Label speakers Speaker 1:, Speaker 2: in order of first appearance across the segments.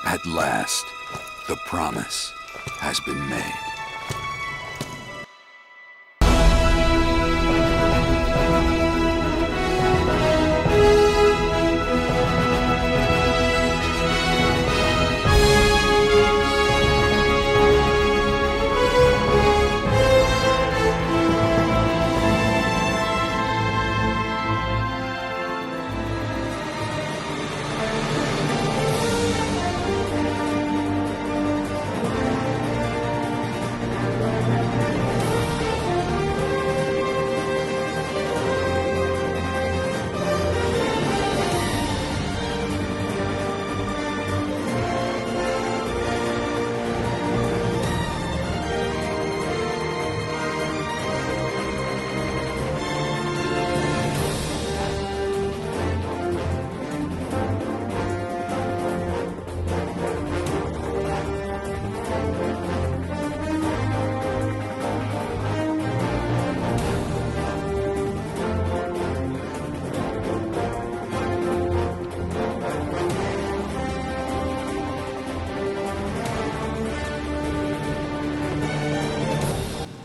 Speaker 1: At last, the promise has been made.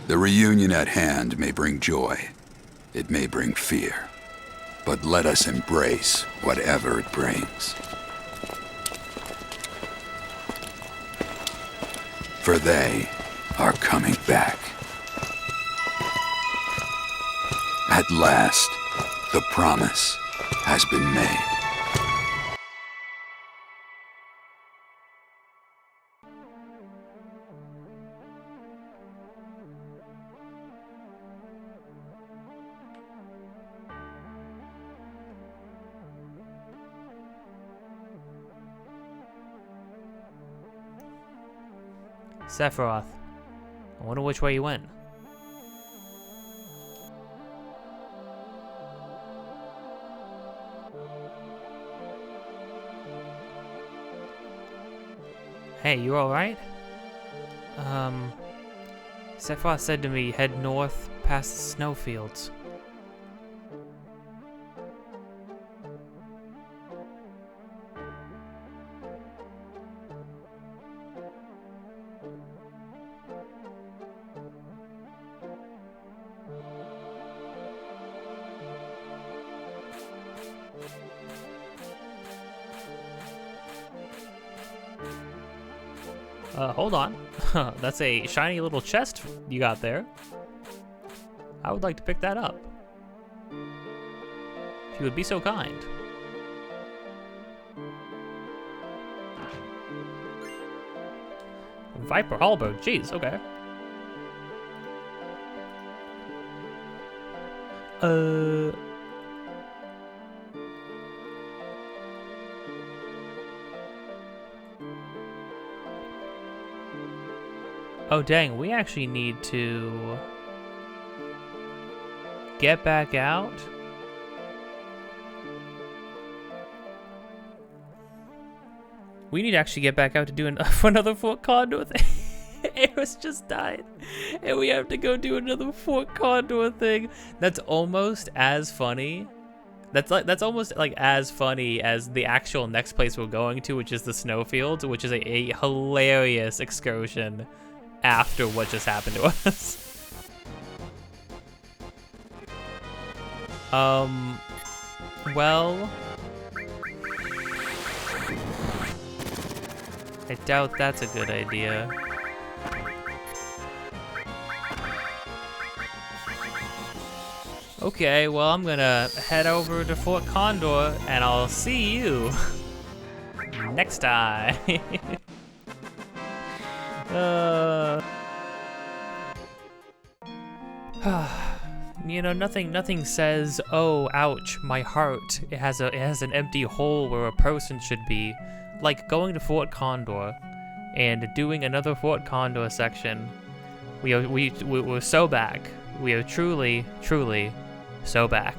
Speaker 1: The reunion at hand may bring joy. It may bring fear. But let us embrace whatever it brings. For they are coming back. At last, the promise has been made.
Speaker 2: Sephiroth. I wonder which way you went. Hey, you alright? Sephiroth said to me, head north past the snowfields. Hold on. That's a shiny little chest you got there. I would like to pick that up. If you would be so kind. Viper Halberd, jeez, okay. Oh dang, we actually need to get back out. We need to actually get back out to do another Fort Condor thing. Eris just died, and we have to go do another Fort Condor thing. That's almost as funny. That's almost like as funny as the actual next place we're going to, which is the snowfields, which is a hilarious excursion after what just happened to us. Well, I doubt that's a good idea. Okay, well, I'm gonna head over to Fort Condor, and I'll see you next time. You know, nothing says, oh, ouch, my heart. It has an empty hole where a person should be. Like going to Fort Condor and doing another Fort Condor section. We're so back. We are truly so back.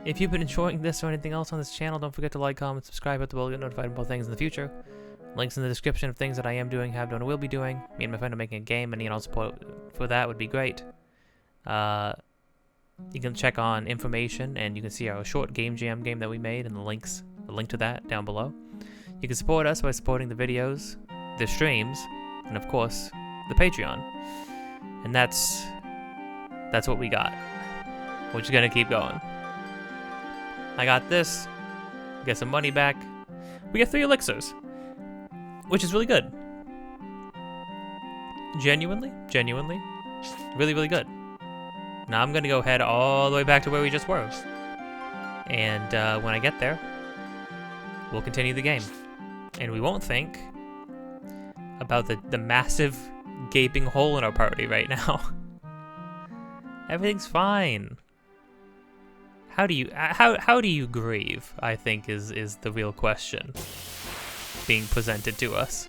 Speaker 2: If you've been enjoying this or anything else on this channel, don't forget to like, comment, subscribe, hit the bell to get notified about things in the future. Links in the description of things that I am doing, have done, or will be doing. Me and my friend are making a game, and support for that would be great. You can check on information, and you can see our short game jam game that we made, and the link to that down below. You can support us by supporting the videos, the streams, and of course, the Patreon. And that's what we got. We're just gonna keep going. I got this. Get some money back. We get 3 elixirs, which is really good. Genuinely, really, really good. Now I'm gonna go head all the way back to where we just were. And when I get there, we'll continue the game. And we won't think about the massive gaping hole in our party right now. Everything's fine. How do you grieve, I think is the real question being presented to us.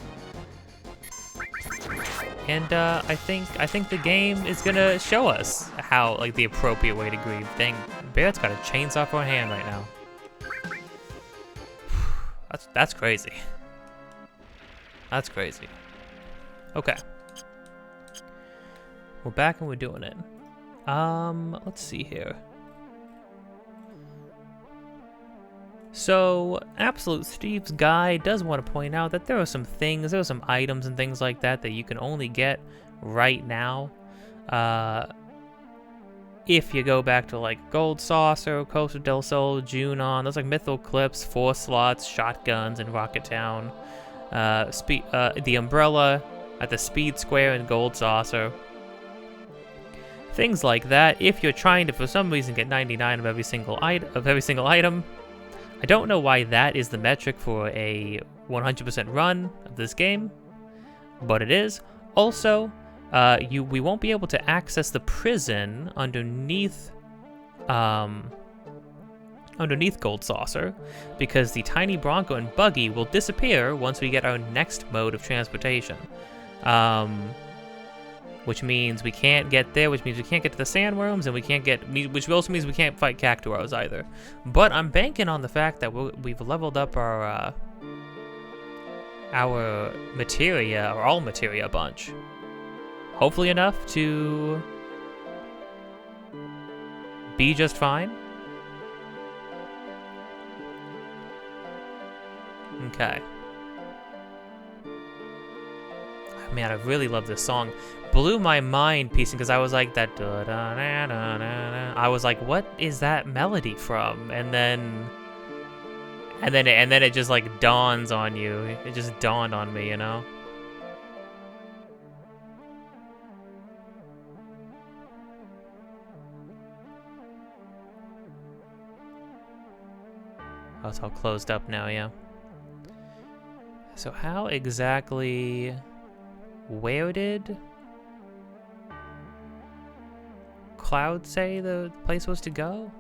Speaker 2: And I think the game is gonna show us how, like, the appropriate way to grieve. Dang, Barrett's got a chainsaw for a hand right now. That's crazy. That's crazy. Okay. We're back and we're doing it. Let's see here. So, Absolute Steve's guide does want to point out that there are some items and things like that that you can only get right now. If you go back to, like, Gold Saucer, Costa del Sol, Junon, those, like, Mythical Clips, 4 slots, shotguns in Rocket Town, the Umbrella at the Speed Square in Gold Saucer. Things like that. If you're trying to, for some reason, get 99 of every single item, I don't know why that is the metric for a 100% run of this game, but it is. Also, we won't be able to access the prison underneath Gold Saucer, because the Tiny Bronco and Buggy will disappear once we get our next mode of transportation. Which means we can't get there, which means we can't get to the sandworms, and which also means we can't fight Cactuars either. But I'm banking on the fact that we've leveled up our materia, or all materia, a bunch. Hopefully enough to be just fine. Okay. Man, I really love this song. Blew my mind piecing, because I was like, that da da da da da. I was like, what is that melody from? And then it just, like, dawns on you. It just dawned on me, you know? Oh, it's all closed up now, yeah. So how exactly... Where did Cloud say the place was to go?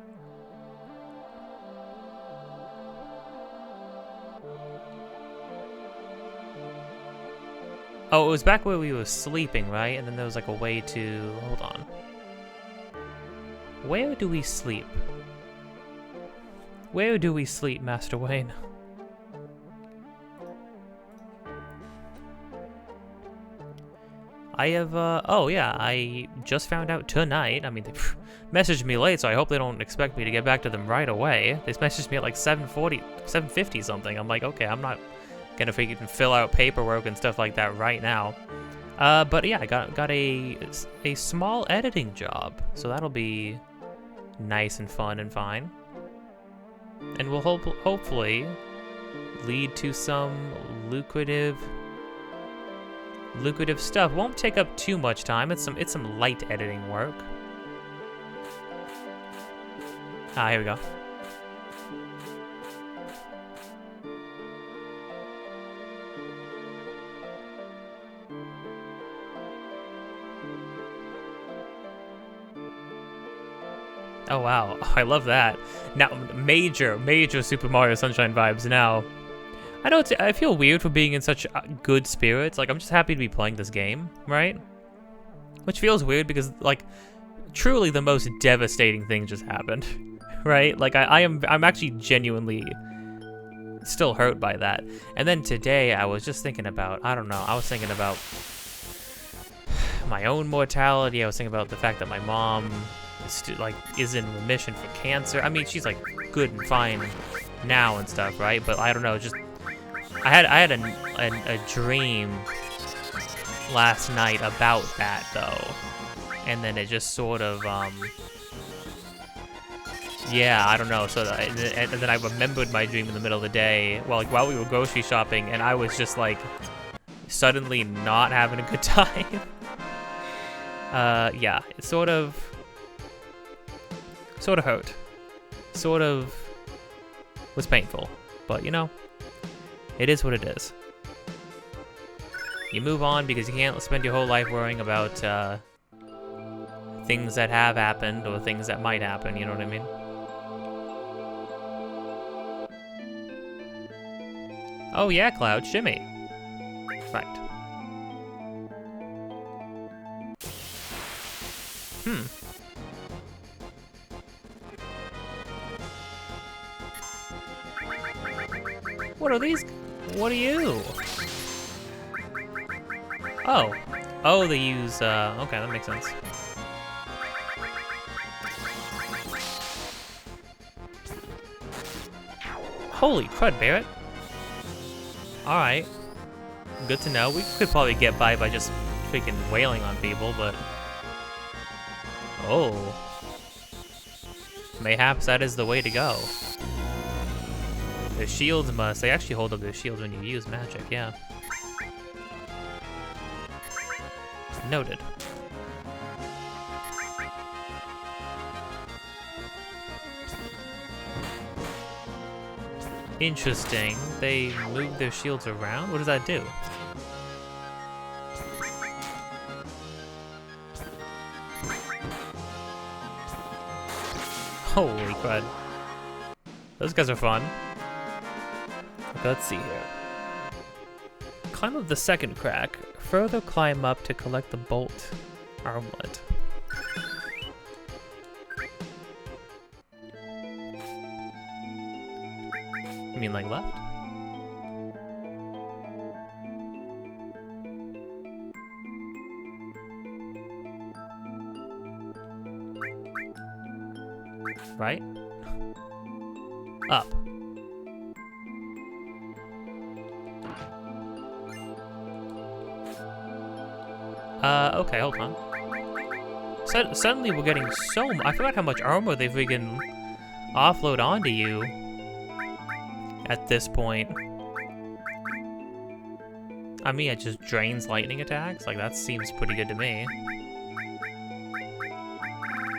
Speaker 2: Oh, it was back where we were sleeping, right? And then there was like a way to... Hold on. Where do we sleep? Where do we sleep, Master Wayne? I have, oh yeah, I just found out tonight. I mean, they messaged me late, so I hope they don't expect me to get back to them right away. They messaged me at like 7:50 something. I'm like, okay, I'm not gonna fill out paperwork and stuff like that right now. But yeah, I got a small editing job, so that'll be nice and fun and fine. And will hopefully lead to some lucrative stuff. Won't take up too much time. It's some light editing work. Ah, here we go. Oh wow, I love that. Now, major Super Mario Sunshine vibes now. I know I feel weird for being in such good spirits. Like, I'm just happy to be playing this game, right? Which feels weird because, like, truly the most devastating thing just happened, right? Like, I'm actually genuinely still hurt by that. And then today I was just thinking about, I don't know, I was thinking about my own mortality. I was thinking about the fact that my mom is in remission for cancer. I mean, she's like good and fine now and stuff, right? But I don't know, just I had a dream last night about that though, and then it just sort of yeah, I don't know. So and then I remembered my dream in the middle of the day, while we were grocery shopping, and I was just like suddenly not having a good time. Yeah, it sort of hurt, sort of was painful, but you know, it is what it is. You move on because you can't spend your whole life worrying about things that have happened or things that might happen, you know what I mean? Oh yeah, Cloud, shimmy. Right. What are these? What are you? Oh. Oh, they use, okay, that makes sense. Holy crud, Barrett. Alright. Good to know. We could probably get by just freaking wailing on people, but... Oh. Mayhaps that is the way to go. Their shields must... They actually hold up their shields when you use magic, yeah. Noted. Interesting. They move their shields around? What does that do? Holy crud. Those guys are fun. Let's see here. Climb up the second crack. Further climb up to collect the bolt armlet. You mean like left? Right? Up. Okay, hold on. Suddenly we're getting so I forgot how much armor they freaking offload onto you at this point. I mean, it just drains lightning attacks. Like, that seems pretty good to me.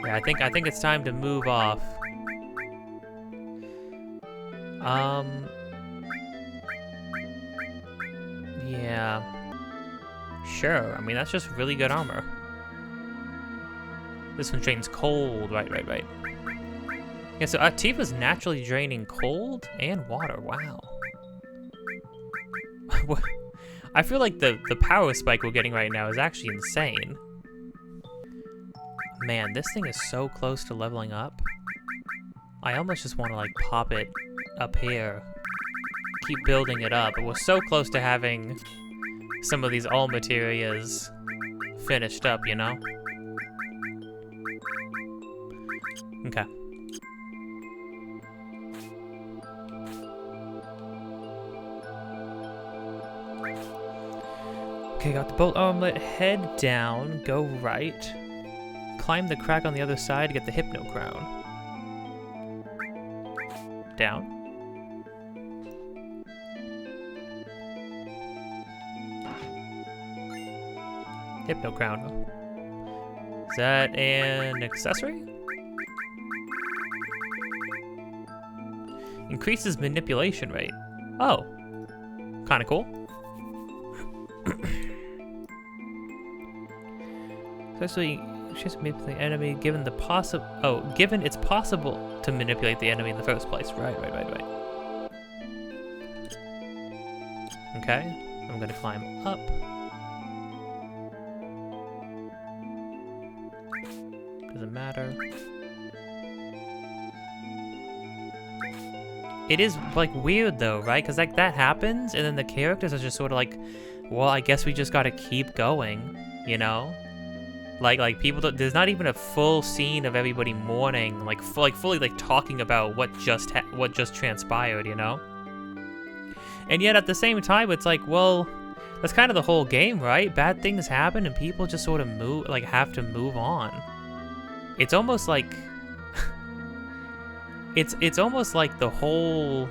Speaker 2: Yeah, I think it's time to move off. Yeah. Sure, I mean, that's just really good armor. This one drains cold, right. Yeah, so Tifa's naturally draining cold and water, wow. I feel like the power spike we're getting right now is actually insane. Man, this thing is so close to leveling up. I almost just want to, like, pop it up here. Keep building it up, but we're so close to having some of these all materias finished up, you know? Okay. Okay, got the bolt armlet, head down, go right. Climb the crack on the other side to get the Hypno Crown. Down. Hypno Crown. Is that an accessory? Increases manipulation rate. Oh. Kinda cool. Especially, just manipulate the enemy given the given it's possible to manipulate the enemy in the first place. Right. Okay, I'm gonna climb up. Doesn't matter. It is, like, weird though, right? Because, like, that happens, and then the characters are just sort of like, well, I guess we just gotta keep going, you know? Like people don't, there's not even a full scene of everybody mourning, like fully like talking about what just transpired, you know? And yet at the same time, it's like, well, that's kind of the whole game, right? Bad things happen and people just sort of have to move on. It's almost like, it's almost like the whole,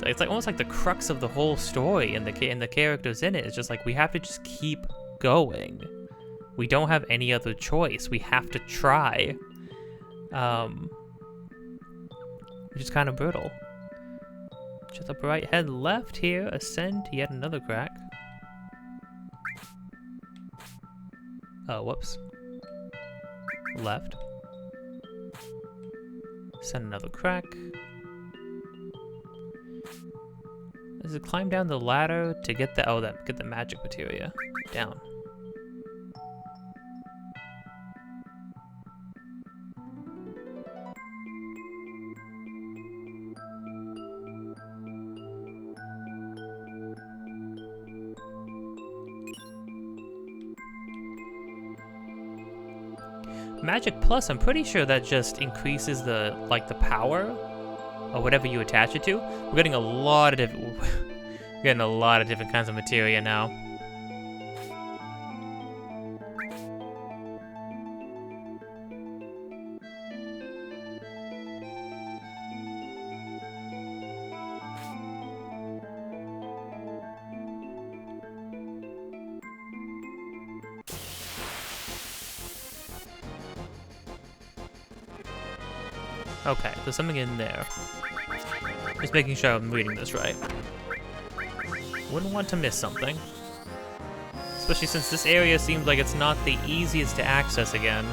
Speaker 2: it's like almost like the crux of the whole story and the characters in it. It's just like, we have to just keep going. We don't have any other choice. We have to try. Which is kind of brutal. Just up right, head left here, ascend to yet another crack. Oh, whoops. Left. Ascend another crack. Does it climb down the ladder to get the, oh, get the magic materia? Down. Magic Plus, I'm pretty sure that just increases the power or whatever you attach it to. We're getting a lot of different kinds of materia now. Okay, there's something in there. Just making sure I'm reading this right. Wouldn't want to miss something. Especially since this area seems like it's not the easiest to access again.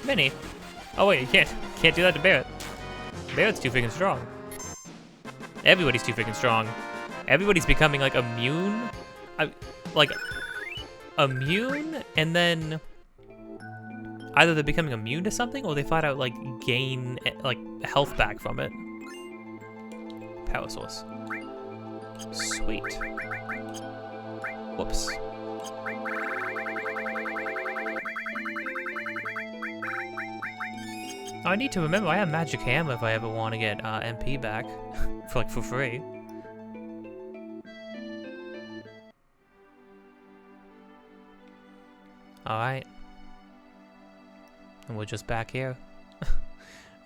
Speaker 2: Minnie. Oh wait, you can't do that to Barrett. Barrett's too freaking strong. Everybody's too freaking strong. Everybody's becoming like immune. Immune, and then either they're becoming immune to something, or they flat out like gain like health back from it. Power source. Sweet. Whoops. I need to remember I have Magic Hammer if I ever want to get MP back for free. All right. And we're just back here.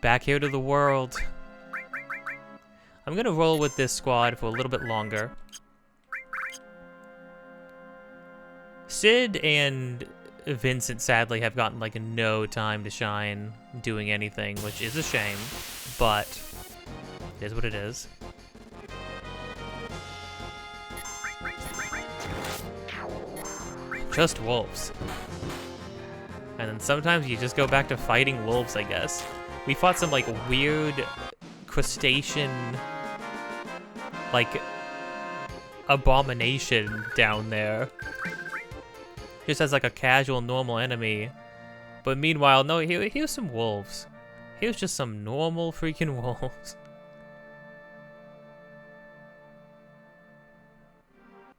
Speaker 2: Back here to the world. I'm gonna roll with this squad for a little bit longer. Sid and Vincent sadly have gotten like no time to shine doing anything, which is a shame, but it is what it is. Just wolves. And then sometimes you just go back to fighting wolves, I guess. We fought some like weird crustacean like abomination down there. Just as like a casual normal enemy. But meanwhile, no, here's some wolves. Here's just some normal freaking wolves.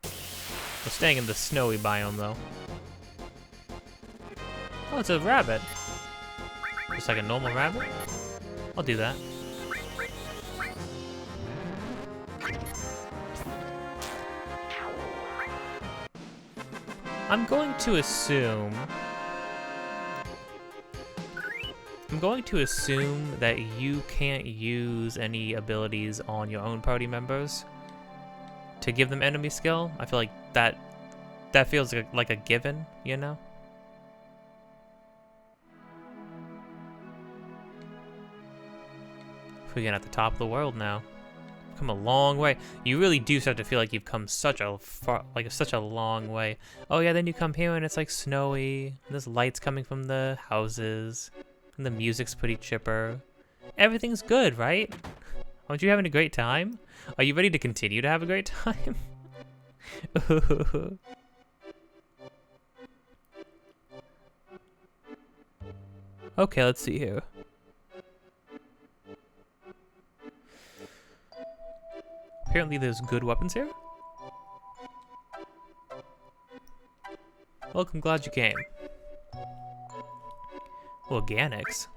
Speaker 2: We're staying in the snowy biome though. Oh, it's a rabbit. Just like a normal rabbit? I'll do that. I'm going to assume that you can't use any abilities on your own party members to give them enemy skill. I feel like that feels like a given, you know? Freaking at the top of the world now. Come a long way. You really do start to feel like you've come such a long way. Oh yeah, then you come here and it's like snowy. And there's lights coming from the houses. And the music's pretty chipper. Everything's good, right? Aren't you having a great time? Are you ready to continue to have a great time? Okay, let's see here. Apparently there's good weapons here. Welcome, glad you came. Organics.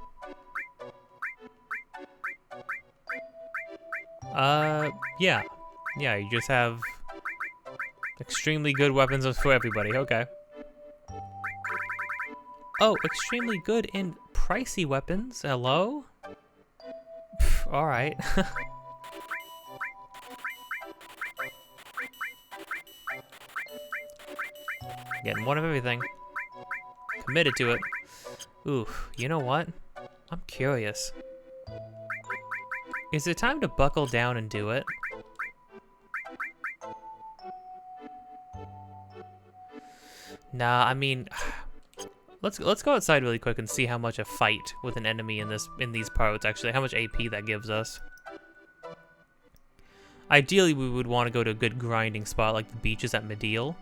Speaker 2: Yeah. Yeah, you just have extremely good weapons for everybody. Okay. Oh, extremely good in pricey weapons. Hello? All right. Getting one of everything. Committed to it. Ooh, you know what? I'm curious. Is it time to buckle down and do it? Nah, I mean, let's go outside really quick and see how much a fight with an enemy in these parts actually, how much AP that gives us. Ideally, we would want to go to a good grinding spot like the beaches at Medial.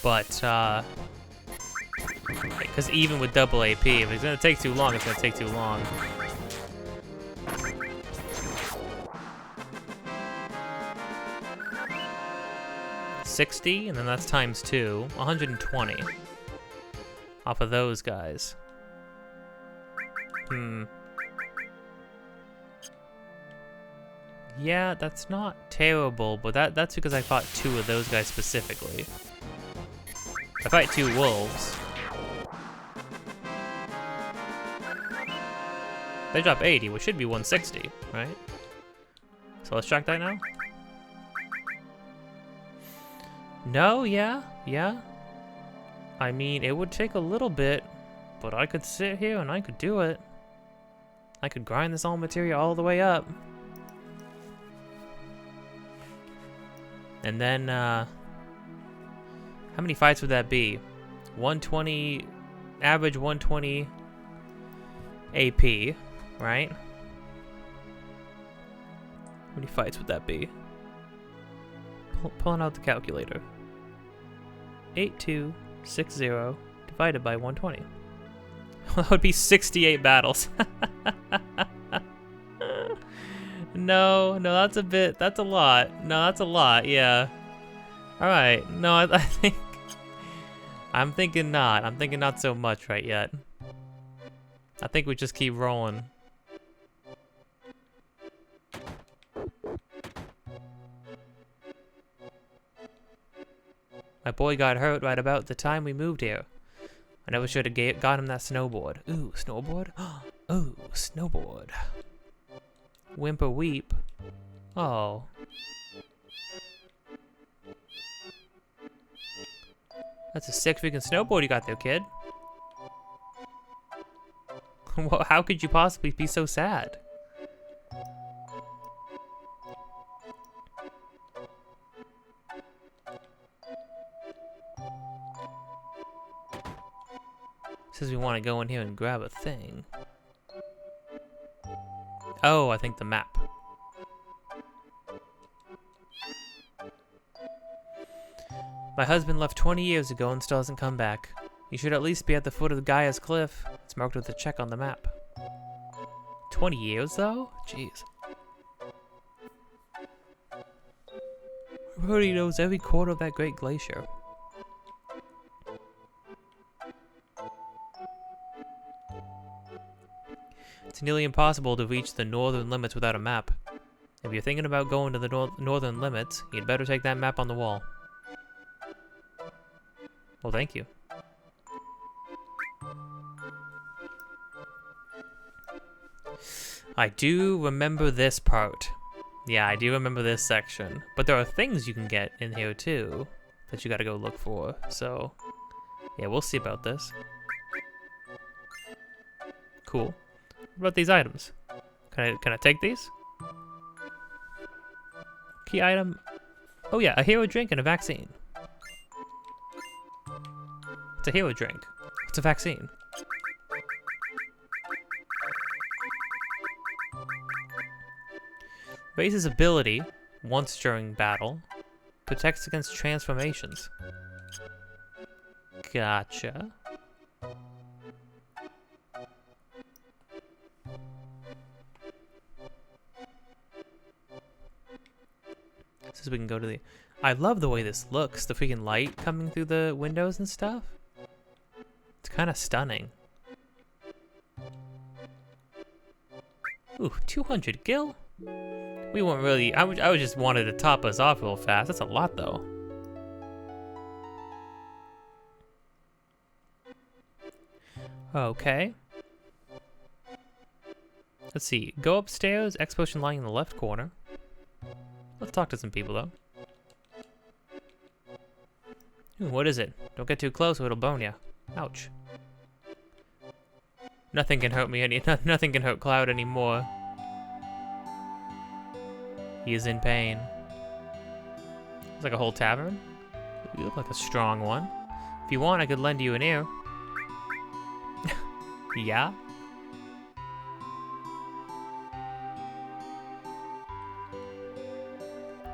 Speaker 2: But, because even with double AP, if it's going to take too long, it's going to take too long. $60, and then that's times 2. 120. Off of those guys. Yeah, that's not terrible, but that's because I fought 2 of those guys specifically. I fight 2 wolves. They drop 80, which should be 160, right? So let's track that now. No, yeah. I mean, it would take a little bit, but I could sit here and I could do it. I could grind this all material all the way up. And then, how many fights would that be? 120, average 120 AP, right? How many fights would that be? Pulling out the calculator. 8260 divided by 120. That would be 68 battles. No, that's a bit, that's a lot. No, that's a lot, yeah. Alright, no, I think... I'm thinking not. I'm thinking not so much right yet. I think we just keep rolling. My boy got hurt right about the time we moved here. I never should have got him that snowboard. Ooh, snowboard? Ooh, snowboard. Whimper weep. Oh. That's a sick freaking snowboard you got there, kid. Well, how could you possibly be so sad? Says we want to go in here and grab a thing. Oh, I think the map. My husband left 20 years ago and still hasn't come back. He should at least be at the foot of the Gaia's cliff. It's marked with a check on the map. 20 years, though? Jeez. Everybody knows every corner of that great glacier. It's nearly impossible to reach the northern limits without a map. If you're thinking about going to the northern limits, you'd better take that map on the wall. Well, thank you. I do remember this part. Yeah, I do remember this section. But there are things you can get in here, too, that you gotta go look for. So, yeah, we'll see about this. Cool. What about these items? Can I take these? Key item. Oh yeah, a hero drink and a vaccine. It's a hero drink. What's a vaccine? Raises ability once during battle. Protects against transformations. Gotcha. So we can go to the... I love the way this looks. The freaking light coming through the windows and stuff. It's kind of stunning. Ooh, 200 gil? We weren't really... I was just wanted to top us off real fast. That's a lot, though. Okay. Let's see. Go upstairs. X potion lying in the left corner. Let's talk to some people, though. Ooh, what is it? Don't get too close or it'll bone ya. Ouch. Nothing can hurt me nothing can hurt Cloud anymore. He is in pain. It's like a whole tavern. You look like a strong one. If you want, I could lend you an ear. Yeah?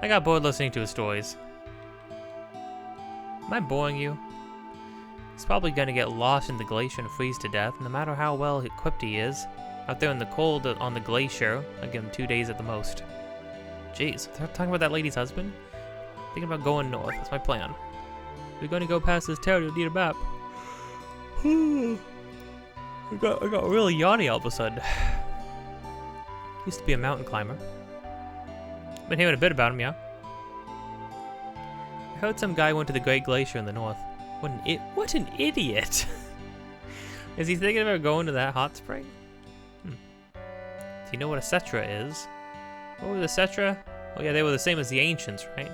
Speaker 2: I got bored listening to his stories. Am I boring you? He's probably gonna get lost in the glacier and freeze to death, no matter how well equipped he is. Out there in the cold on the glacier, I give him 2 days at the most. Jeez, they're talking about that lady's husband? Thinking about going north, that's my plan. We're gonna go past this town, you'll need a map. I got really yawny all of a sudden. Used to be a mountain climber. Been hearing a bit about him, yeah? I heard some guy went to the Great Glacier in the north. What an idiot! Is he thinking about going to that hot spring? Do you know what a Cetra is? What were the Cetra? Oh yeah, they were the same as the ancients, right?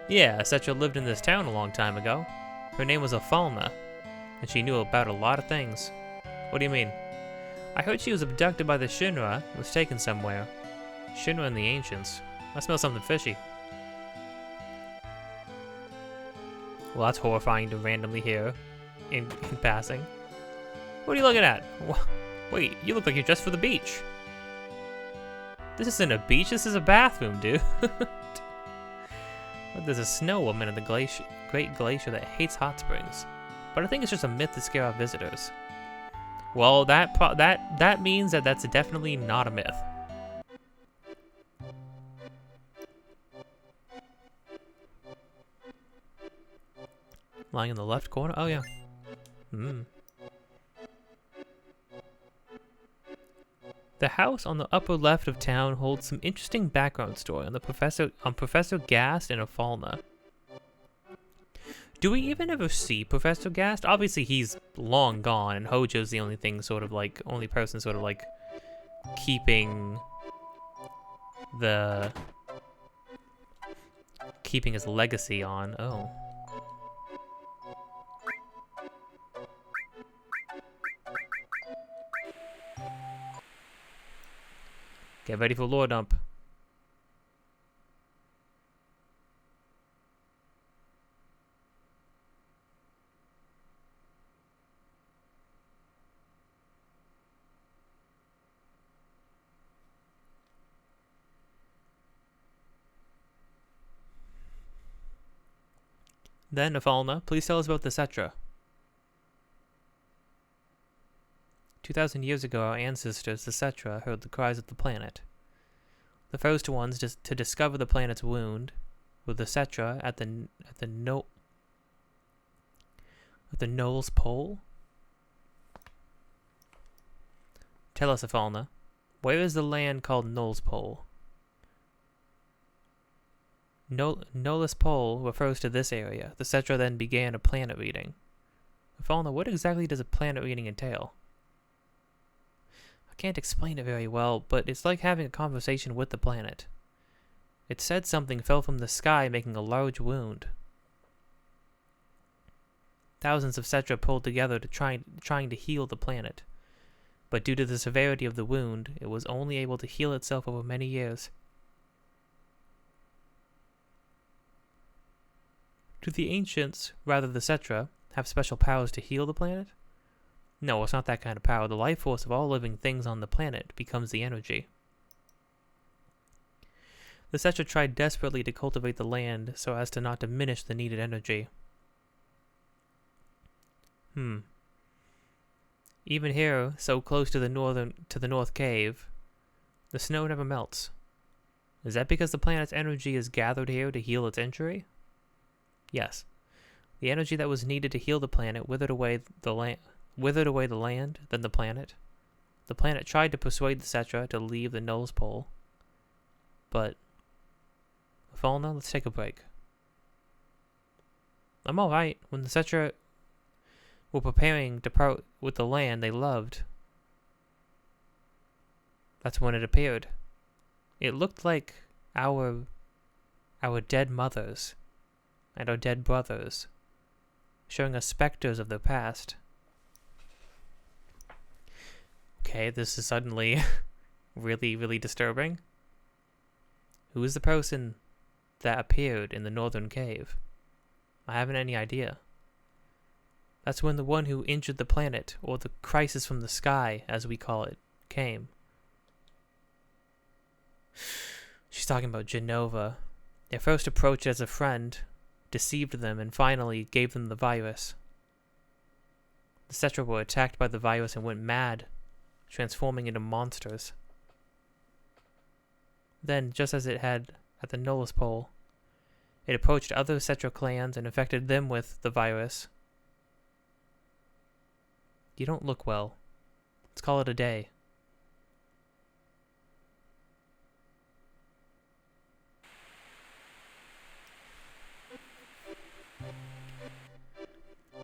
Speaker 2: Yeah, a Cetra lived in this town a long time ago. Her name was Afalna, and she knew about a lot of things. What do you mean? I heard she was abducted by the Shinra and was taken somewhere. Shinra and the ancients. I smell something fishy. Well, that's horrifying to randomly hear in passing. What are you looking at? Wait, you look like you're dressed for the beach. This isn't a beach, this is a bathroom, dude. There's a snow woman in the Great Glacier that hates hot springs. But I think it's just a myth to scare off visitors. Well, that means that that's definitely not a myth. Lying in the left corner? Oh, yeah. The house on the upper left of town holds some interesting background story on Professor Gast and Afalna. Do we even ever see Professor Gast? Obviously, he's long gone, and Hojo's the only person sort of like keeping his legacy on. Oh. Get ready for lore dump. Then, Afalna, please tell us about the Cetra. 2,000 years ago, our ancestors, the Cetra, heard the cries of the planet. The first ones to discover the planet's wound were the Cetra at the Knowles Pole. Tell us, Afalna, where is the land called Knowles Pole? Knowles Pole refers to this area. The Cetra then began a planet reading. Afalna, what exactly does a planet reading entail? I can't explain it very well, but it's like having a conversation with the planet. It said something fell from the sky, making a large wound. Thousands of Cetra pulled together to trying to heal the planet. But due to the severity of the wound, it was only able to heal itself over many years. Do the ancients, rather the Cetra, have special powers to heal the planet? No, it's not that kind of power. The life force of all living things on the planet becomes the energy. The Cetra tried desperately to cultivate the land so as to not diminish the needed energy. Even here, so close to the North Cave, the snow never melts. Is that because the planet's energy is gathered here to heal its injury? Yes. The energy that was needed to heal the planet withered away the withered away the land, then the planet. The planet tried to persuade the Cetra to leave the Null's Pole. But... Falna, let's take a break. I'm alright. When the Cetra were preparing to part with the land they loved, that's when it appeared. It looked like our dead mothers and our dead brothers, showing us specters of their past. Okay, this is suddenly really, really disturbing. Who is the person that appeared in the northern cave? I haven't any idea. That's when the one who injured the planet, or the crisis from the sky, as we call it, came. She's talking about Genova. They first approached as a friend, deceived them, and finally gave them the virus. The Cetra were attacked by the virus and went mad, transforming into monsters. Then, just as it had at the Null's Pole, it approached other Cetra clans and infected them with the virus. You don't look well. Let's call it a day.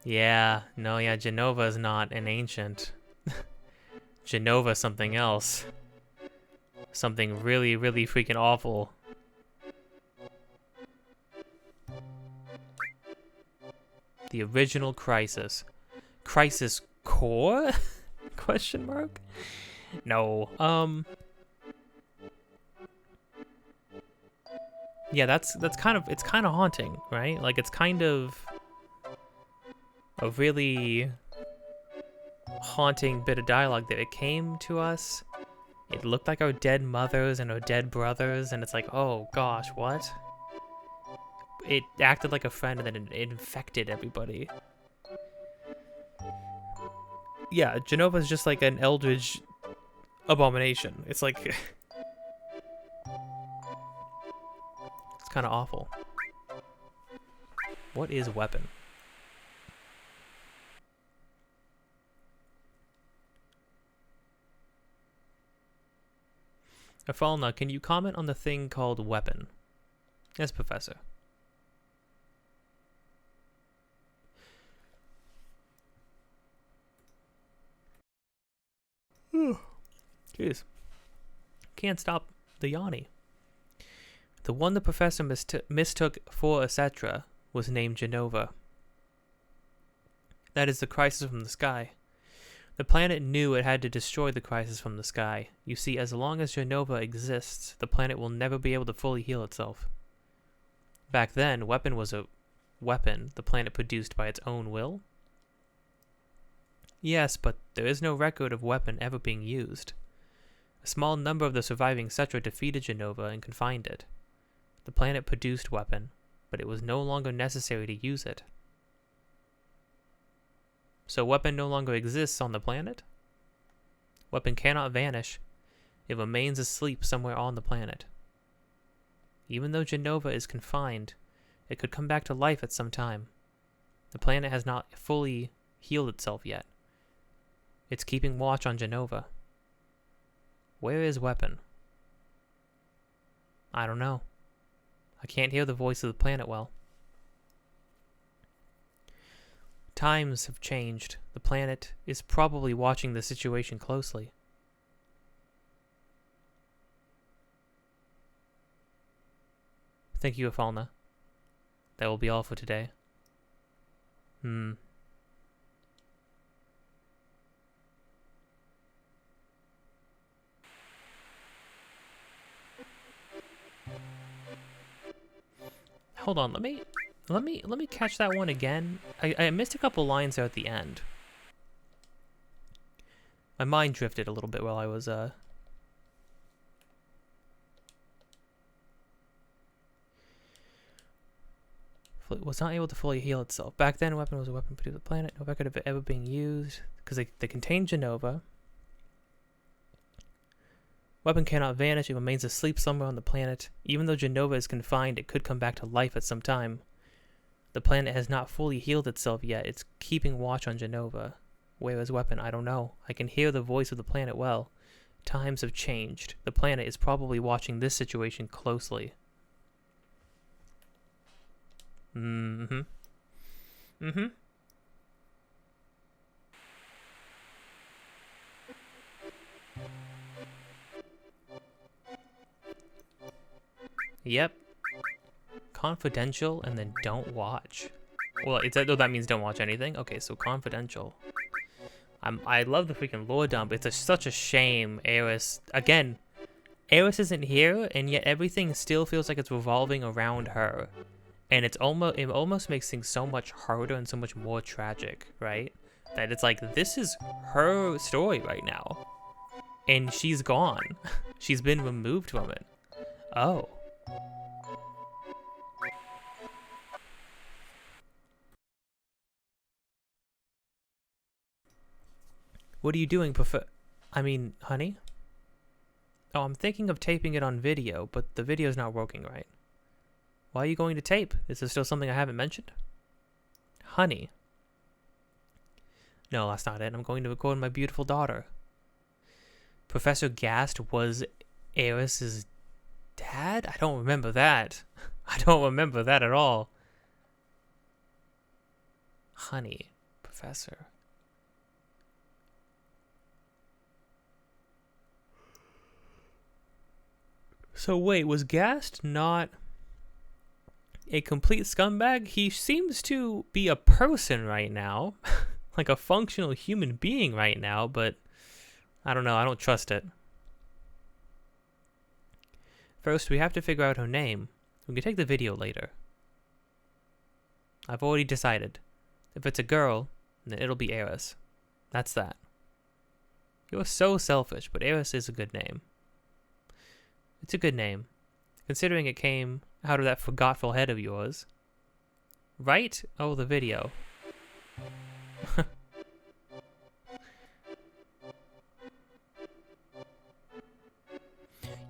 Speaker 2: Yeah, Genova's not an ancient. Genova's something else. Something really, really freaking awful. The original Crisis. Crisis Core? Question mark? No. Yeah, that's kind of, it's kind of haunting, right? Like, it's kind of a really haunting bit of dialogue that it came to us. It looked like our dead mothers and our dead brothers, and it's like, oh gosh, what? It acted like a friend, and then it infected everybody. Yeah, Genova's just like an eldritch abomination. It's like... it's kind of awful. What is weapon? Afalna, can you comment on the thing called weapon? Yes, Professor. Jeez. Can't stop the yawny. The one the professor mistook for a Cetra was named Genova. That is the crisis from the sky. The planet knew it had to destroy the crisis from the sky. You see, as long as Genova exists, the planet will never be able to fully heal itself. Back then, weapon was a weapon the planet produced by its own will. Yes, but there is no record of weapon ever being used. A small number of the surviving Cetra defeated Genova and confined it. The planet produced weapon, but it was no longer necessary to use it. So weapon no longer exists on the planet? Weapon cannot vanish. It remains asleep somewhere on the planet. Even though Genova is confined, it could come back to life at some time. The planet has not fully healed itself yet. It's keeping watch on Genova. Where is weapon? I don't know. I can't hear the voice of the planet well. Times have changed. The planet is probably watching the situation closely. Thank you, Afalna. That will be all for today. Hold on, let me catch that one again. I missed a couple lines there at the end. My mind drifted a little bit while I was was not able to fully heal itself. Back then, weapon was a weapon produced on the planet. No record of it ever being used because they contain Genova. Weapon cannot vanish. It remains asleep somewhere on the planet. Even though Genova is confined, it could come back to life at some time. The planet has not fully healed itself yet. It's keeping watch on Genova. Where is weapon? I don't know. I can hear the voice of the planet well. Times have changed. The planet is probably watching this situation closely. Mm-hmm. Mm-hmm. Yep. Confidential and then don't watch. Well, that means don't watch anything? Okay, so confidential. I love the freaking lore dump. It's such a shame Eris... Again, Eris isn't here, and yet everything still feels like it's revolving around her. And it almost makes things so much harder and so much more tragic, right? That it's like, this is her story right now. And she's gone. She's been removed from it. Oh. What are you doing, honey? Oh, I'm thinking of taping it on video, but the video's not working right. Why are you going to tape? Is there still something I haven't mentioned? Honey. No, that's not it. I'm going to record my beautiful daughter. Professor Gast was Eris's dad? I don't remember that. I don't remember that at all. Honey. Professor. So wait, was Gast not a complete scumbag? He seems to be a person right now. Like a functional human being right now, but I don't know, I don't trust it. First, we have to figure out her name. We can take the video later. I've already decided. If it's a girl, then it'll be Eris. That's that. You're so selfish, but Eris is a good name. It's a good name, considering it came out of that forgetful head of yours. Right? Oh, the video.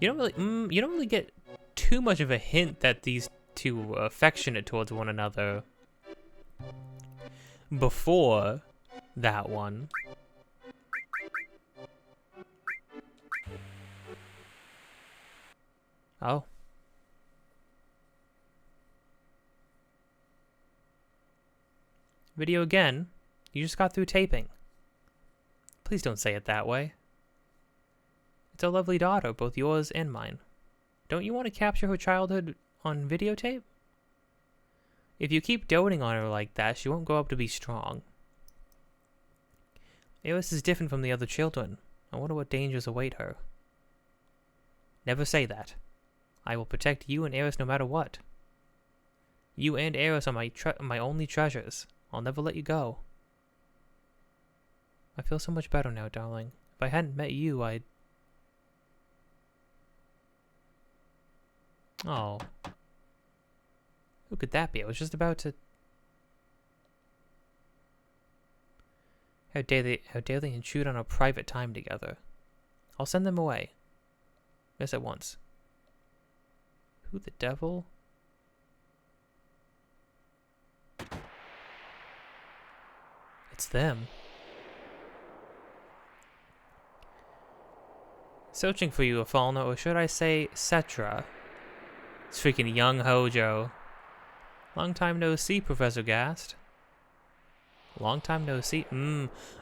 Speaker 2: You don't really get too much of a hint that these two are affectionate towards one another before that one. Oh. Video again? You just got through taping. Please don't say it that way. It's a lovely daughter, both yours and mine. Don't you want to capture her childhood on videotape? If you keep doting on her like that, she won't grow up to be strong. Eris is different from the other children. I wonder what dangers await her. Never say that. I will protect you and Eris no matter what. You and Eris are my only treasures. I'll never let you go. I feel so much better now, darling. If I hadn't met you, I'd... Oh. Who could that be? I was just about to... How dare they intrude on our private time together? I'll send them away. Yes, at once. Who the devil? It's them. Searching for you, Afalna, or should I say, Cetra? It's freaking young Hojo. Long time no see, Professor Gast. Long time no see.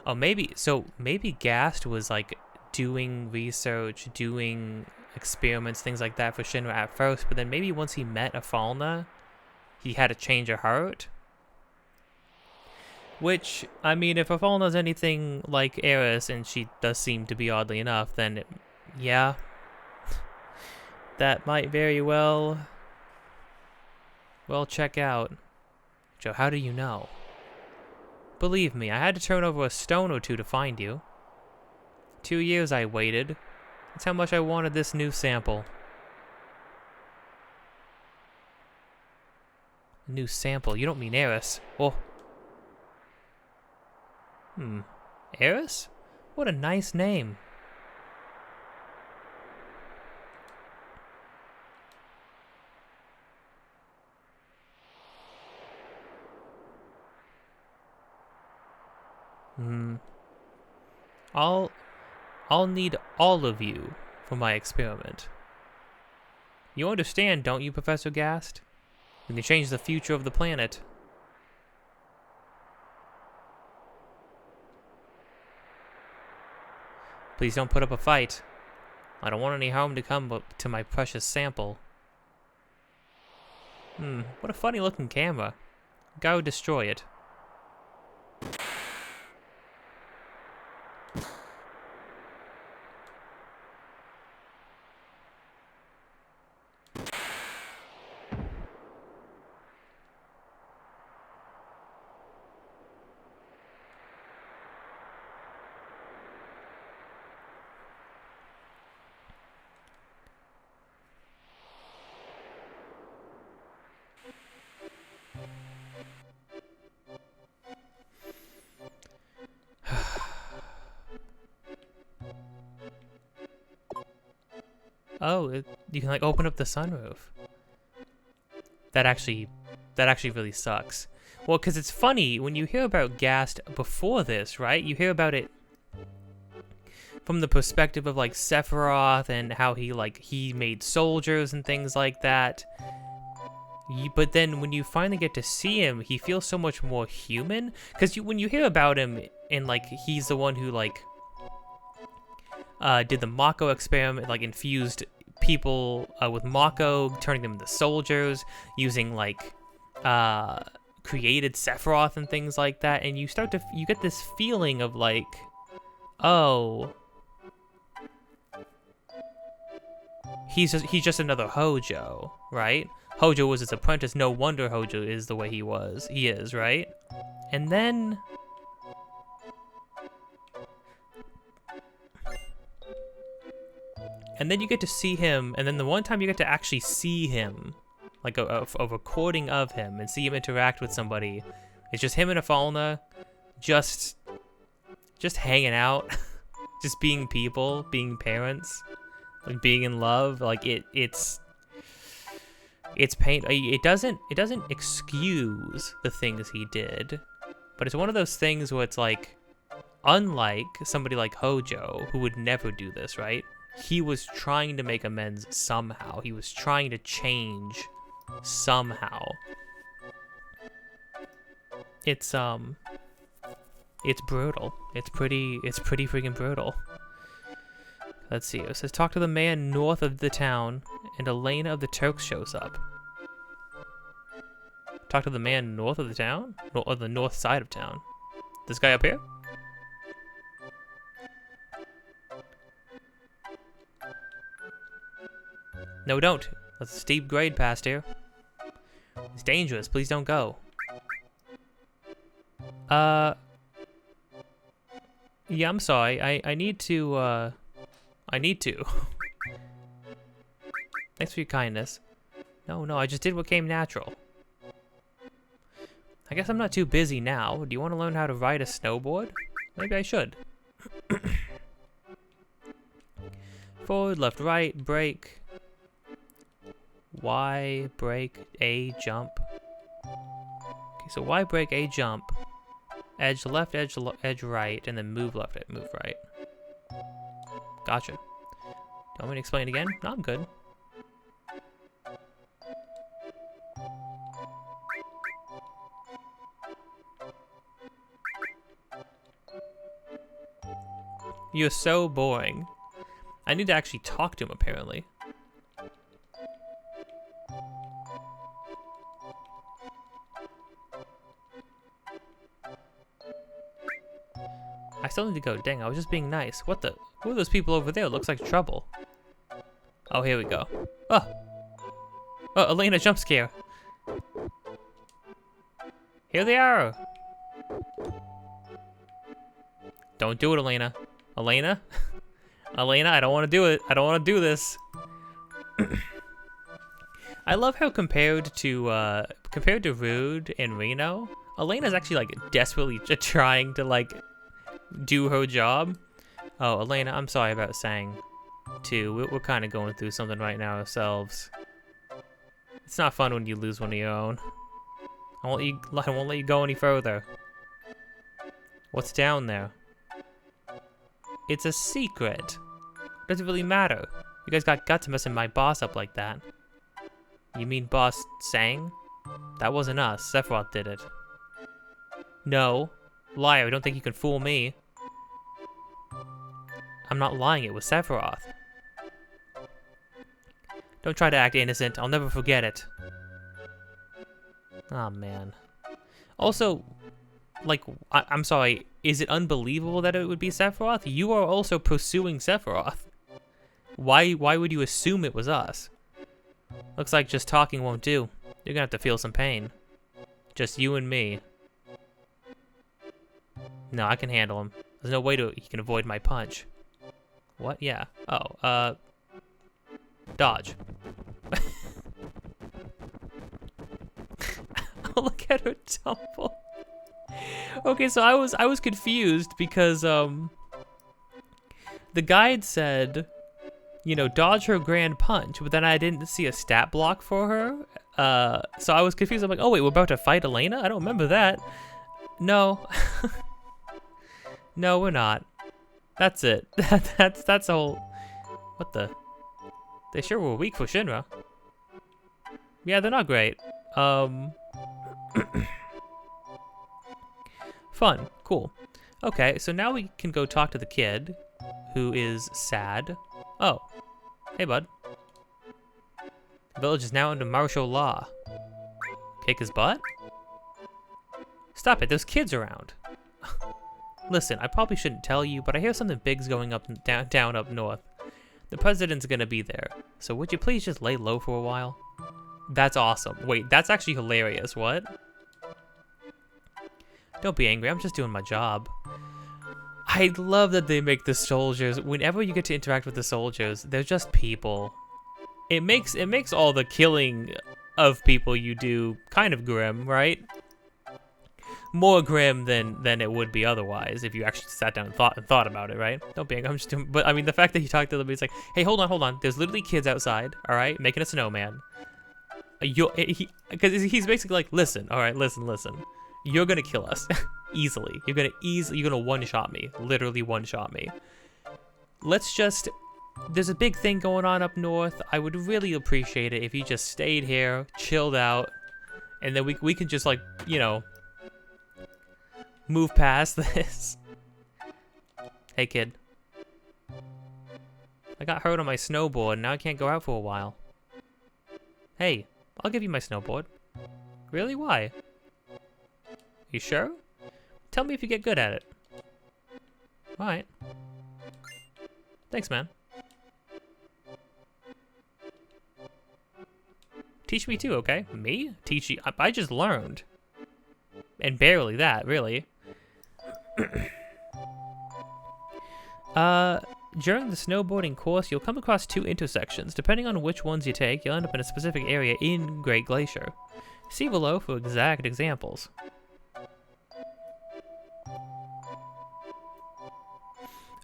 Speaker 2: Oh, maybe Gast was like doing research, doing experiments, things like that for Shinra at first, but then maybe once he met Afalna, he had a change of heart. Which, I mean, if Afalna's anything like Eris, and she does seem to be oddly enough, then yeah. That might very well check out. Joe, how do you know? Believe me, I had to turn over a stone or two to find you. 2 years I waited. That's how much I wanted this new sample. A new sample? You don't mean Eris. Oh. Eris? What a nice name. I'll need all of you for my experiment. You understand, don't you, Professor Gast? We can change the future of the planet. Please don't put up a fight. I don't want any harm to come to my precious sample. What a funny looking camera. Go destroy it. Oh, you can like open up the sunroof. That actually really sucks. Well, because it's funny when you hear about Gast before this, right? You hear about it from the perspective of like Sephiroth and how he made soldiers and things like that. But then when you finally get to see him, he feels so much more human. Because when you hear about him and like he's the one who like did the Mako experiment, like infused people with Mako, turning them into soldiers, using like created Sephiroth and things like that, and you get this feeling of like, oh, he's just another Hojo, right? Hojo was his apprentice. No wonder Hojo is the way he is, right? And then you get to see him, and then the one time you get to actually see him, like a recording of him, and see him interact with somebody, it's just him and Afalna, just hanging out, just being people, being parents, like being in love. Like it's pain. It doesn't excuse the things he did, but it's one of those things where it's like, unlike somebody like Hojo, who would never do this, right? He was trying to make amends somehow. He was trying to change somehow. It's brutal. It's pretty freaking brutal. Let's see. It says talk to the man north of the town, and Elena of the Turks shows up. Talk to the man north of the town? Or the north side of town. This guy up here? No, don't. That's a steep grade past here. It's dangerous. Please don't go. Yeah, I'm sorry. I need to, Thanks for your kindness. No, I just did what came natural. I guess I'm not too busy now. Do you want to learn how to ride a snowboard? Maybe I should. Forward, left, right, brake. Y, brake, A, jump. Okay, so Y, brake, A, jump. Edge left, edge right, and then move left, move right. Gotcha. Do you want me to explain it again? No, I'm good. You're so boring. I need to actually talk to him, apparently. I still need to go. Dang, I was just being nice. What the? Who are those people over there? Looks like trouble. Oh, here we go. Oh, Elena, jump scare. Here they are. Don't do it, Elena. Elena? Elena, I don't want to do it. I don't want to do this. I love how compared to Rude and Reno, Elena's actually like desperately trying to like do her job. Oh, Elena, I'm sorry about saying too. We're kind of going through something right now ourselves. It's not fun when you lose one of your own. I won't let you go any further. What's down there? It's a secret. Doesn't really matter. You guys got guts messing my boss up like that. You mean boss Sang? That wasn't us. Sephiroth did it. No. Liar, I don't think you can fool me. I'm not lying, it was Sephiroth. Don't try to act innocent. I'll never forget it. Oh, man. Also, like, I'm sorry. Is it unbelievable that it would be Sephiroth? You are also pursuing Sephiroth. Why would you assume it was us? Looks like just talking won't do. You're gonna have to feel some pain. Just you and me. No, I can handle him. There's no way he can avoid my punch. What? Yeah. Oh, dodge. Oh, look at her tumble. Okay, so I was confused because the guide said, you know, dodge her grand punch, but then I didn't see a stat block for her. So I was confused. I'm like, oh wait, we're about to fight Elena? I don't remember that. No. No, we're not. That's it. That's the whole. What the? They sure were weak for Shinra. Yeah, they're not great. Fun. Cool. Okay, so now we can go talk to the kid, who is sad. Oh. Hey, bud. The village is now under martial law. Kick his butt? Stop it, there's kids around. Listen, I probably shouldn't tell you, but I hear something big's going up down up north. The president's gonna be there, so would you please just lay low for a while? That's awesome. Wait, that's actually hilarious. What? Don't be angry, I'm just doing my job. I love that they make the soldiers, whenever you get to interact with the soldiers, they're just people. It makes all the killing of people you do kind of grim, right? More grim than it would be otherwise if you actually sat down and thought about it, right? Don't be angry, I'm just doing, but I mean the fact that he talked to them, he's like, hey, hold on, there's literally kids outside, all right, making a snowman. Because he's basically like, listen, all right, listen. You're gonna kill us easily. You're gonna one-shot me, literally one-shot me. Let's just, there's a big thing going on up north. I would really appreciate it if you just stayed here, chilled out, and then we can just like, you know, move past this. Hey kid. I got hurt on my snowboard and now I can't go out for a while. Hey, I'll give you my snowboard. Really? Why? You sure? Tell me if you get good at it. Alright. Thanks, man. Teach me too, okay? Me? Teach you? I just learned. And barely that, really. During the snowboarding course, you'll come across 2 intersections. Depending on which ones you take, you'll end up in a specific area in Great Glacier. See below for exact examples.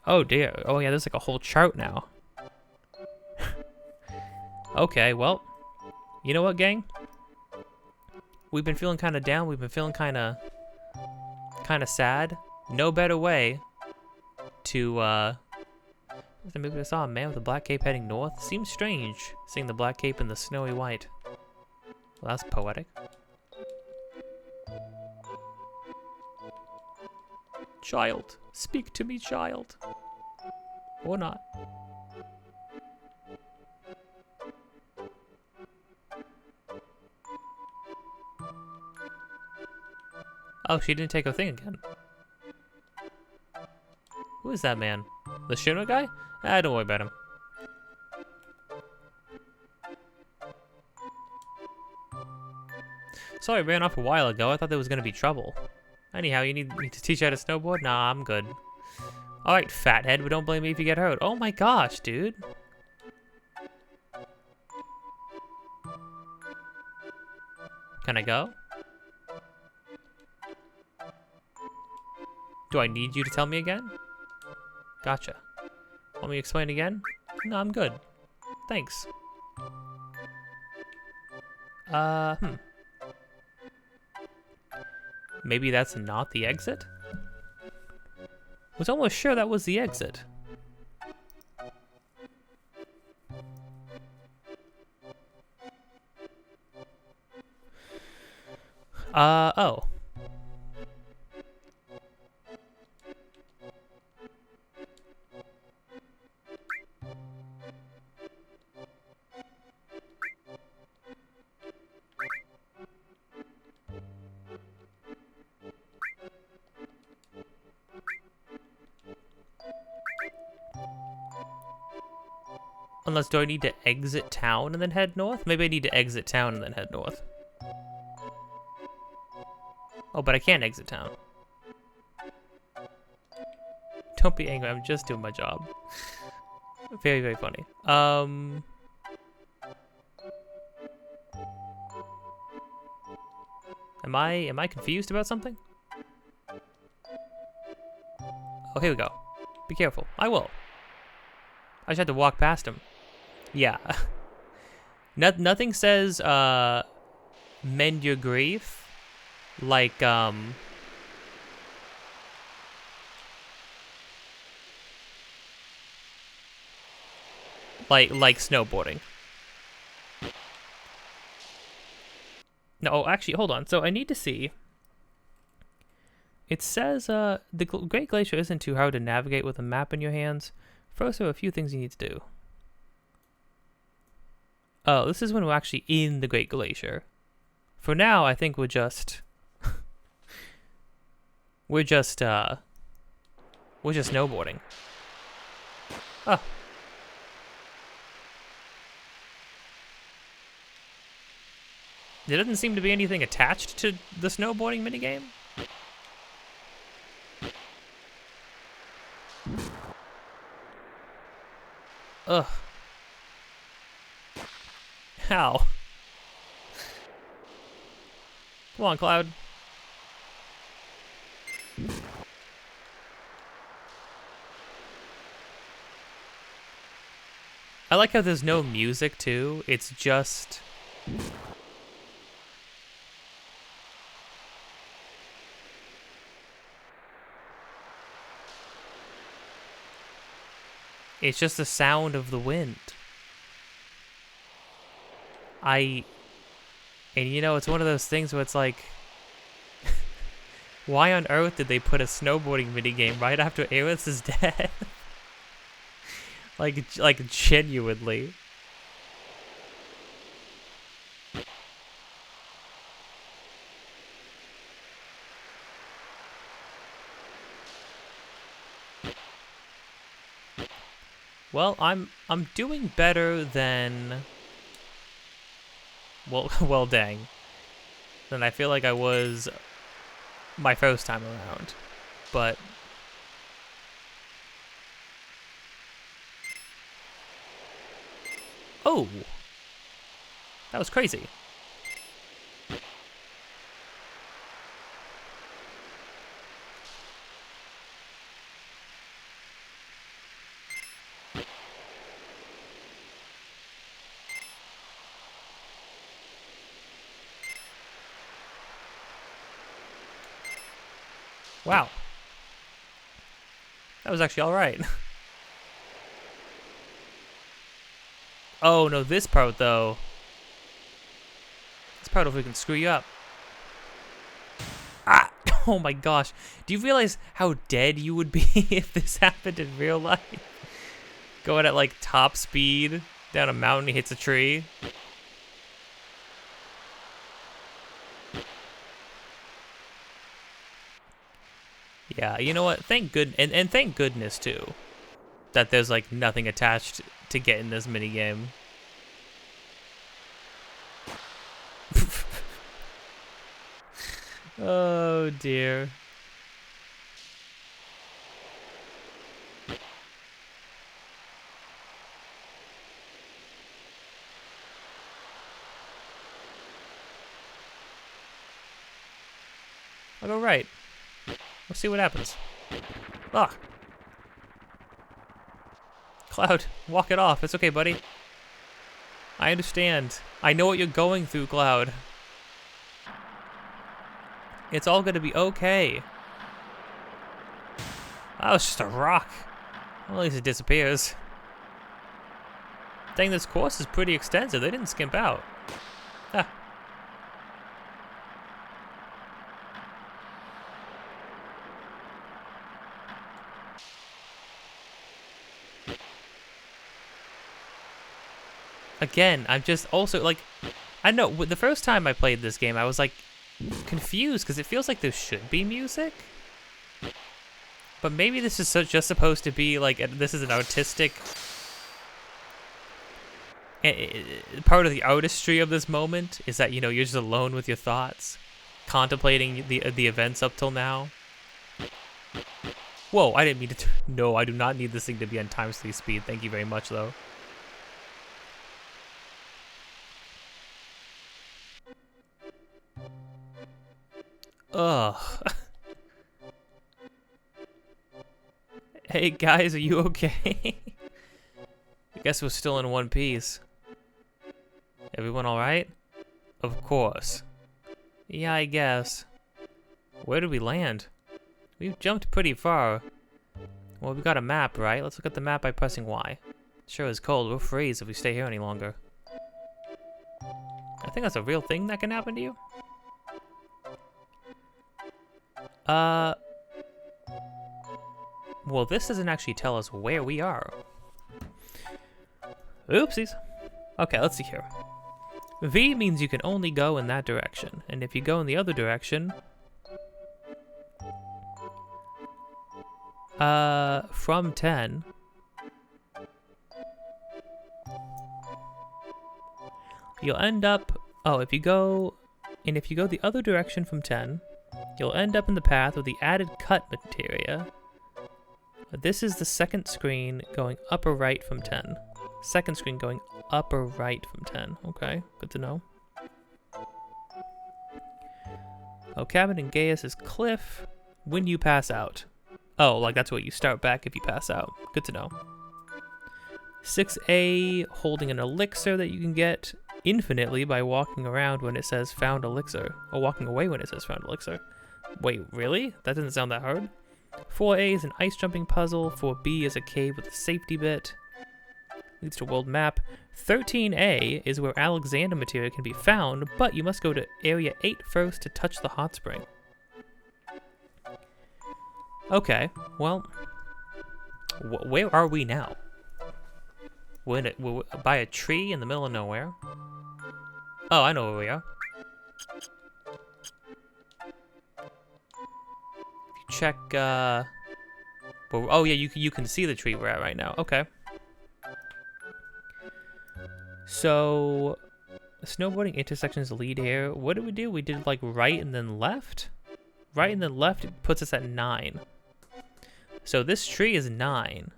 Speaker 2: Oh dear. Oh yeah, there's like a whole chart now. Okay, well, you know what, gang? We've been feeling kind of down. We've been feeling kind of sad. No better way to maybe I saw a man with a black cape heading north. Seems strange seeing the black cape in the snowy white. Well, that's poetic. Child, speak to me, child. Or not. Oh, she didn't take her thing again. Who is that man? The Shinra guy? Ah, don't worry about him. Sorry, I ran off a while ago. I thought there was gonna be trouble. Anyhow, you need me to teach you how to snowboard? Nah, I'm good. Alright, fathead, but don't blame me if you get hurt. Oh my gosh, dude. Can I go? Do I need you to tell me again? Gotcha. Want me to explain again? No, I'm good. Thanks. Maybe that's not the exit? Was almost sure that was the exit. Oh. Unless, do I need to exit town and then head north? Maybe I need to exit town and then head north. Oh, but I can't exit town. Don't be angry, I'm just doing my job. Very, very funny. Am I confused about something? Oh, here we go. Be careful. I will. I just had to walk past him. Yeah. Nothing says, mend your grief like, like snowboarding. No, actually, hold on. So I need to see. It says, the Great Glacier isn't too hard to navigate with a map in your hands. First, there are a few things you need to do. Oh, this is when we're actually in the Great Glacier. For now, I think we're just... we're just snowboarding. Oh. There doesn't seem to be anything attached to the snowboarding minigame. Ugh. How? Come on, Cloud. I like how there's no music, too. It's just... it's just the sound of the wind. And you know, it's one of those things where it's like, why on earth did they put a snowboarding minigame right after Aerith is dead? like genuinely. Well, I'm doing better than... well, dang. Than I feel like I was my first time around. But... oh! That was crazy. Wow. That was actually alright. Oh, no, this part, though. This part, if we can screw you up. Ah! Oh my gosh. Do you realize how dead you would be if this happened in real life? Going at, like, top speed down a mountain, he hits a tree. Yeah, you know what? Thank goodness too that there's like nothing attached to get in this minigame. Oh dear. I'll go right. We'll see what happens. Ah! Cloud, walk it off. It's okay, buddy. I understand. I know what you're going through, Cloud. It's all gonna be okay. That was just a rock. Well, at least it disappears. Dang, this course is pretty extensive. They didn't skimp out. Ah. Again, I'm just also, like, I know, the first time I played this game, I was, like, confused, because it feels like there should be music. But maybe this is just supposed to be, like, this is an artistic... part of the artistry of this moment is that, you know, you're just alone with your thoughts, contemplating the events up till now. Whoa, I didn't mean to... No, I do not need this thing to be on times 3 speed. Thank you very much, though. Ugh. Hey, guys, are you okay? I guess we're still in one piece. Everyone alright? Of course. Yeah, I guess. Where did we land? We've jumped pretty far. Well, we've got a map, right? Let's look at the map by pressing Y. Sure is cold. We'll freeze if we stay here any longer. I think that's a real thing that can happen to you. Well, this doesn't actually tell us where we are. Oopsies. Okay, let's see here. V means you can only go in that direction, and if you go in the other direction, from 10, you'll end up, if you go the other direction from 10, you'll end up in the path with the added cut materia. This is the second screen going upper right from 10. Second screen going upper right from 10. Okay, good to know. Oh, cabin in Gaius is cliff when you pass out. Oh, like that's what you start back if you pass out. Good to know. 6A, holding an elixir that you can get infinitely by walking around when it says found elixir. Or walking away when it says found elixir. Wait, really? That doesn't sound that hard. 4A is an ice jumping puzzle. 4B is a cave with a safety bit. Leads to world map. 13A is where Alexander materia can be found, but you must go to area 8 first to touch the hot spring. Okay, well, where are we now? We're by a tree in the middle of nowhere. Oh, I know where we are. If you check, oh yeah, you can see the tree we're at right now. Okay. So, snowboarding intersections lead here. What did we do? We did like right and then left? Right and then left puts us at 9. So this tree is 9.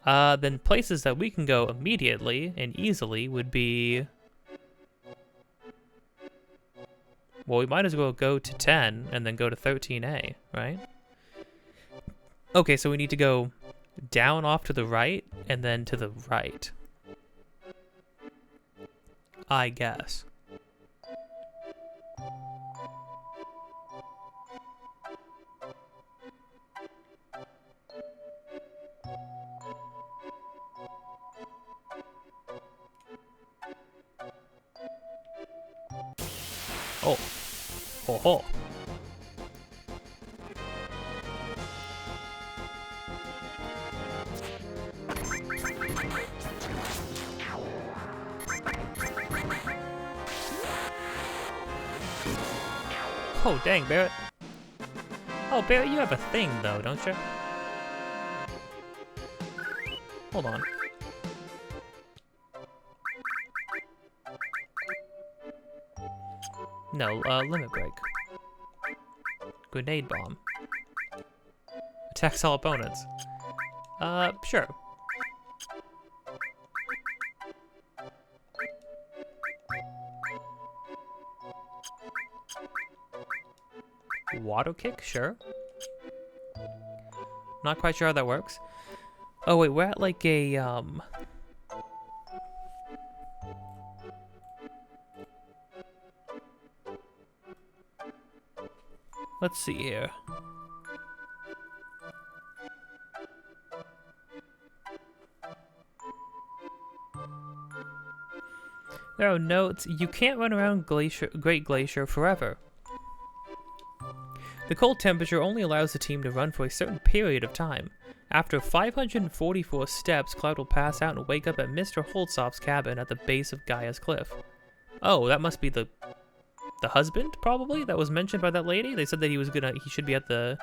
Speaker 2: Then places that we can go immediately and easily would be... Well, we might as well go to 10 and then go to 13A, right? Okay, so we need to go down off to the right and then to the right. I guess. Oh. Ho ho. Oh, dang, Barrett. Oh, Barrett, you have a thing, though, don't you? Hold on. No, limit break. Grenade bomb. Attacks all opponents. Sure. Water kick, sure. Not quite sure how that works. Oh wait, we're at like a let's see here. There are notes. You can't run around Great Glacier forever. The cold temperature only allows the team to run for a certain period of time. After 544 steps, Cloud will pass out and wake up at Mr. Holtsoft's cabin at the base of Gaia's cliff. Oh, that must be the husband, probably, that was mentioned by that lady? They said that he should be at the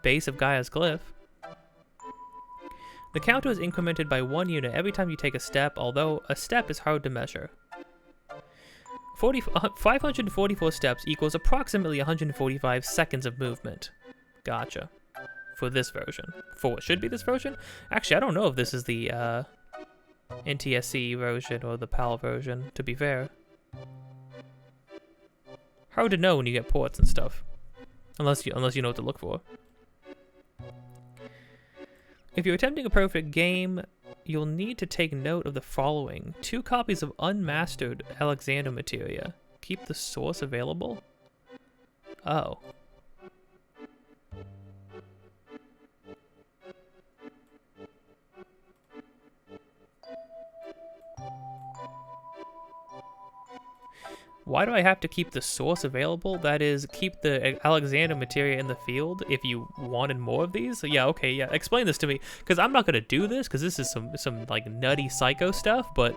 Speaker 2: base of Gaia's cliff. The counter is incremented by 1 unit every time you take a step, although a step is hard to measure. 544 steps equals approximately 145 seconds of movement. Gotcha. For this version. For what should be this version? Actually, I don't know if this is the NTSC version or the PAL version, to be fair. Hard to know when you get ports and stuff. Unless you know what to look for. If you're attempting a perfect game, you'll need to take note of the following. 2 copies of unmastered Alexander materia. Keep the source available? Oh. Why do I have to keep the source available? That is, keep the Alexander materia in the field if you wanted more of these? So yeah, okay, yeah. Explain this to me, because I'm not going to do this, because this is some like nutty psycho stuff, but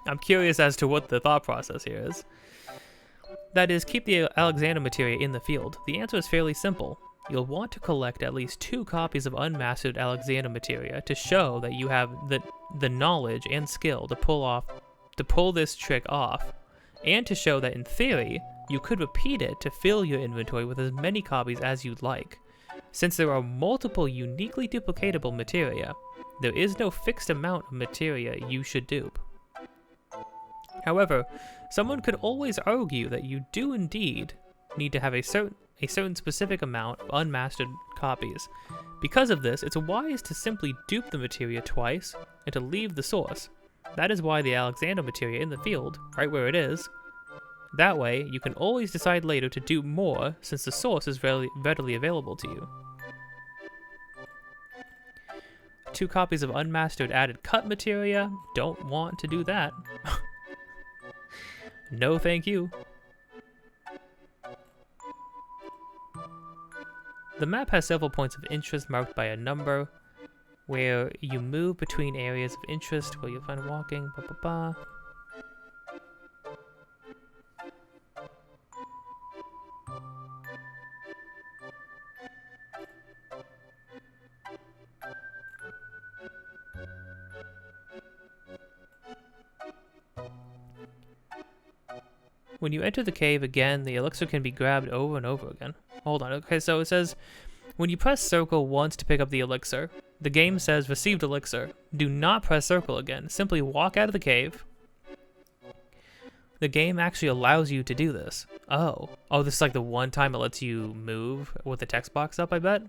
Speaker 2: I'm curious as to what the thought process here is. That is, keep the Alexander materia in the field. The answer is fairly simple. You'll want to collect at least 2 copies of unmastered Alexander materia to show that you have the knowledge and skill to pull this trick off. And to show that in theory, you could repeat it to fill your inventory with as many copies as you'd like. Since there are multiple uniquely duplicatable materia, there is no fixed amount of materia you should dupe. However, someone could always argue that you do indeed need to have a certain specific amount of unmastered copies. Because of this, it's wise to simply dupe the materia twice and to leave the source. That is why the Alexander materia in the field, right where it is. That way, you can always decide later to do more since the source is readily available to you. 2 copies of unmastered added cut materia. Don't want to do that. No thank you. The map has several points of interest marked by a number, where you move between areas of interest where you'll find walking, blah blah blah. When you enter the cave again, the elixir can be grabbed over and over again. Hold on, okay, so it says, when you press circle once to pick up the elixir, the game says received elixir. Do not press circle again. Simply walk out of the cave. The game actually allows you to do this. Oh, this is like the one time it lets you move with the text box up, I bet?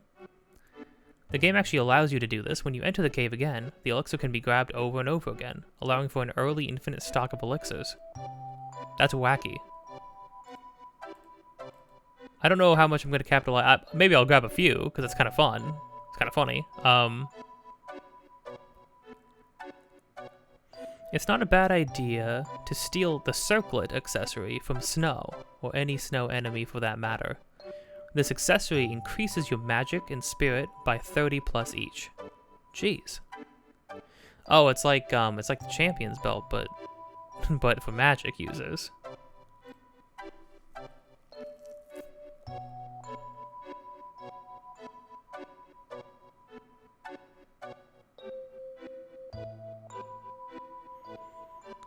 Speaker 2: The game actually allows you to do this. When you enter the cave again, the elixir can be grabbed over and over again, allowing for an early infinite stock of elixirs. That's wacky. I don't know how much I'm going to capitalize. Maybe I'll grab a few, because it's kind of fun. It's kind of funny. It's not a bad idea to steal the circlet accessory from Snow, or any Snow enemy for that matter. This accessory increases your magic and spirit by 30 plus each. Jeez. Oh, it's like the champion's belt, but for magic users.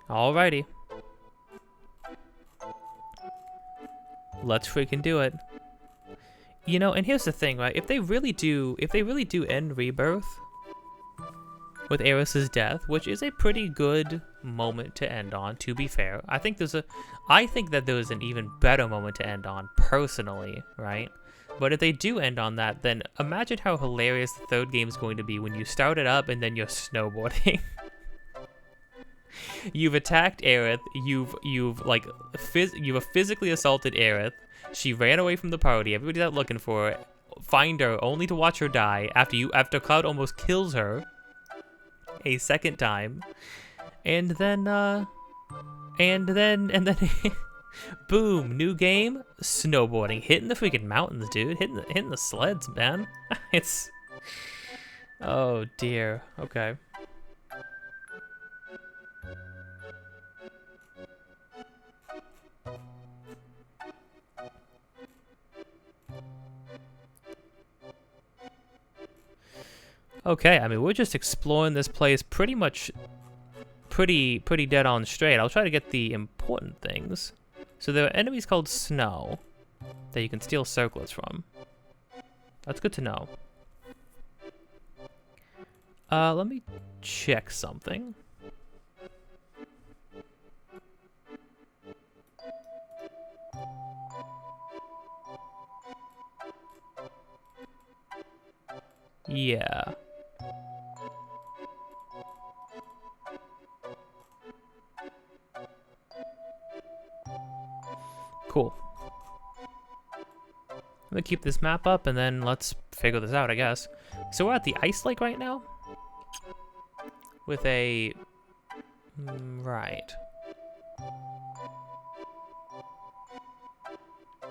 Speaker 2: Alrighty. Let's freaking do it. You know, and here's the thing, right? If they really do end Rebirth with Eris's death, which is a pretty good moment to end on, to be fair. I think that there's an even better moment to end on, personally, right? But if they do end on that, then imagine how hilarious the 3rd game is going to be when you start it up and then you're snowboarding. You've attacked Aerith. You've physically assaulted Aerith. She ran away from the party. Everybody's out looking for her. Find her, only to watch her die after Cloud almost kills her a second time. And then Boom, new game, snowboarding, hitting the freaking mountains, dude, hitting the sleds, man. It's, oh dear. Okay. Okay, I mean, we're just exploring this place pretty much, pretty dead on straight. I'll try to get the important things. So there are enemies called Snow that you can steal circlets from. That's good to know. Let me check something. Yeah. Cool. I'm gonna keep this map up and then let's figure this out, I guess. So we're at the ice lake right now? With a... right.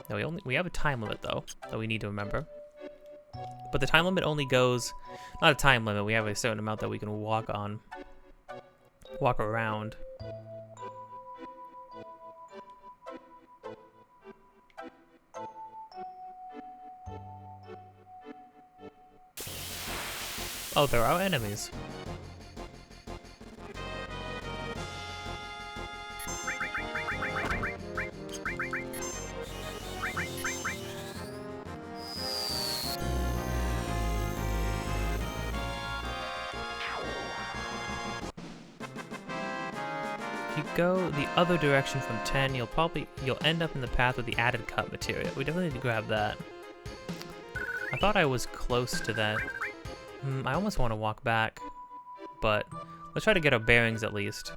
Speaker 2: No, we have a time limit though, that we need to remember. But the time limit only goes... not a time limit, we have a certain amount that we can walk on. Walk around. Oh, there are enemies. If you go the other direction from 10, you'll end up in the path with the added cut material. We definitely need to grab that. I thought I was close to that. I almost want to walk back, but let's try to get our bearings at least.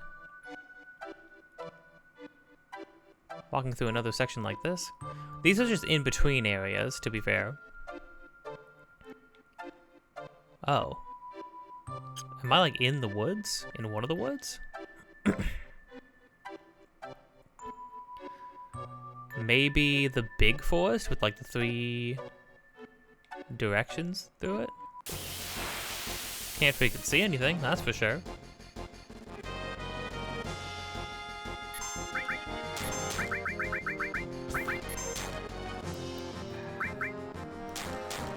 Speaker 2: Walking through another section like this. These are just in between areas, to be fair. Oh. Am I like in the woods? In one of the woods? Maybe the big forest with like the 3 directions through it? Can't freaking see anything, that's for sure.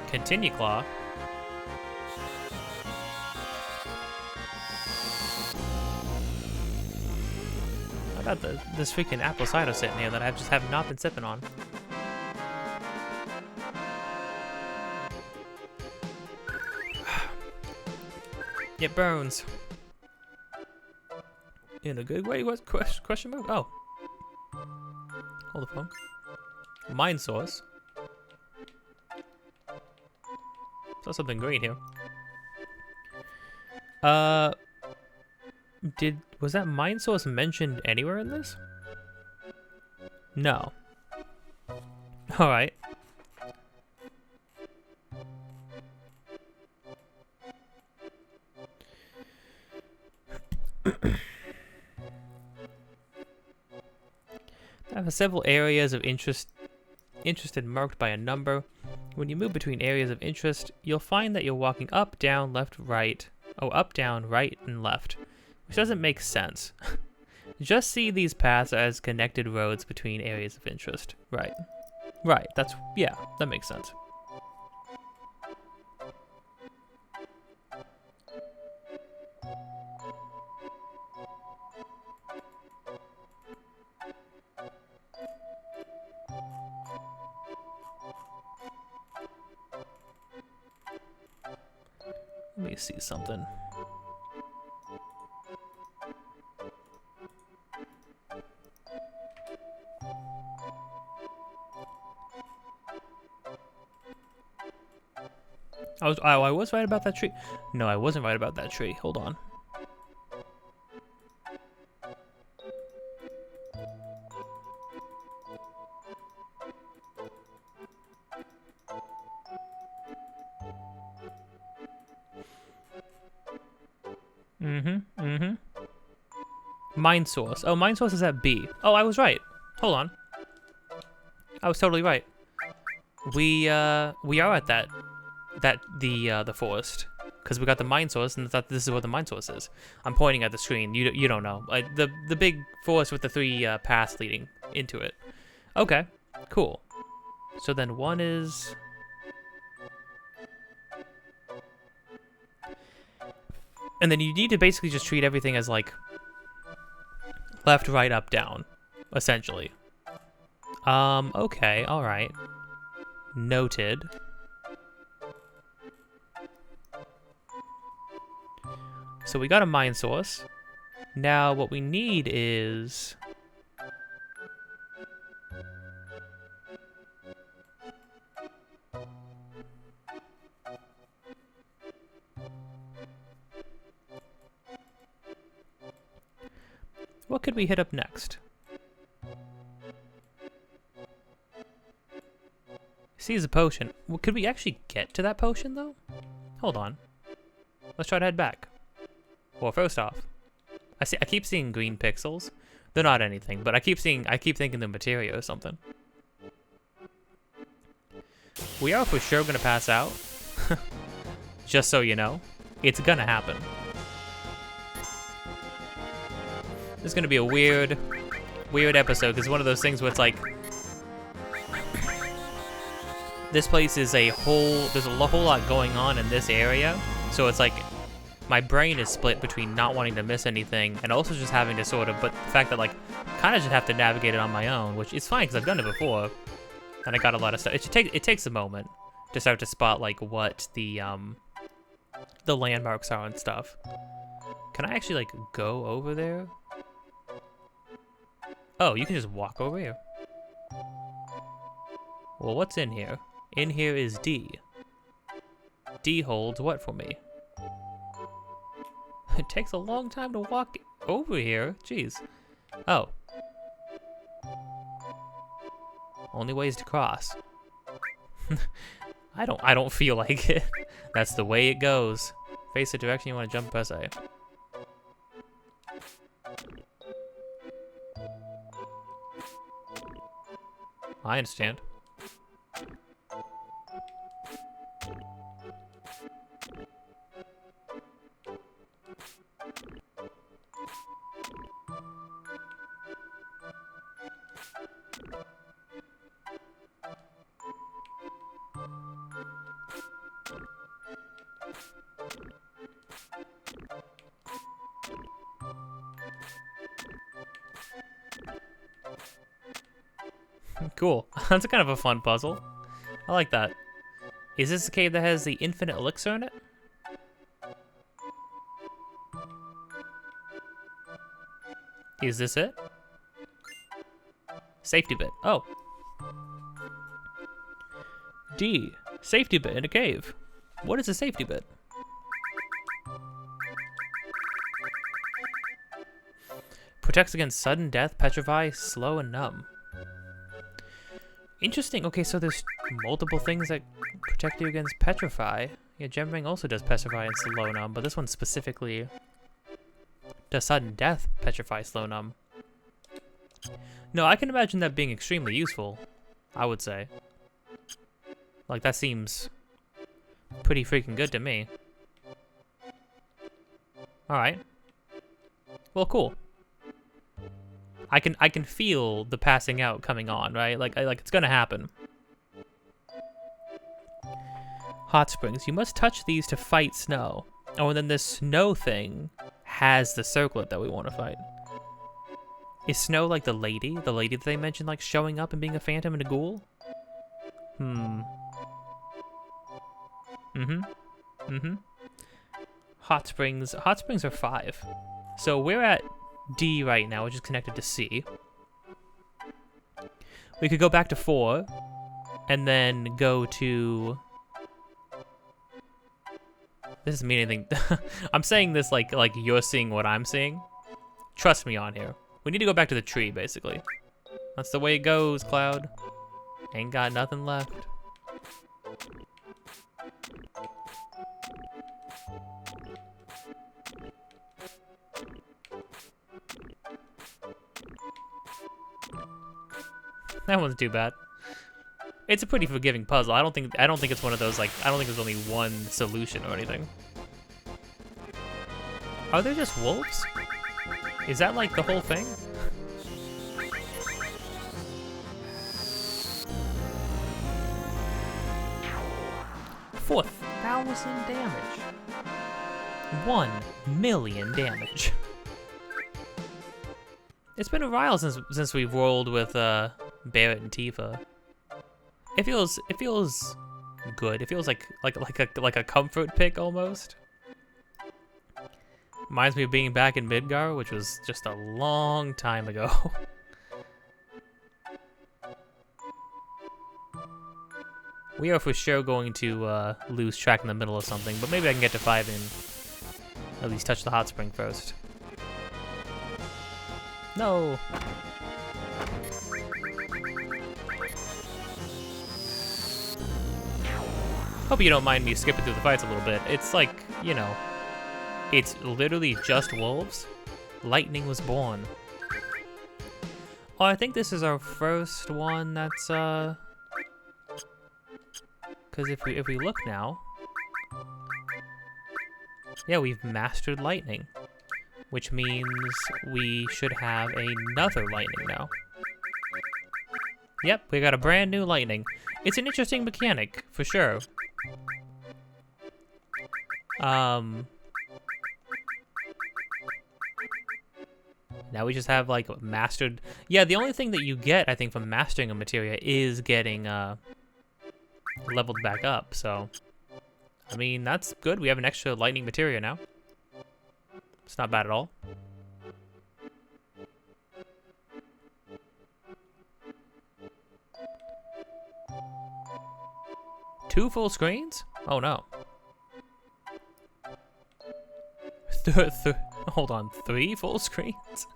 Speaker 2: Continue claw. I got this freaking apple cider sitting here that I just have not been sipping on. It burns. In a good way? What? Question mark? Oh. Hold the phone. Mine source. Saw something green here. Was that mine source mentioned anywhere in this? No. Alright. I have several areas of interest marked by a number. When you move between areas of interest, you'll find that you're walking up, down, left, right. Oh, up, down, right, and left. Which doesn't make sense. Just see these paths as connected roads between areas of interest. Right. Right, yeah, that makes sense. Let me see something. I was right about that tree. No, I wasn't right about that tree. Hold on. Mine source. Oh, mine source is at B. Oh, I was right. Hold on. I was totally right. We are at the forest because we got the mine source, and thought this is what the mine source is. I'm pointing at the screen. You don't know the big forest with the 3 paths leading into it. Okay, cool. So then one is. And then you need to basically just treat everything as like left, right, up, down, essentially. Okay, alright. Noted. So we got a mine source. Now what we need is... What could we hit up next? Seize a potion. Well, could we actually get to that potion, though? Hold on. Let's try to head back. Well, first off, I keep seeing green pixels. They're not anything, but I keep thinking they're materia or something. We are for sure gonna pass out. Just so you know. It's gonna happen. This is gonna be a weird episode, because it's one of those things where it's like, this place is there's a whole lot going on in this area, so it's like, my brain is split between not wanting to miss anything, and also just having to sort of, but the fact that like, kind of just have to navigate it on my own, which is fine, because I've done it before, and I got a lot of stuff. It takes a moment to start to spot like what the landmarks are and stuff. Can I actually like go over there? Oh, you can just walk over here. Well, what's in here? In here is D. D holds what for me? It takes a long time to walk over here. Jeez. Oh. Only ways to cross. I don't feel like it. That's the way it goes. Face the direction you want to jump, press A. I understand. Cool. That's kind of a fun puzzle. I like that. Is this the cave that has the infinite elixir in it? Is this it? Safety bit. Oh. D. Safety bit in a cave. What is a safety bit? Protects against sudden death, petrify, slow, and numb. Interesting. Okay, so there's multiple things that protect you against petrify. Yeah, Gemring also does petrify and slow numb, but this one specifically does sudden death, petrify, slow numb. No, I can imagine that being extremely useful, I would say. Like, that seems pretty freaking good to me. Alright. Well, cool. I can feel the passing out coming on, right? Like it's gonna happen. Hot springs. You must touch these to fight snow. Oh, and then this snow thing has the circlet that we want to fight. Is Snow like the lady? The lady that they mentioned, like, showing up and being a phantom and a ghoul? Hot springs. Hot springs are 5. So we're at D right now, which is connected to C. We could go back to 4, and then go to... This doesn't mean anything. I'm saying this like you're seeing what I'm seeing. Trust me on here. We need to go back to the tree, basically. That's the way it goes, Cloud. Ain't got nothing left. That wasn't too bad. It's a pretty forgiving puzzle. I don't think it's one of those, like, I don't think there's only one solution or anything. Are there just wolves? Is that like the whole thing? $4,000 damage. 1 million damage. It's been a while since we've rolled with Barrett and Tifa. It feels good. It feels like a comfort pick almost. Reminds me of being back in Midgar, which was just a long time ago. We are for sure going to lose track in the middle of something, but maybe I can get to 5 and at least touch the hot spring first. No! Hope you don't mind me skipping through the fights a little bit. It's like, you know, it's literally just wolves. Lightning was born. Oh, I think this is our first one that's, because if we look now, yeah, we've mastered lightning, which means we should have another lightning now. Yep, we got a brand new lightning. It's an interesting mechanic, for sure. Now we just have, like, mastered... Yeah, the only thing that you get, I think, from mastering a materia is getting, leveled back up, so... I mean, that's good. We have an extra lightning materia now. It's not bad at all. Two full screens? Oh no. Hold on, 3 full screens?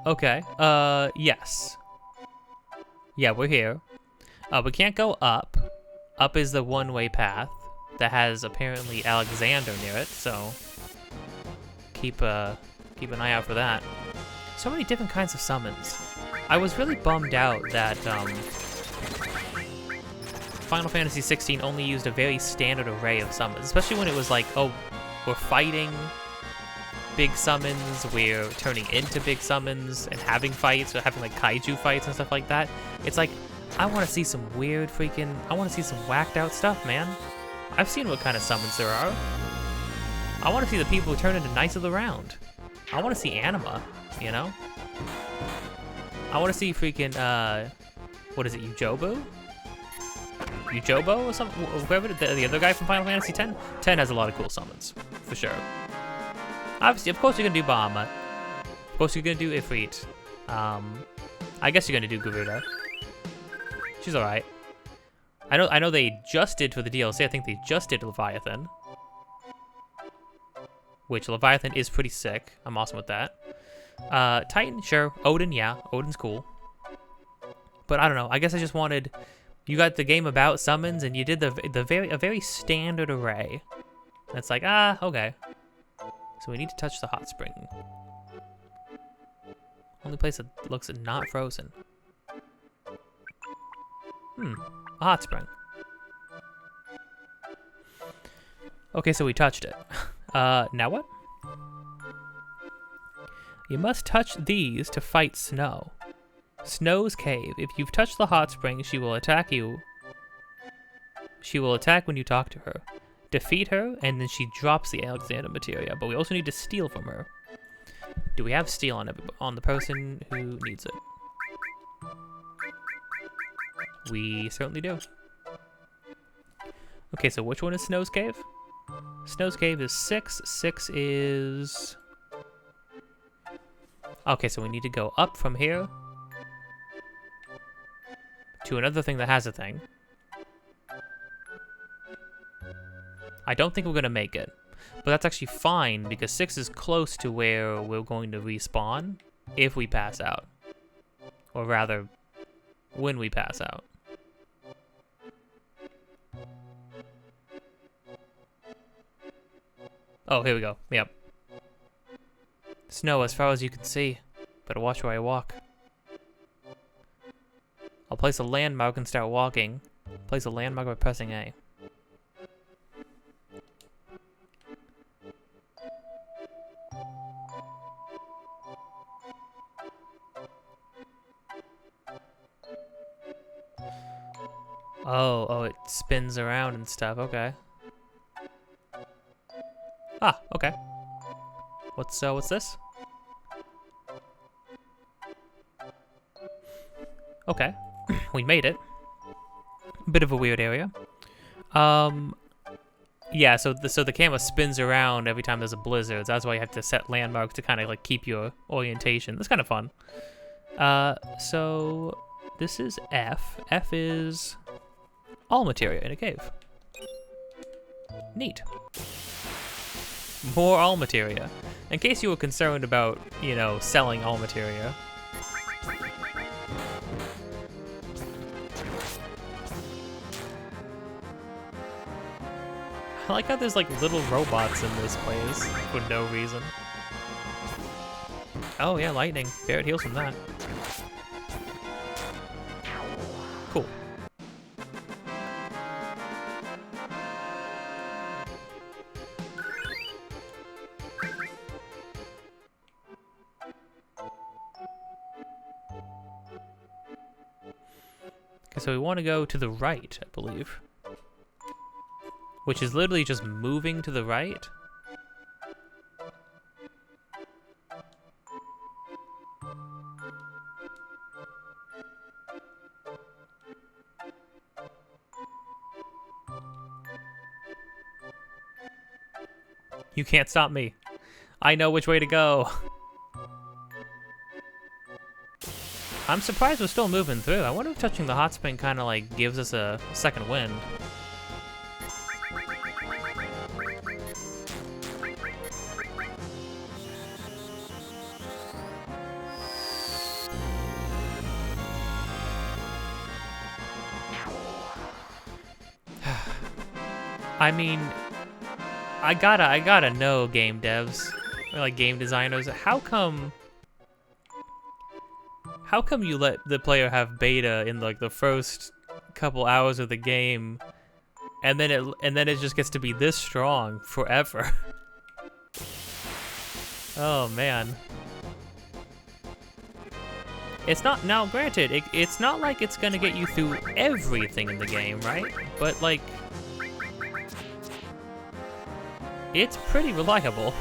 Speaker 2: Okay, yes. Yeah, we're here. We can't go up. Up is the one-way path that has apparently Alexander near it, so keep an eye out for that. So many different kinds of summons. I was really bummed out that Final Fantasy 16 only used a very standard array of summons, especially when it was like, oh, we're fighting big summons, we're turning into big summons, and having fights, or having like kaiju fights and stuff like that. It's like, I want to see some weird freaking, I want to see some whacked out stuff, man. I've seen what kind of summons there are. I want to see the people who turn into Knights of the Round. I want to see anima, you know? I want to see freaking, what is it, Ujobo? Ujobo or something? Whoever, the other guy from Final Fantasy 10? 10 has a lot of cool summons, for sure. Obviously, of course you're going to do Bahamut. Of course you're going to do Ifrit. I guess you're going to do Garuda. She's alright. I know they just did for the DLC, I think they just did Leviathan. Which, Leviathan is pretty sick. I'm awesome with that. Titan, sure. Odin, yeah. Odin's cool. But I don't know. I guess I just wanted... You got the game about summons, and you did a very standard array. That's like, okay. So we need to touch the hot spring. Only place that looks not frozen. A hot spring. Okay, so we touched it. Now what? You must touch these to fight Snow. Snow's cave. If you've touched the hot spring, she will attack you. She will attack when you talk to her. Defeat her, and then she drops the Alexander materia, but we also need to steal from her. Do we have steal on the person who needs it? We certainly do. Okay, so which one is Snow's Cave? Snow's Cave is 6. 6 is... Okay, so we need to go up from here to another thing that has a thing. I don't think we're going to make it. But that's actually fine, because 6 is close to where we're going to respawn if we pass out. Or rather, when we pass out. Oh, here we go. Yep. Snow as far as you can see. Better watch where I walk. place a landmark and start walking. Place a landmark by pressing A. Oh, it spins around and stuff. Okay. Ah, okay. What's this? Okay, we made it. Bit of a weird area. Yeah. So the camera spins around every time there's a blizzard. That's why you have to set landmarks to kind of like keep your orientation. That's kind of fun. So this is F. F is all materia in a cave. Neat. More all materia. In case you were concerned about, you know, selling all materia. I like how there's like little robots in this place for no reason. Oh yeah, lightning. Barret heals from that. Cool. Okay, so we want to go to the right, I believe. Which is literally just moving to the right. You can't stop me. I know which way to go. I'm surprised we're still moving through. I wonder if touching the hot spring kind of like gives us a second wind. I mean, I gotta know, game devs, or like game designers, how come you let the player have beta in like the first couple hours of the game, and then it just gets to be this strong forever? Oh man. It's not, now granted, it's not like it's gonna get you through everything in the game, right? But like, it's pretty reliable.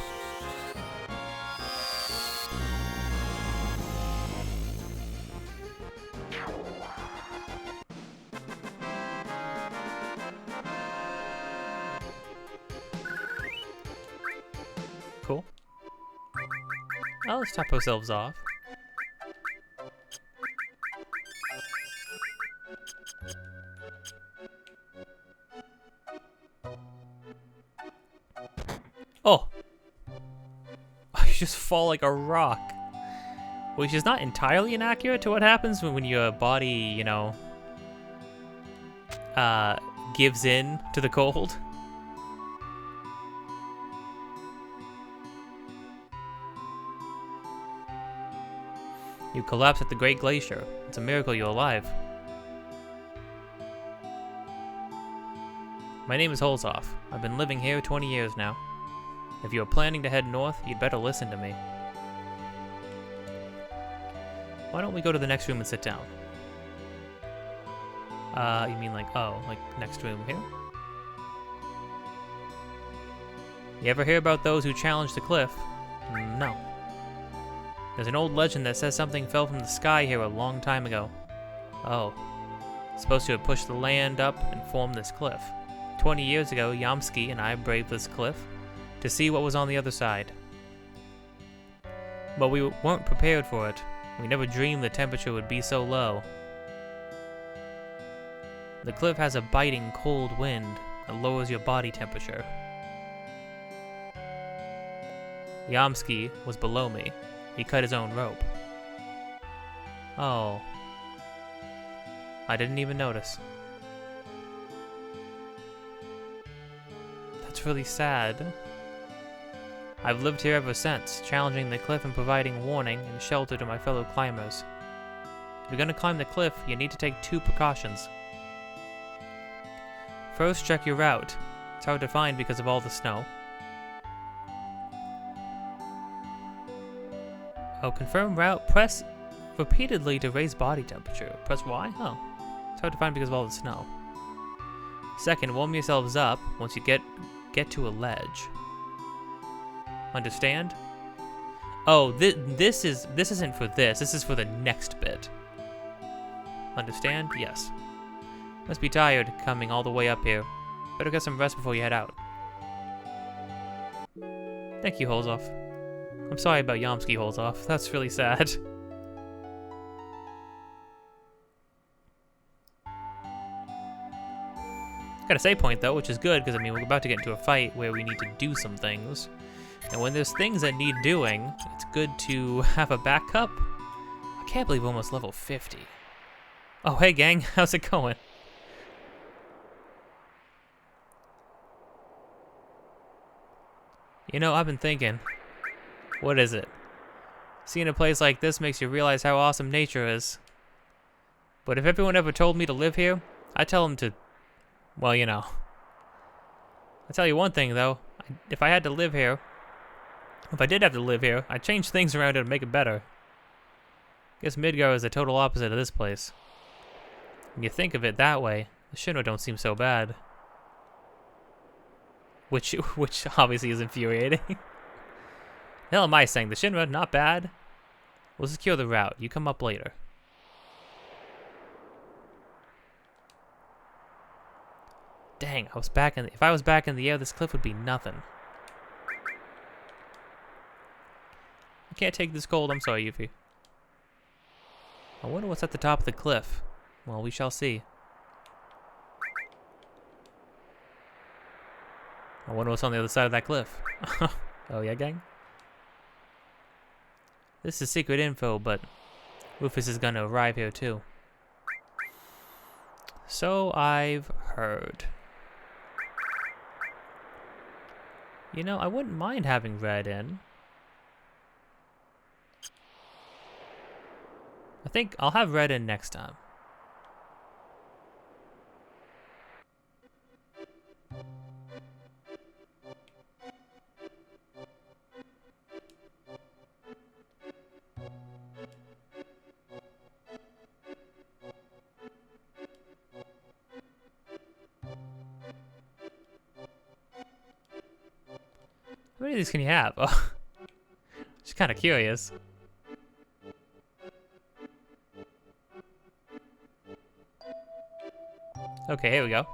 Speaker 2: Cool. Oh, let's top ourselves off. Oh! You just fall like a rock. Which is not entirely inaccurate to what happens when your body, you know, gives in to the cold. You collapse at the Great Glacier. It's a miracle you're alive. My name is Holzoff. I've been living here 20 years now. If you are planning to head north, you'd better listen to me. Why don't we go to the next room and sit down? You mean like, oh, like next room here? You ever hear about those who challenged the cliff? No. There's an old legend that says something fell from the sky here a long time ago. Oh. It's supposed to have pushed the land up and formed this cliff. 20 years ago, Yamsky and I braved this cliff to see what was on the other side. But we weren't prepared for it. We never dreamed the temperature would be so low. The cliff has a biting cold wind that lowers your body temperature. Yamsky was below me. He cut his own rope. Oh. I didn't even notice. That's really sad. I've lived here ever since, challenging the cliff and providing warning and shelter to my fellow climbers. If you're gonna climb the cliff, you need to take 2 precautions. First, check your route. It's hard to find because of all the snow. Oh, confirm route. Press repeatedly to raise body temperature. Press Y? Oh. It's hard to find because of all the snow. Second, warm yourselves up once you get to a ledge. Understand? Oh, this isn't for this. This is for the next bit. Understand? Yes. Must be tired coming all the way up here. Better get some rest before you head out. Thank you, Holzoff. I'm sorry about Yomsky, Holzoff. That's really sad. Got a save point though, which is good, because I mean we're about to get into a fight where we need to do some things. And when there's things that need doing, it's good to have a backup. I can't believe we're almost level 50. Oh, hey gang, how's it going? You know, I've been thinking, what is it? Seeing a place like this makes you realize how awesome nature is. But if everyone ever told me to live here, I'd tell them to, well, you know. I'll tell you one thing though, if I had to live here, if I did have to live here, I'd change things around it and make it better. Guess Midgar is the total opposite of this place. When you think of it that way, the Shinra don't seem so bad. Which obviously is infuriating. The hell am I saying? The Shinra, not bad. We'll secure the route. You come up later. Dang, if I was back in the air, this cliff would be nothing. I can't take this cold. I'm sorry, Yuffie. I wonder what's at the top of the cliff. Well, we shall see. I wonder what's on the other side of that cliff. Oh yeah, gang? This is secret info, but Rufus is gonna arrive here too. So I've heard. You know, I wouldn't mind having Red in. I think I'll have Red in next time. How many of these can you have? Oh, just kind of curious. Okay, here we go.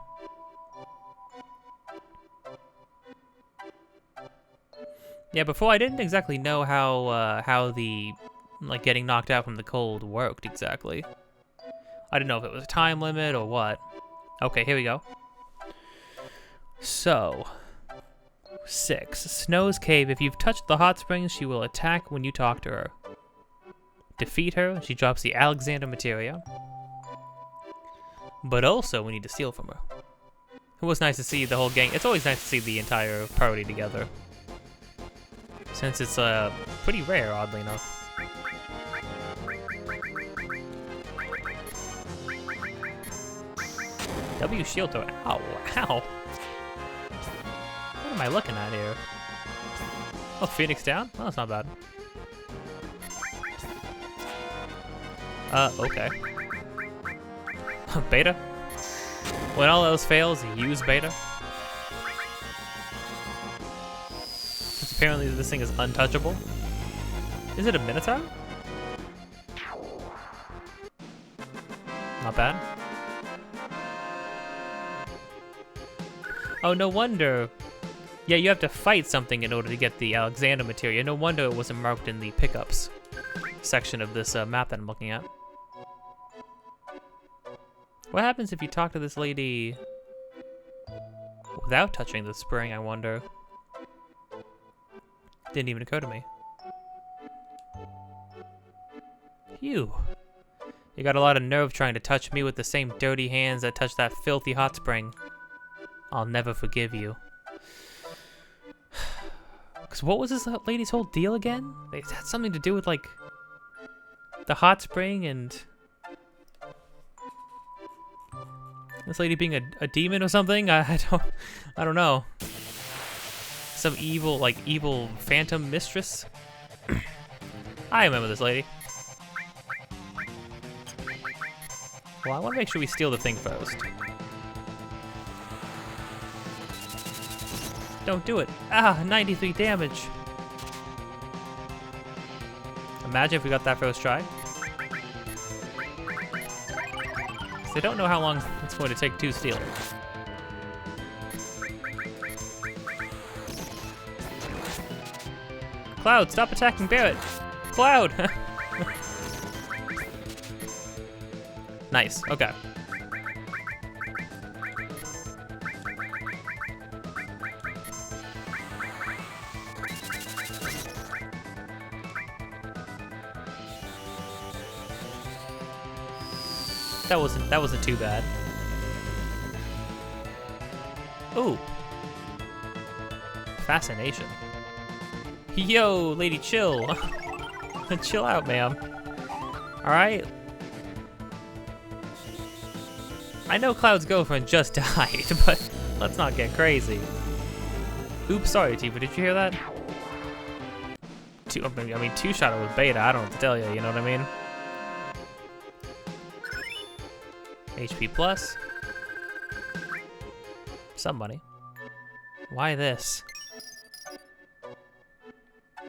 Speaker 2: Yeah, before I didn't exactly know how the like getting knocked out from the cold worked exactly. I didn't know if it was a time limit or what. Okay, here we go. So, 6. Snow's Cave. If you've touched the hot springs, she will attack when you talk to her. Defeat her, she drops the Alexander materia. But also, we need to steal from her. It was nice to see the whole gang. It's always nice to see the entire party together. Since it's pretty rare, oddly enough. W shield throw. Ow, ow. What am I looking at here? Oh, Phoenix down? Oh, that's not bad. Okay. Beta? When all else fails, use beta. Since apparently this thing is untouchable. Is it a Minotaur? Not bad. Oh, no wonder. Yeah, you have to fight something in order to get the Alexander materia. No wonder it wasn't marked in the pickups section of this map that I'm looking at. What happens if you talk to this lady without touching the spring, I wonder? Didn't even occur to me. Phew. You got a lot of nerve trying to touch me with the same dirty hands that touched that filthy hot spring. I'll never forgive you. Because what was this lady's whole deal again? It had something to do with, like, the hot spring and This lady being a demon or something? I don't know. Some evil, like, evil phantom mistress? I remember this lady. Well, I want to make sure we steal the thing first. Don't do it. Ah, 93 damage. Imagine if we got that first try. So I don't know how long it's going to take to steal it. Cloud, stop attacking Barret! Cloud! Nice, okay. That wasn't too bad. Ooh. Fascination. Yo, lady, chill. Chill out, ma'am. Alright. I know Cloud's girlfriend just died, but let's not get crazy. Oops, sorry, Tifa, did you hear that? I mean, two-shotter with beta, I don't know what to tell you, you know what I mean? HP plus. Some money. Why this?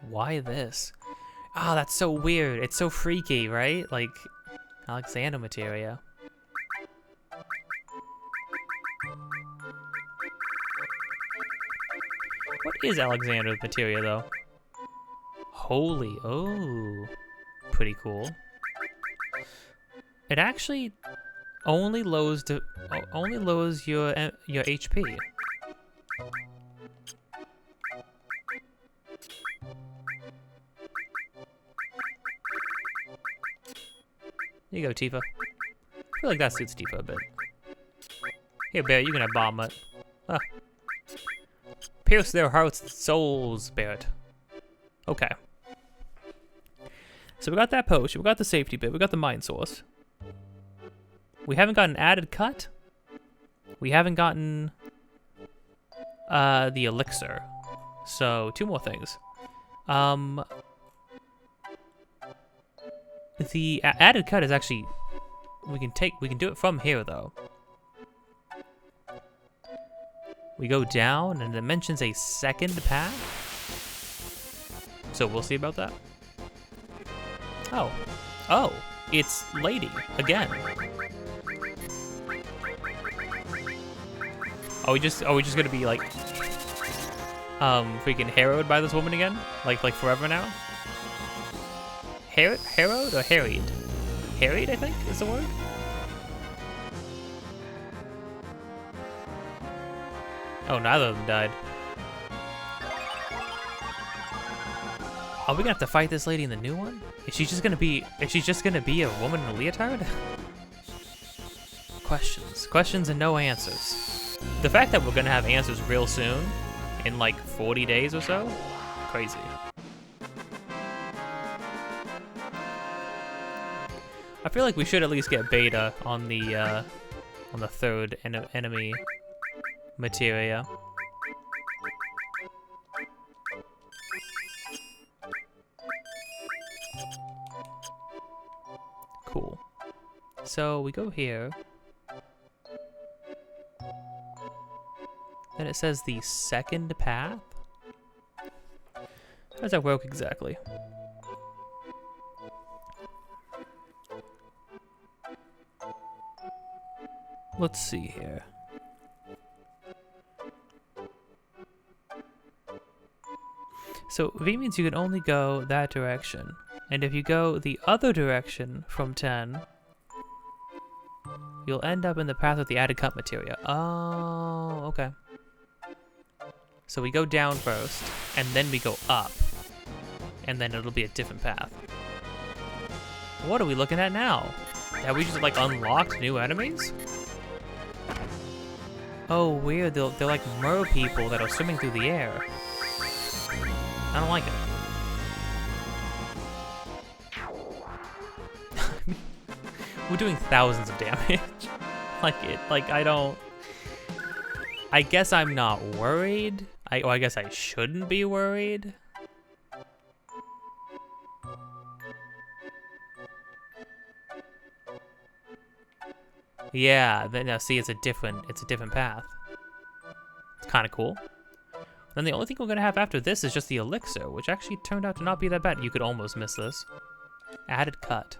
Speaker 2: Why this? Ah, oh, that's so weird. It's so freaky, right? Like, Alexander materia. What is Alexander's materia, though? Holy, oh. Pretty cool. It actually only lowers your HP. Here you go, Tifa. I feel like that suits Tifa a bit. Here, Barret, you can have bomb it. Ah. Pierce their hearts and souls, Barret. Okay. So we got that potion, we got the safety bit, we got the mind source. We haven't gotten added cut. We haven't gotten the elixir. So 2 more things. The added cut is actually we can do it from here though. We go down and it mentions a second path. So we'll see about that. Oh, it's Lady again. Are we just gonna be like freaking harrowed by this woman again? Like forever now? Harrowed or harried? Harried, I think, is the word? Oh, neither of them died. Are we gonna have to fight this lady in the new one? Is she just gonna be a woman in a leotard? Questions and no answers. The fact that we're gonna have answers real soon, in like 40 days or so, crazy. I feel like we should at least get beta on the third enemy materia. Cool. So we go here. Then it says the second path. How does that work exactly? Let's see here. So V means you can only go that direction. And if you go the other direction from 10, you'll end up in the path with the added cut materia. Oh, okay. So we go down first, and then we go up. And then it'll be a different path. What are we looking at now? Have we just like unlocked new enemies? Oh, weird. They're like mer people that are swimming through the air. I don't like it. We're doing thousands of damage. I don't... I guess I'm not worried. I guess I shouldn't be worried. Yeah, now see, it's a different path. It's kind of cool. Then the only thing we're gonna have after this is just the elixir, which actually turned out to not be that bad. You could almost miss this. Added cut.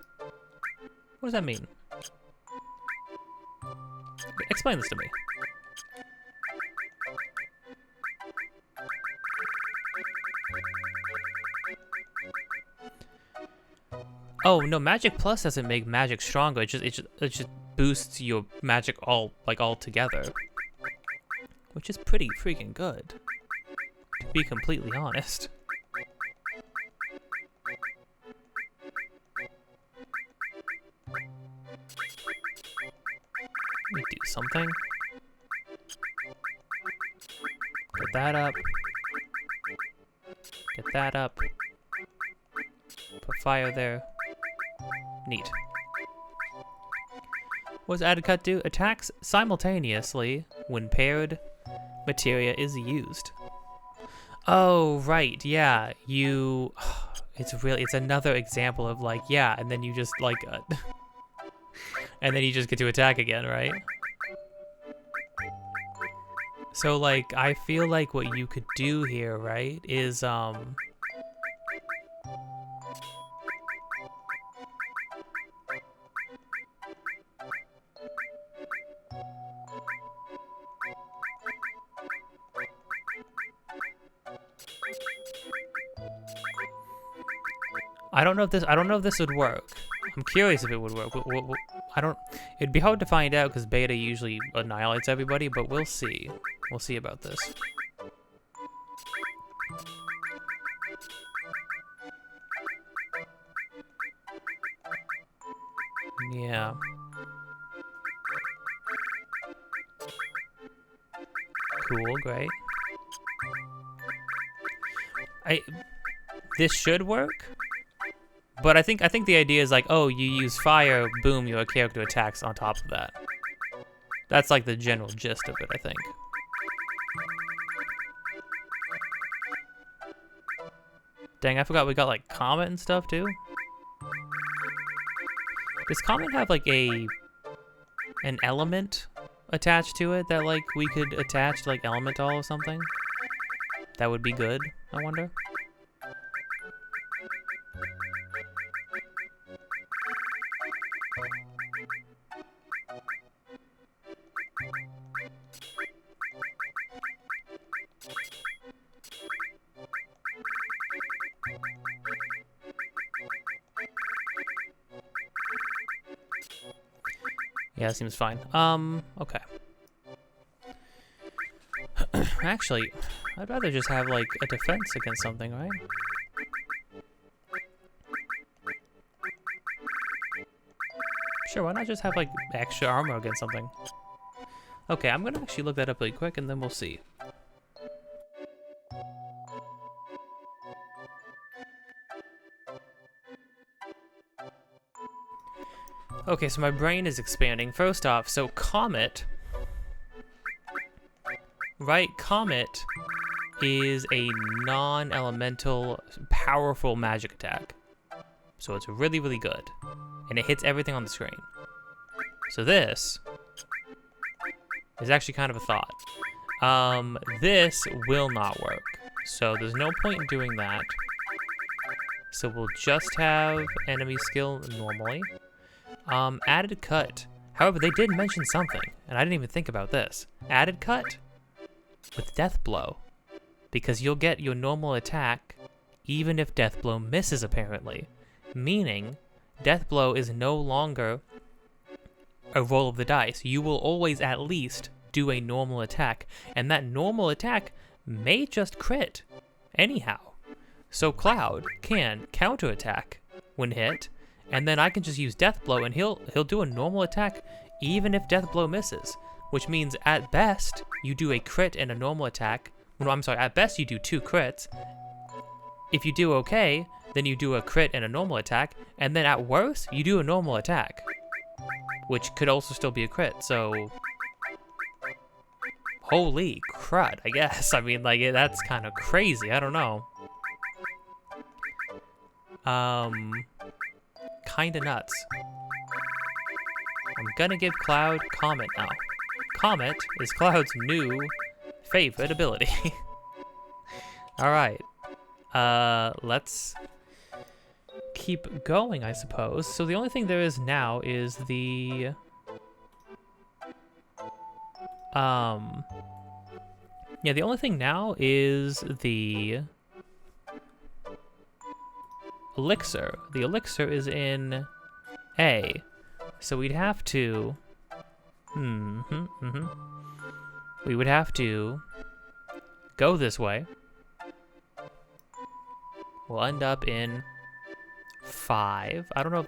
Speaker 2: What does that mean? Explain this to me. Oh no, Magic Plus doesn't make magic stronger. It just boosts your magic all together, which is pretty freaking good, to be completely honest. Let me do something. Get that up. Get that up. Put fire there. Neat. What does added cut do? Attacks simultaneously when paired materia is used. Oh, right, yeah. It's another example of like, yeah, and then you just like, and then you just get to attack again, right? So like, I feel like what you could do here, right, is I don't know if this would work. I'm curious if it would work. It'd be hard to find out because beta usually annihilates everybody, but we'll see. We'll see about this. Yeah. Cool, great. This should work. But I think the idea is like, oh, you use fire, boom, your character attacks on top of that. That's like the general gist of it, I think. Dang, I forgot we got like Comet and stuff too. Does Comet have like an element attached to it that like we could attach to like Elemental or something? That would be good, I wonder. Yeah, that seems fine. Okay. Actually, I'd rather just have, like, a defense against something, right? Sure, why not just have, like, extra armor against something? Okay, I'm gonna actually look that up really quick, and then we'll see. Okay, so my brain is expanding. First off, so Comet, right? Comet is a non-elemental, powerful magic attack. So it's really, really good. And it hits everything on the screen. So this is actually kind of a thought. This will not work. So there's no point in doing that. So we'll just have enemy skill normally. Added cut. However, they did mention something, and I didn't even think about this. Added cut with death blow, because you'll get your normal attack even if death blow misses, apparently. Meaning, death blow is no longer a roll of the dice. You will always at least do a normal attack, and that normal attack may just crit anyhow. So Cloud can counterattack when hit, and then I can just use Death Blow, and he'll do a normal attack even if Death Blow misses, which means at best you do a crit and a normal attack. No, I'm sorry, at best you do 2 crits. If you do okay, then you do a crit and a normal attack, and then at worst you do a normal attack. which could also still be a crit, so... Holy crud, I guess. I mean, like, that's kind of crazy. I don't know. Kinda nuts. I'm gonna give Cloud Comet now. Comet is Cloud's new favorite ability. Alright. Let's keep going, I suppose. So the only thing there is now is the... Yeah, the only thing now is the elixir. The elixir is in A. So we'd have to... We would have to go this way. We'll end up in 5. I don't know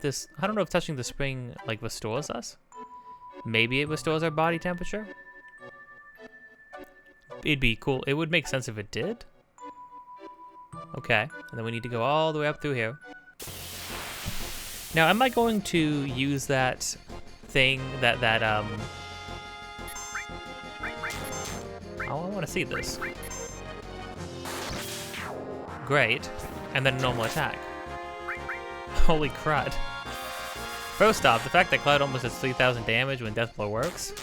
Speaker 2: if touching the spring, like, restores us. Maybe it restores our body temperature. It'd be cool. It would make sense if it did. Okay, and then we need to go all the way up through here. Now, am I going to use that thing I want to see this. Great, and then a normal attack. Holy crud. First off, the fact that Cloud almost does 3,000 damage when Deathblow works.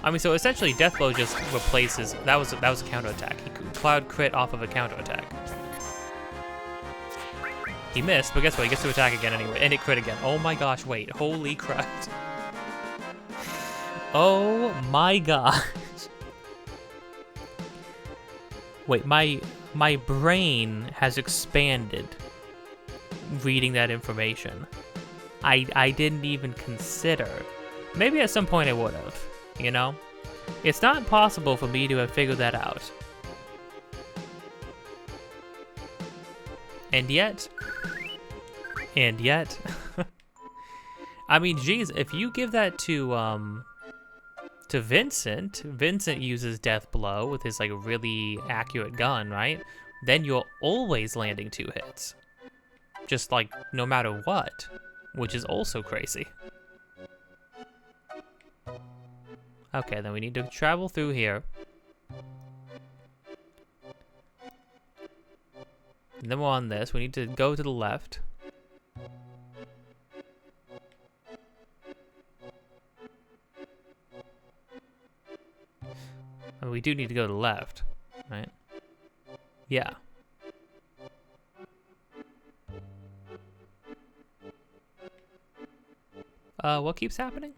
Speaker 2: I mean, so essentially Deathblow just replaces, that was a counterattack. Cloud crit off of a counterattack. He missed, but guess what? He gets to attack again anyway, and it crit again. Oh my gosh, wait, holy crud. Oh my gosh. Wait, my brain has expanded reading that information. I didn't even consider. Maybe at some point I would have, you know? It's not possible for me to have figured that out. And yet, I mean, geez, if you give that to Vincent uses Death Blow with his, like, really accurate gun, right? Then you're always landing 2 hits. Just, like, no matter what, which is also crazy. Okay, then we need to travel through here. And then we're on this. We need to go to the left. And we do need to go to the left, right? Yeah. What keeps happening?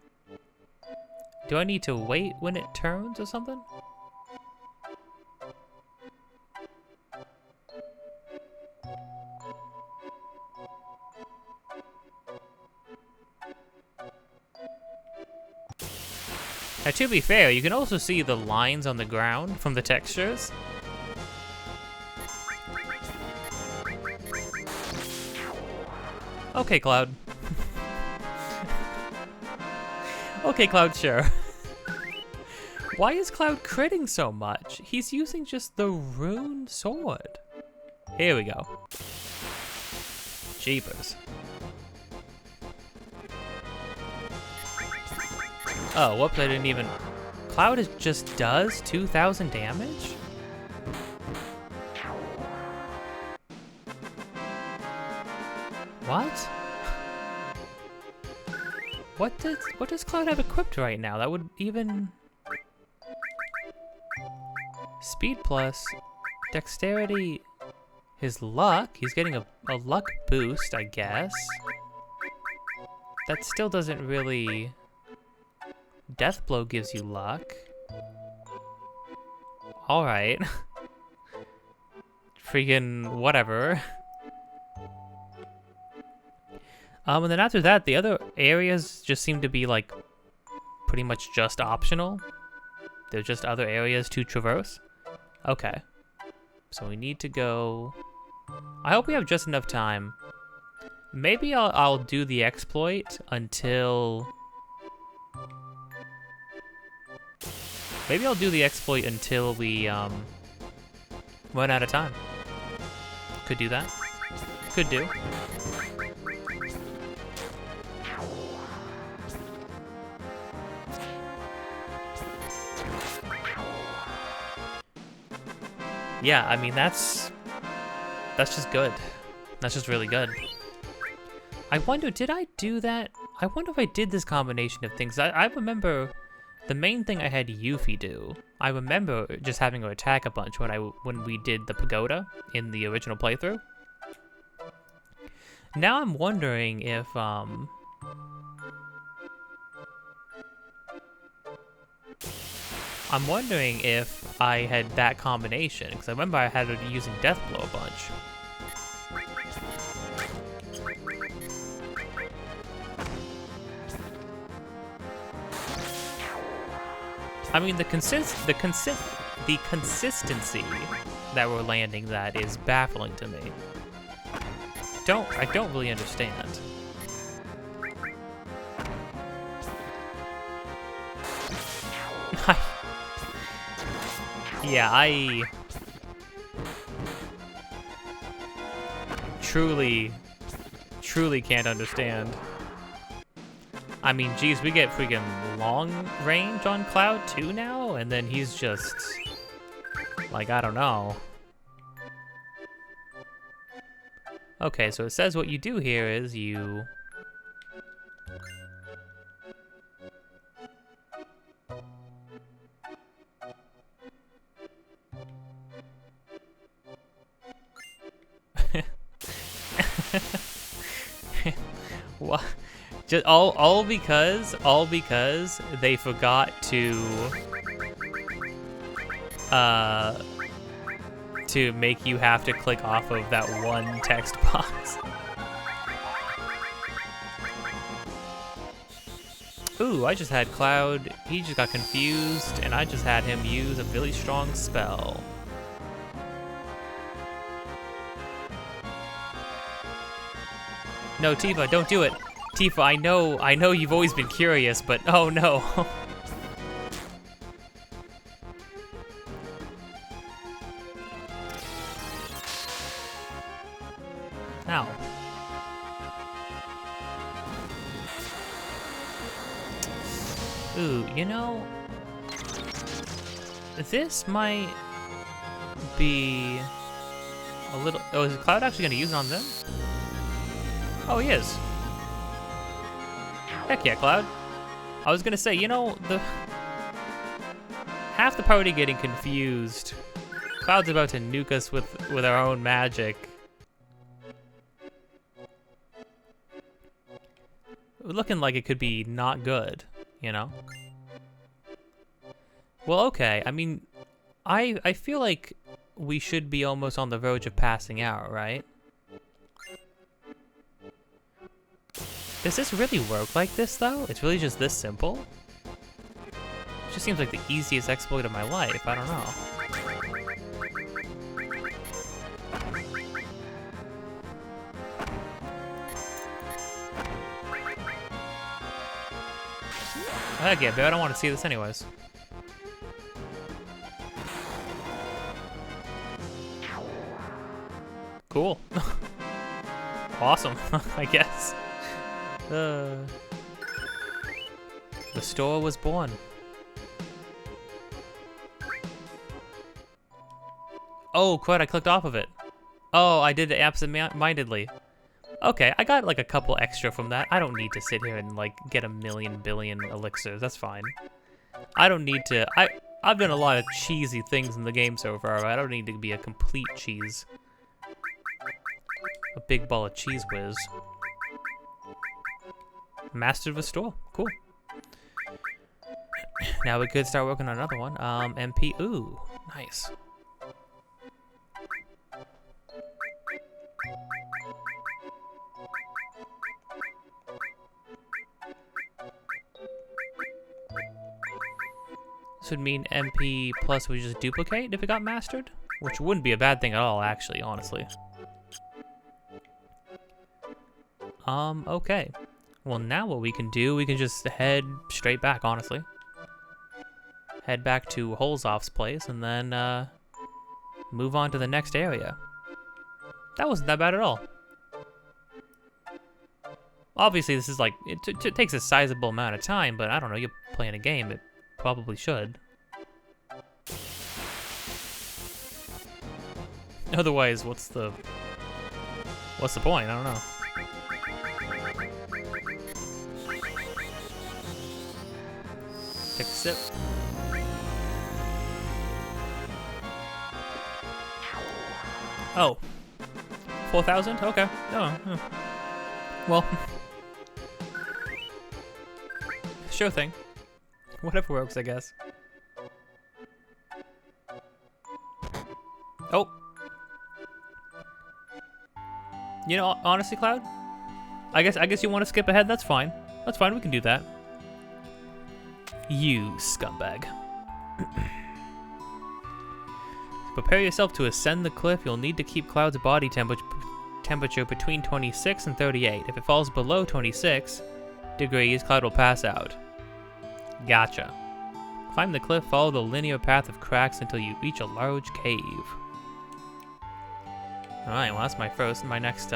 Speaker 2: Do I need to wait when it turns or something? Now, to be fair, you can also see the lines on the ground from the textures. Okay, Cloud. Okay, Cloud, sure. Why is Cloud critting so much? He's using just the rune sword. Here we go. Jeepers. Oh, whoops, I didn't even... Cloud just does 2,000 damage? What? What does Cloud have equipped right now? That would even... Speed plus, dexterity, his luck. He's getting a luck boost, I guess. That still doesn't really... Death Blow gives you luck. Alright. Freaking whatever. And then after that, the other areas just seem to be, like, pretty much just optional. They're just other areas to traverse. Okay. So we need to go... I hope we have just enough time. Maybe I'll do the exploit until... Maybe I'll do the exploit until we run out of time. Could do that. Could do. Yeah, I mean, that's just good. That's just really good. I wonder, did I do that? I wonder if I did this combination of things. I remember the main thing I had Yuffie do. I remember just having her attack a bunch when we did the pagoda in the original playthrough. Now I'm wondering if I had that combination, because I remember I had her using Deathblow a bunch. I mean, the consistency that we're landing that is baffling to me. I don't really understand. Yeah, I truly can't understand. I mean, geez, we get freaking long range on Cloud too now, and then he's just like, I don't know. Okay, so it says what you do here is you what? Just all because they forgot to make you have to click off of that one text box. Ooh, I just had Cloud, he just got confused, and I just had him use a really strong spell. No, Tifa, don't do it. Tifa, I know you've always been curious, but oh no. Ow. Ooh, you know, this might be a little... Oh, is Cloud actually going to use it on them? Oh, he is. Heck yeah, Cloud. I was going to say, you know, half the party getting confused. Cloud's about to nuke us with our own magic. Looking like it could be not good, you know? Well, okay. I mean, I feel like we should be almost on the verge of passing out, right? Does this really work like this, though? It's really just this simple? It just seems like the easiest exploit of my life. I don't know. Heck yeah, but I don't want to see this anyways. Cool. Awesome, I guess. The store was born. Oh, crud, I clicked off of it. Oh, I did it absent-mindedly. Okay, I got like a couple extra from that. I don't need to sit here and like get a billion elixirs. That's fine. I don't need to. I've done a lot of cheesy things in the game so far. I don't need to be a complete cheese. A big ball of cheese whiz. Mastered the store. Cool. Now we could start working on another one. MP. Ooh, nice. This would mean MP plus would just duplicate if it got mastered, which wouldn't be a bad thing at all, actually, honestly. Okay. Well, now what we can do, we can just head straight back, honestly. Head back to Holzoff's place, and then, move on to the next area. That wasn't that bad at all. Obviously, this is like, it takes a sizable amount of time, but I don't know, you're playing a game, it probably should. Otherwise, what's the point? I don't know. Take a sip. Oh. 4,000? Okay. Oh. Well. Sure thing. Whatever works, I guess. Oh. You know, honestly, Cloud, I guess you want to skip ahead. That's fine. That's fine. We can do that. You scumbag. Prepare yourself to ascend the cliff. You'll need to keep Cloud's body temperature between 26 and 38. If it falls below 26 degrees, Cloud will pass out. Gotcha. Climb the cliff, follow the linear path of cracks until you reach a large cave. Alright, well that's my next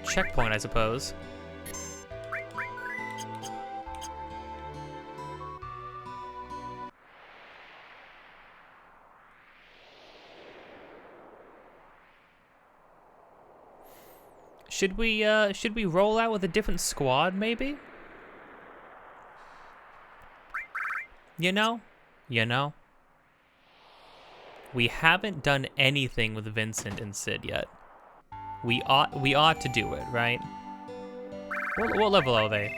Speaker 2: checkpoint, I suppose. Should we roll out with a different squad, maybe? You know? We haven't done anything with Vincent and Sid yet. We ought to do it, right? What level are they?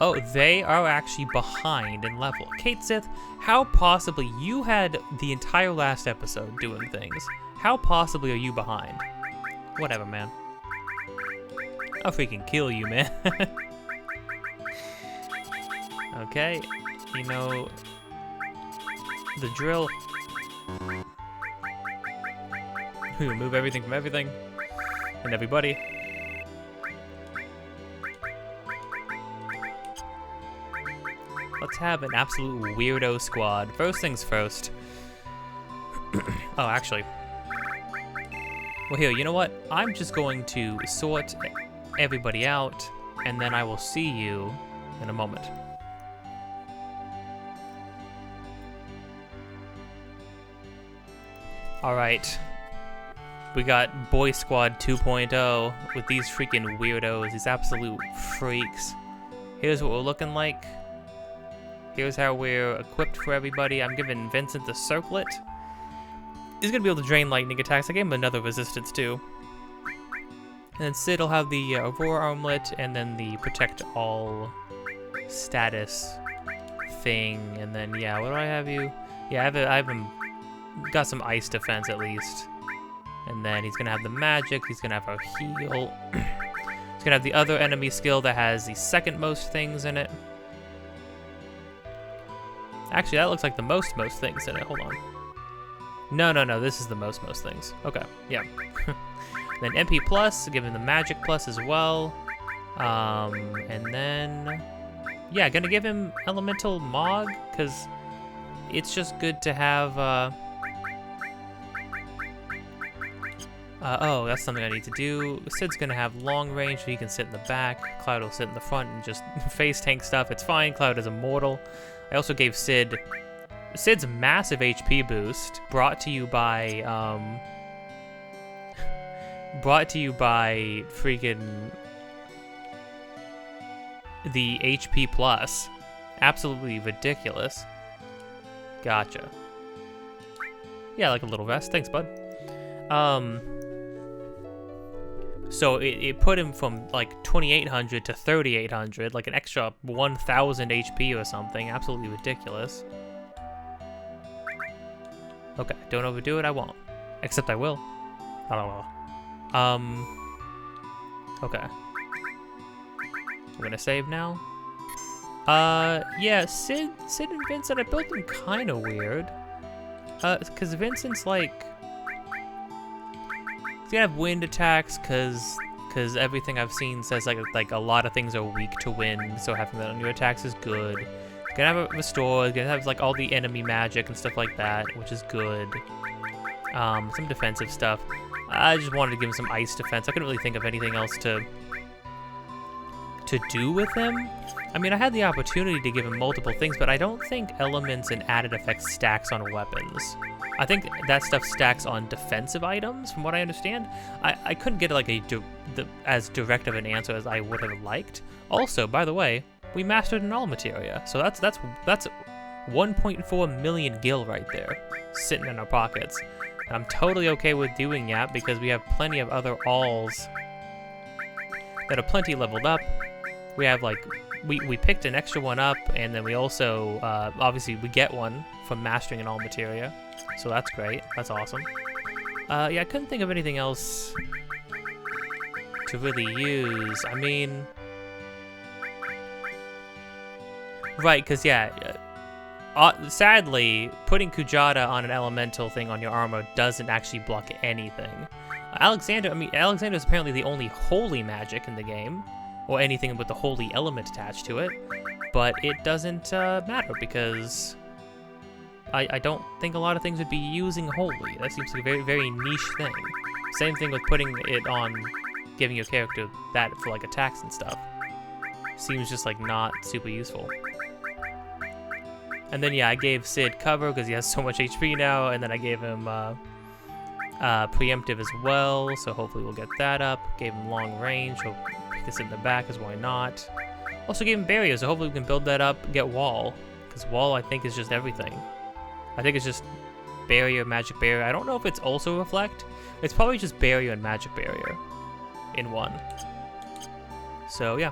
Speaker 2: Oh, they are actually behind in level. Kate Sith, how possibly you had the entire last episode doing things? How possibly are you behind? Whatever, man. I'll freaking kill you, man. Okay, you know the drill. We remove everything from everything and everybody. Let's have an absolute weirdo squad. First things first. Oh, actually. Well, here, you know what? I'm just going to sort everybody out, and then I will see you in a moment. Alright. We got Boy Squad 2.0 with these freaking weirdos, these absolute freaks. Here's what we're looking like. Here's how we're equipped for everybody. I'm giving Vincent the circlet. He's gonna be able to drain lightning attacks. I gave him another resistance too. And then Sid will have the Aurora Armlet and then the Protect All status thing. And then, yeah, what do I have you? Yeah, I have him, got some ice defense at least. And then he's gonna have the magic, he's gonna have a heal. He's gonna have the other enemy skill that has the second most things in it. Actually, that looks like the most things in it. Hold on. No, this is the most things. Okay, yeah. Then MP plus, give him the magic plus as well. And then, yeah, gonna give him elemental Mog, because it's just good to have, oh, that's something I need to do. Sid's gonna have long range, so he can sit in the back. Cloud will sit in the front and just face tank stuff. It's fine, Cloud is immortal. I also gave Sid's massive HP boost, brought to you by freaking the HP plus. Absolutely ridiculous. Gotcha. Yeah, like a little vest. Thanks, bud. So it put him from like 2,800 to 3,800, like an extra 1,000 HP or something. Absolutely ridiculous. Okay, don't overdo it, I won't. Except I will. Okay. We're gonna save now. Yeah, Sid and Vincent, I built them kind of weird. Cause Vincent's like, he's gonna have wind attacks, cause everything I've seen says like a lot of things are weak to wind, so having that on your attacks is good. He's gonna have a restore, he's gonna have like all the enemy magic and stuff like that, which is good. Some defensive stuff. I just wanted to give him some ice defense. I couldn't really think of anything else to to do with him. I mean, I had the opportunity to give him multiple things, but I don't think elements and added effects stacks on weapons. I think that stuff stacks on defensive items, from what I understand. I couldn't get like as direct of an answer as I would have liked. Also, by the way, we mastered an all materia, so that's 1.4 million gil right there, sitting in our pockets. And I'm totally okay with doing that because we have plenty of other alls that are plenty leveled up. We have like, we picked an extra one up, and then we also, obviously we get one from mastering an all materia. So that's great, that's awesome. Yeah, I couldn't think of anything else to really use. I mean, right, because yeah, sadly, putting Kujata on an elemental thing on your armor doesn't actually block anything. Alexander is apparently the only holy magic in the game, or anything with the holy element attached to it, but it doesn't matter because I don't think a lot of things would be using holy. That seems like a very, very niche thing. Same thing with putting it on, giving your character that for like attacks and stuff. Seems just like not super useful. And then yeah, I gave Sid cover because he has so much HP now, and then I gave him preemptive as well, so hopefully we'll get that up. Gave him long range, he'll pick this in the back, because why not? Also gave him barrier, so hopefully we can build that up, get wall, because wall I think is just everything. I think it's just barrier, magic barrier. I don't know if it's also reflect. It's probably just barrier and magic barrier in one. So yeah.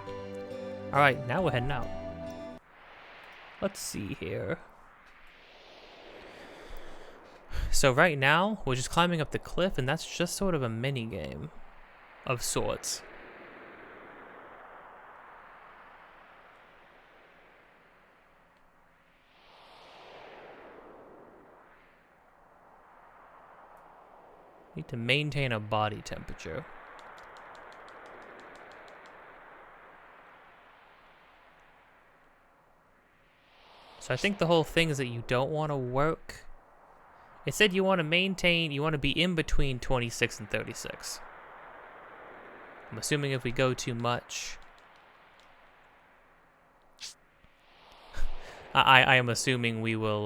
Speaker 2: Alright, now we're heading out. Let's see here. So right now, we're just climbing up the cliff, and that's just sort of a mini game of sorts. Need to maintain a body temperature. So I think the whole thing is that you don't want to work. It said you want to maintain, you want to be in between 26 and 36. I'm assuming if we go too much, I am assuming we will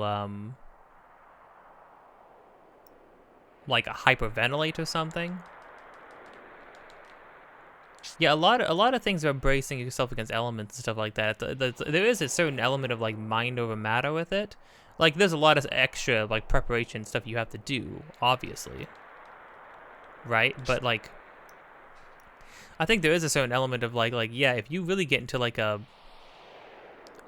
Speaker 2: like a hyperventilate or something. Yeah, a lot of things are bracing yourself against elements and stuff like that. There is a certain element of like mind over matter with it. Like there's a lot of extra like preparation stuff you have to do, obviously. Right? But like I think there is a certain element of like yeah, if you really get into like a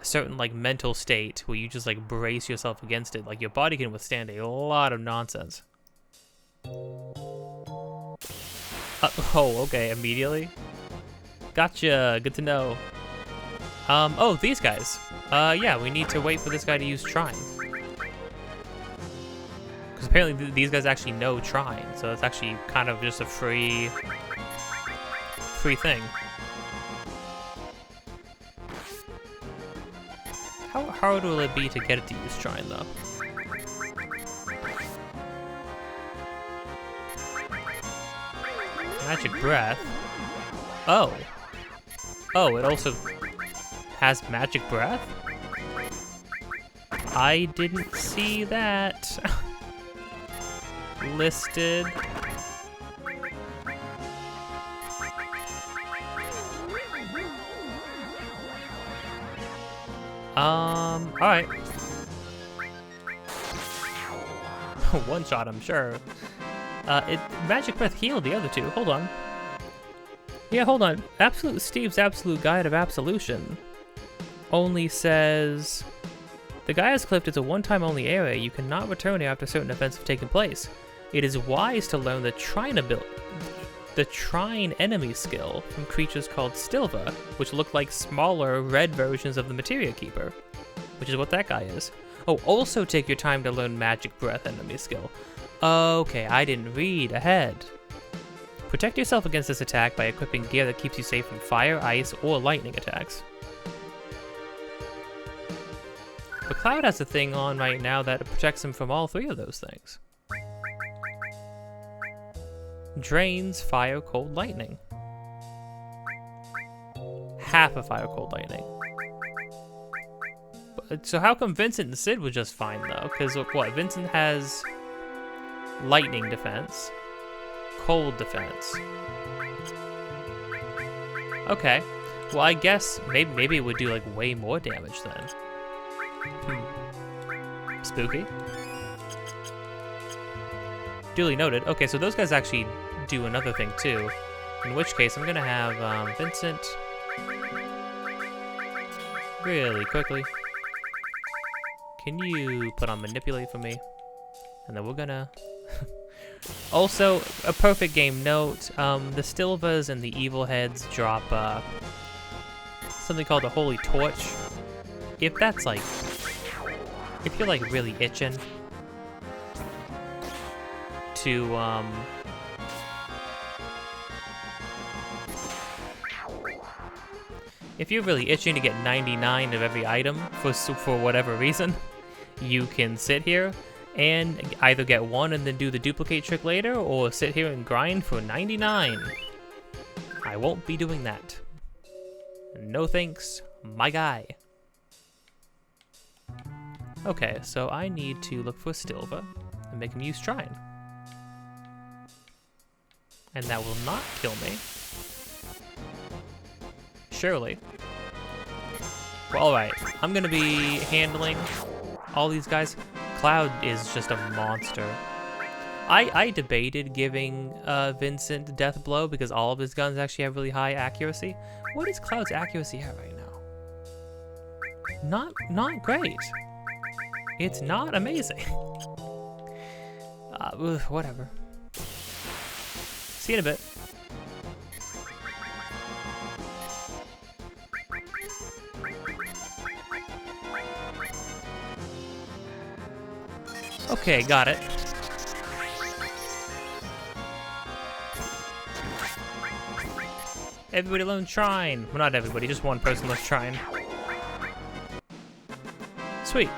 Speaker 2: certain like mental state where you just like brace yourself against it, like your body can withstand a lot of nonsense. Oh, okay, immediately. Gotcha, good to know. Oh, these guys. Yeah, we need to wait for this guy to use Trine. Because apparently these guys actually know Trine, so it's actually kind of just a free thing. How hard will it be to get it to use Trine, though? Magic Breath. Oh. Oh, it also has Magic Breath? I didn't see that. Listed. Alright. One shot, I'm sure. Magic Breath healed the other two. Hold on. Yeah, hold on. Steve's Absolute Guide of Absolution only says the Gaia's Cliff is a one-time only area. You cannot return here after certain events have taken place. It is wise to learn the Trine enemy skill from creatures called Stilva, which look like smaller red versions of the Materia Keeper, which is what that guy is. Oh, also take your time to learn Magic Breath enemy skill. Okay, I didn't read ahead. Protect yourself against this attack by equipping gear that keeps you safe from fire, ice, or lightning attacks. But Cloud has a thing on right now that protects him from all three of those things. Drains, fire, cold, lightning. half of Fire Cold Lightning. But, so how come Vincent and Sid was just fine though? Because what? Vincent has lightning defense, cold defense. Okay. Well, I guess maybe it would do like way more damage then. Spooky. Duly noted. Okay, so those guys actually do another thing too. In which case, I'm gonna have Vincent really quickly. Can you put on manipulate for me? And then we're gonna. Also, a perfect game note: the Stilvas and the Evil Heads drop something called the Holy Torch. If that's like, if you're like really itching to if you're really itching to get 99 of every item for whatever reason, you can sit here and either get one and then do the duplicate trick later, or sit here and grind for 99. I won't be doing that. No thanks, my guy. Okay, so I need to look for Stilva and make him use Trine. And that will not kill me. Surely. Well, alright, I'm gonna be handling all these guys. Cloud is just a monster. I debated giving Vincent Death Blow because all of his guns actually have really high accuracy. What is Cloud's accuracy at right now? Not great. It's not amazing. Whatever. See you in a bit. Okay, got it. Everybody learn Trine. Well, not everybody, just one person learns Trine. Sweet.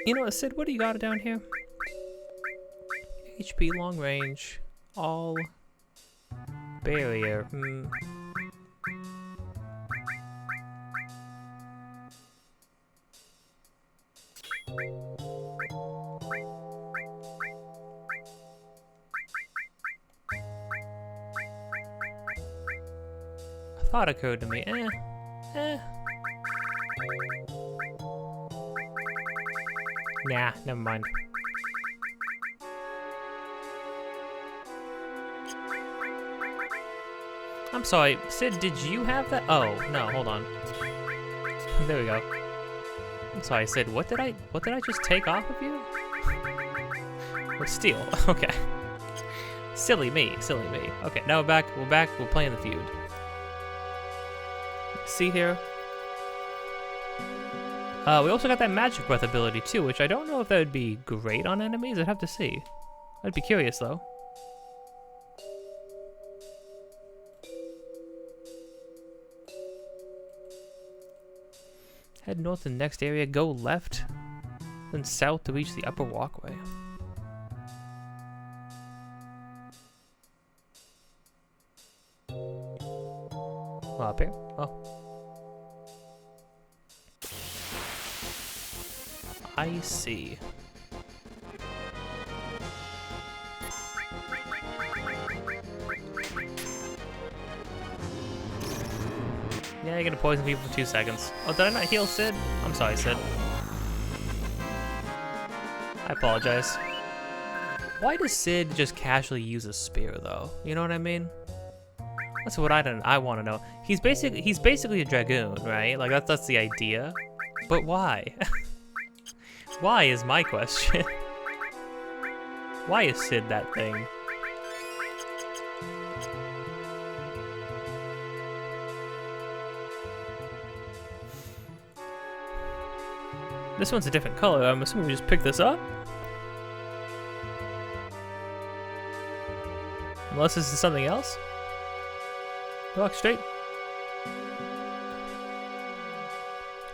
Speaker 2: You know what, Sid, what do you got down here? HP, long range, all barrier. A thought occurred to me. Nah, never mind. I'm sorry, Sid, did you have that? Oh, no, hold on. There we go. I'm sorry, Sid, what did I just take off of you? Or steal, okay. Silly me. Okay, now we're back, we're playing the feud. See here? We also got that Magic Breath ability too, which I don't know if that would be great on enemies. I'd have to see. I'd be curious though. Head north to the next area, go left, then south to reach the upper walkway. Up here? Oh. I see. Yeah, you're gonna poison people for 2 seconds. Oh, did I not heal Sid? I'm sorry, Sid. I apologize. Why does Sid just casually use a spear, though? You know what I mean? That's what I want to know. He's basically a dragoon, right? Like that's the idea. But why? Why is my question? Why is Sid that thing? This one's a different color. I'm assuming we just pick this up. Unless this is something else. Walk straight.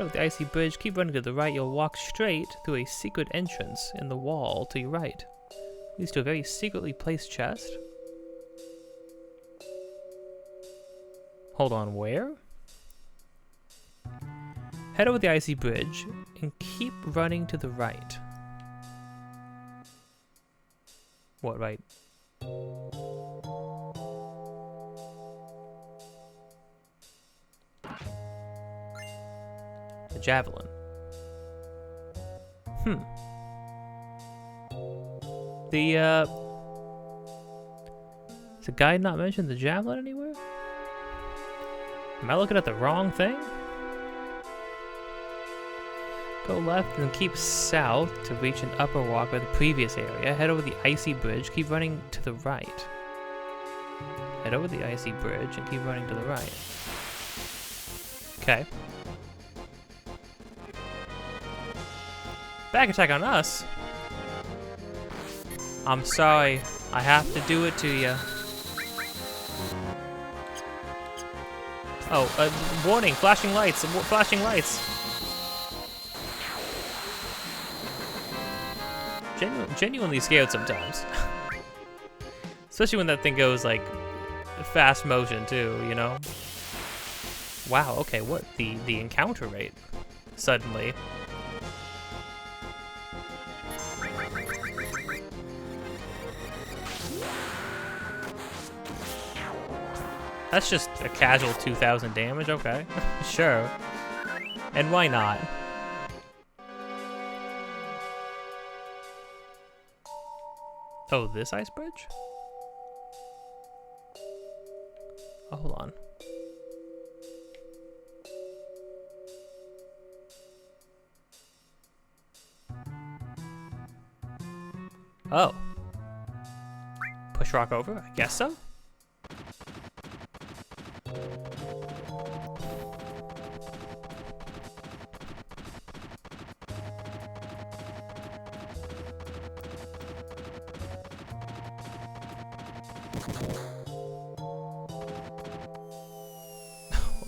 Speaker 2: Over the icy bridge, keep running to the right. You'll walk straight through a secret entrance in the wall to your right. Leads to a very secretly placed chest. Hold on, where? Head over the icy bridge and keep running to the right. What, right? The javelin. Does the guide not mention the javelin anywhere? Am I looking at the wrong thing? Go left and keep south to reach an upper walkway of the previous area. Head over the icy bridge, keep running to the right. Head over the icy bridge and keep running to the right. Okay. Back attack on us? I'm sorry, I have to do it to you. Oh, warning, flashing lights, flashing lights. Genuinely scared sometimes. Especially when that thing goes like fast motion too, you know? Wow, okay, what? The encounter rate suddenly. That's just a casual 2,000 damage, okay. Sure. And why not? Oh, this ice bridge? Oh, hold on. Oh. Push rock over? I guess so.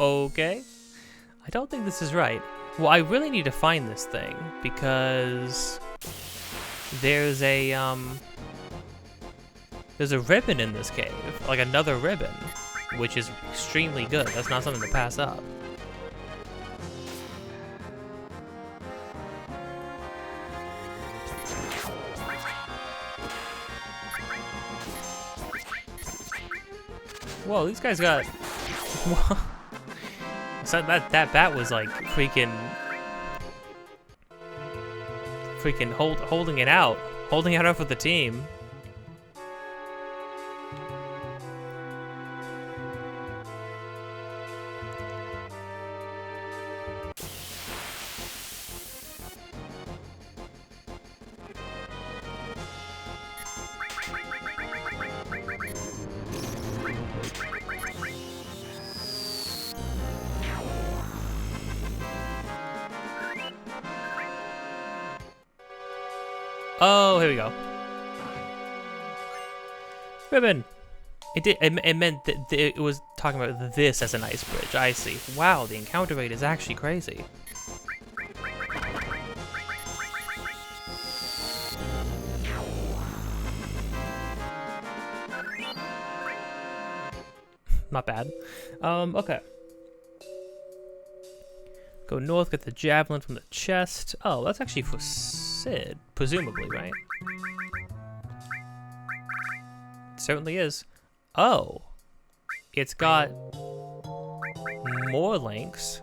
Speaker 2: Okay. I don't think this is right. Well, I really need to find this thing because there's a ribbon in this cave, like another ribbon, which is extremely good. That's not something to pass up. Whoa, these guys got. So that bat was like freaking holding it out for the team. Oh, here we go. Ribbon. It meant that it was talking about this as an ice bridge. I see. Wow, the encounter rate is actually crazy. Not bad. Okay. Go north, get the javelin from the chest. Oh, that's actually for Sid, presumably, right? It certainly is. Oh. It's got more links,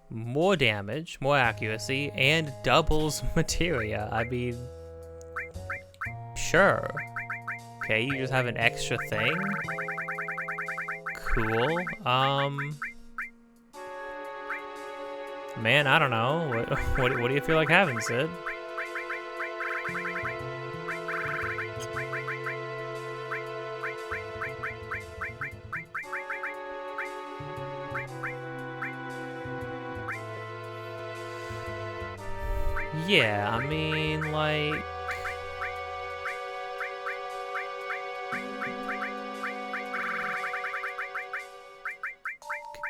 Speaker 2: more damage, more accuracy, and doubles materia. I mean, sure. Okay, you just have an extra thing. Cool. Man, I don't know. What do you feel like having, Sid? Yeah, I mean, like...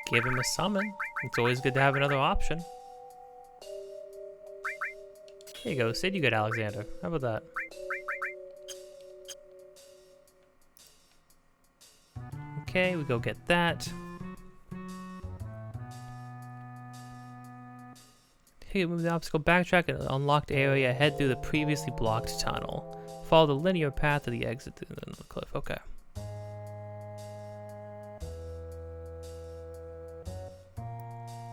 Speaker 2: Give him a summon. It's always good to have another option. There you go, Sid, you get Alexander. How about that? Okay, we go get that. Okay, move the obstacle, backtrack an unlocked area, head through the previously blocked tunnel. Follow the linear path to the exit to the cliff. Okay.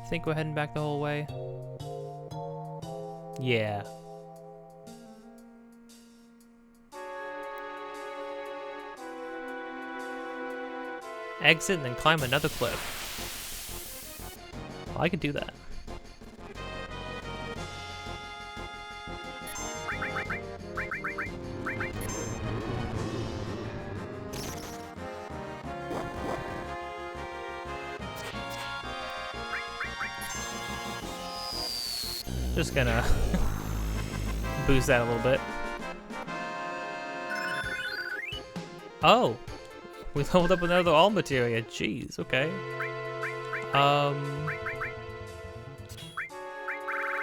Speaker 2: Think we're heading back the whole way? Yeah. Exit and then climb another cliff. Well, I could do that. Just gonna boost that a little bit. Oh, we leveled up another all materia. Jeez, okay.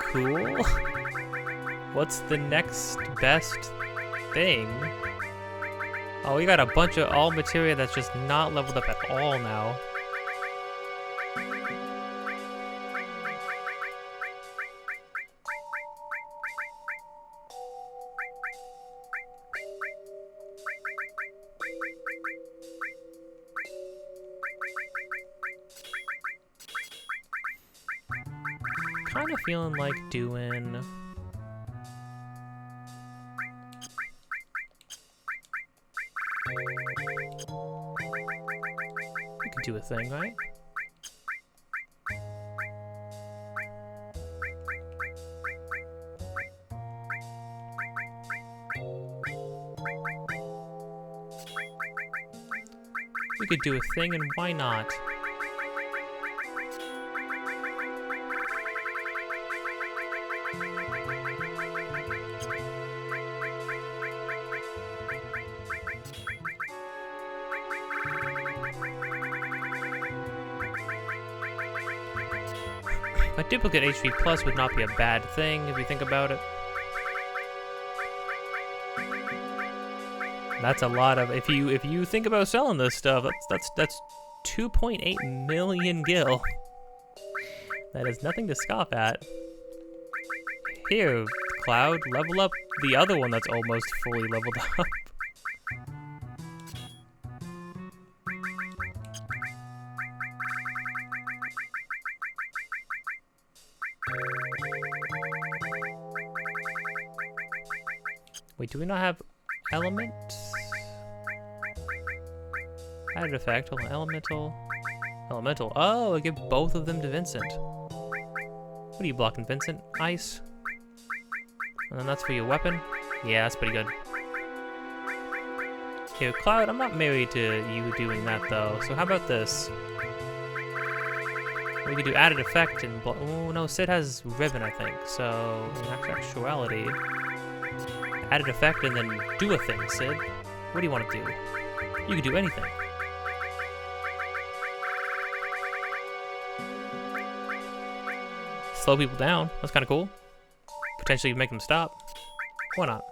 Speaker 2: Cool. What's the next best thing? Oh, we got a bunch of all materia that's just not leveled up at all now. Kind of feeling like doing... We could do a thing, right? We could do a thing, and why not? A duplicate HP plus would not be a bad thing if you think about it. That's a lot of, if you think about selling this stuff, that's 2.8 million gil. That is nothing to scoff at. Here, Cloud, level up the other one that's almost fully leveled up. Wait, do we not have element? Added effect, hold on, elemental. Oh, I give both of them to Vincent. What are you blocking, Vincent? Ice. And then that's for your weapon? Yeah, that's pretty good. Here, Cloud, I'm not married to you doing that though, so how about this? We could do added effect and oh no, Sid has ribbon, I think. So in actuality, added effect and then do a thing, Sid. What do you want to do? You can do anything. Slow people down. That's kind of cool. Potentially make them stop. Why not?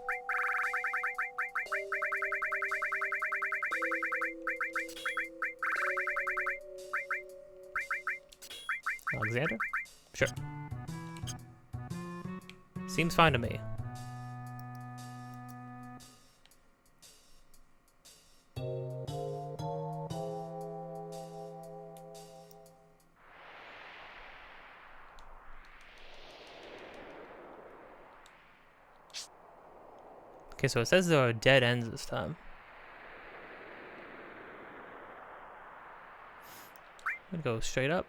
Speaker 2: Alexander? Sure. Seems fine to me. Okay, so it says there are dead ends this time. I'm gonna go straight up.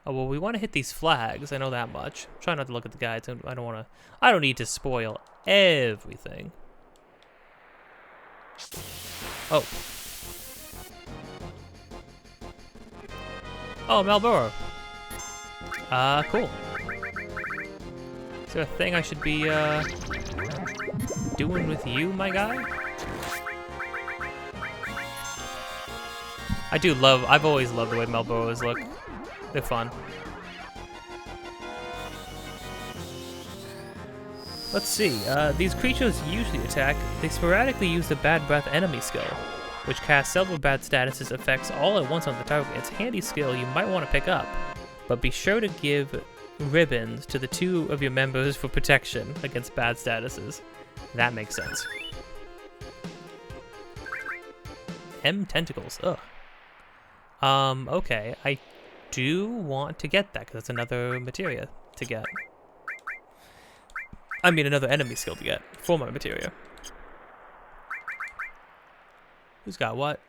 Speaker 2: Oh, well, we want to hit these flags. I know that much. Try not to look at the guides. I don't need to spoil everything. Oh. Oh, Malboro. Cool. Is there a thing I should be, doing with you, my guy? I've always loved the way Malboros look. They're fun. Let's see, these creatures usually attack. They sporadically use the bad breath enemy skill. which casts several bad statuses effects all at once on the target. It's a handy skill you might want to pick up, but be sure to give ribbons to the 2 of your members for protection against bad statuses. That makes sense. M tentacles, ugh. Okay, I do want to get that, because that's another materia to get. I mean, another enemy skill to get for my materia. Who's got what?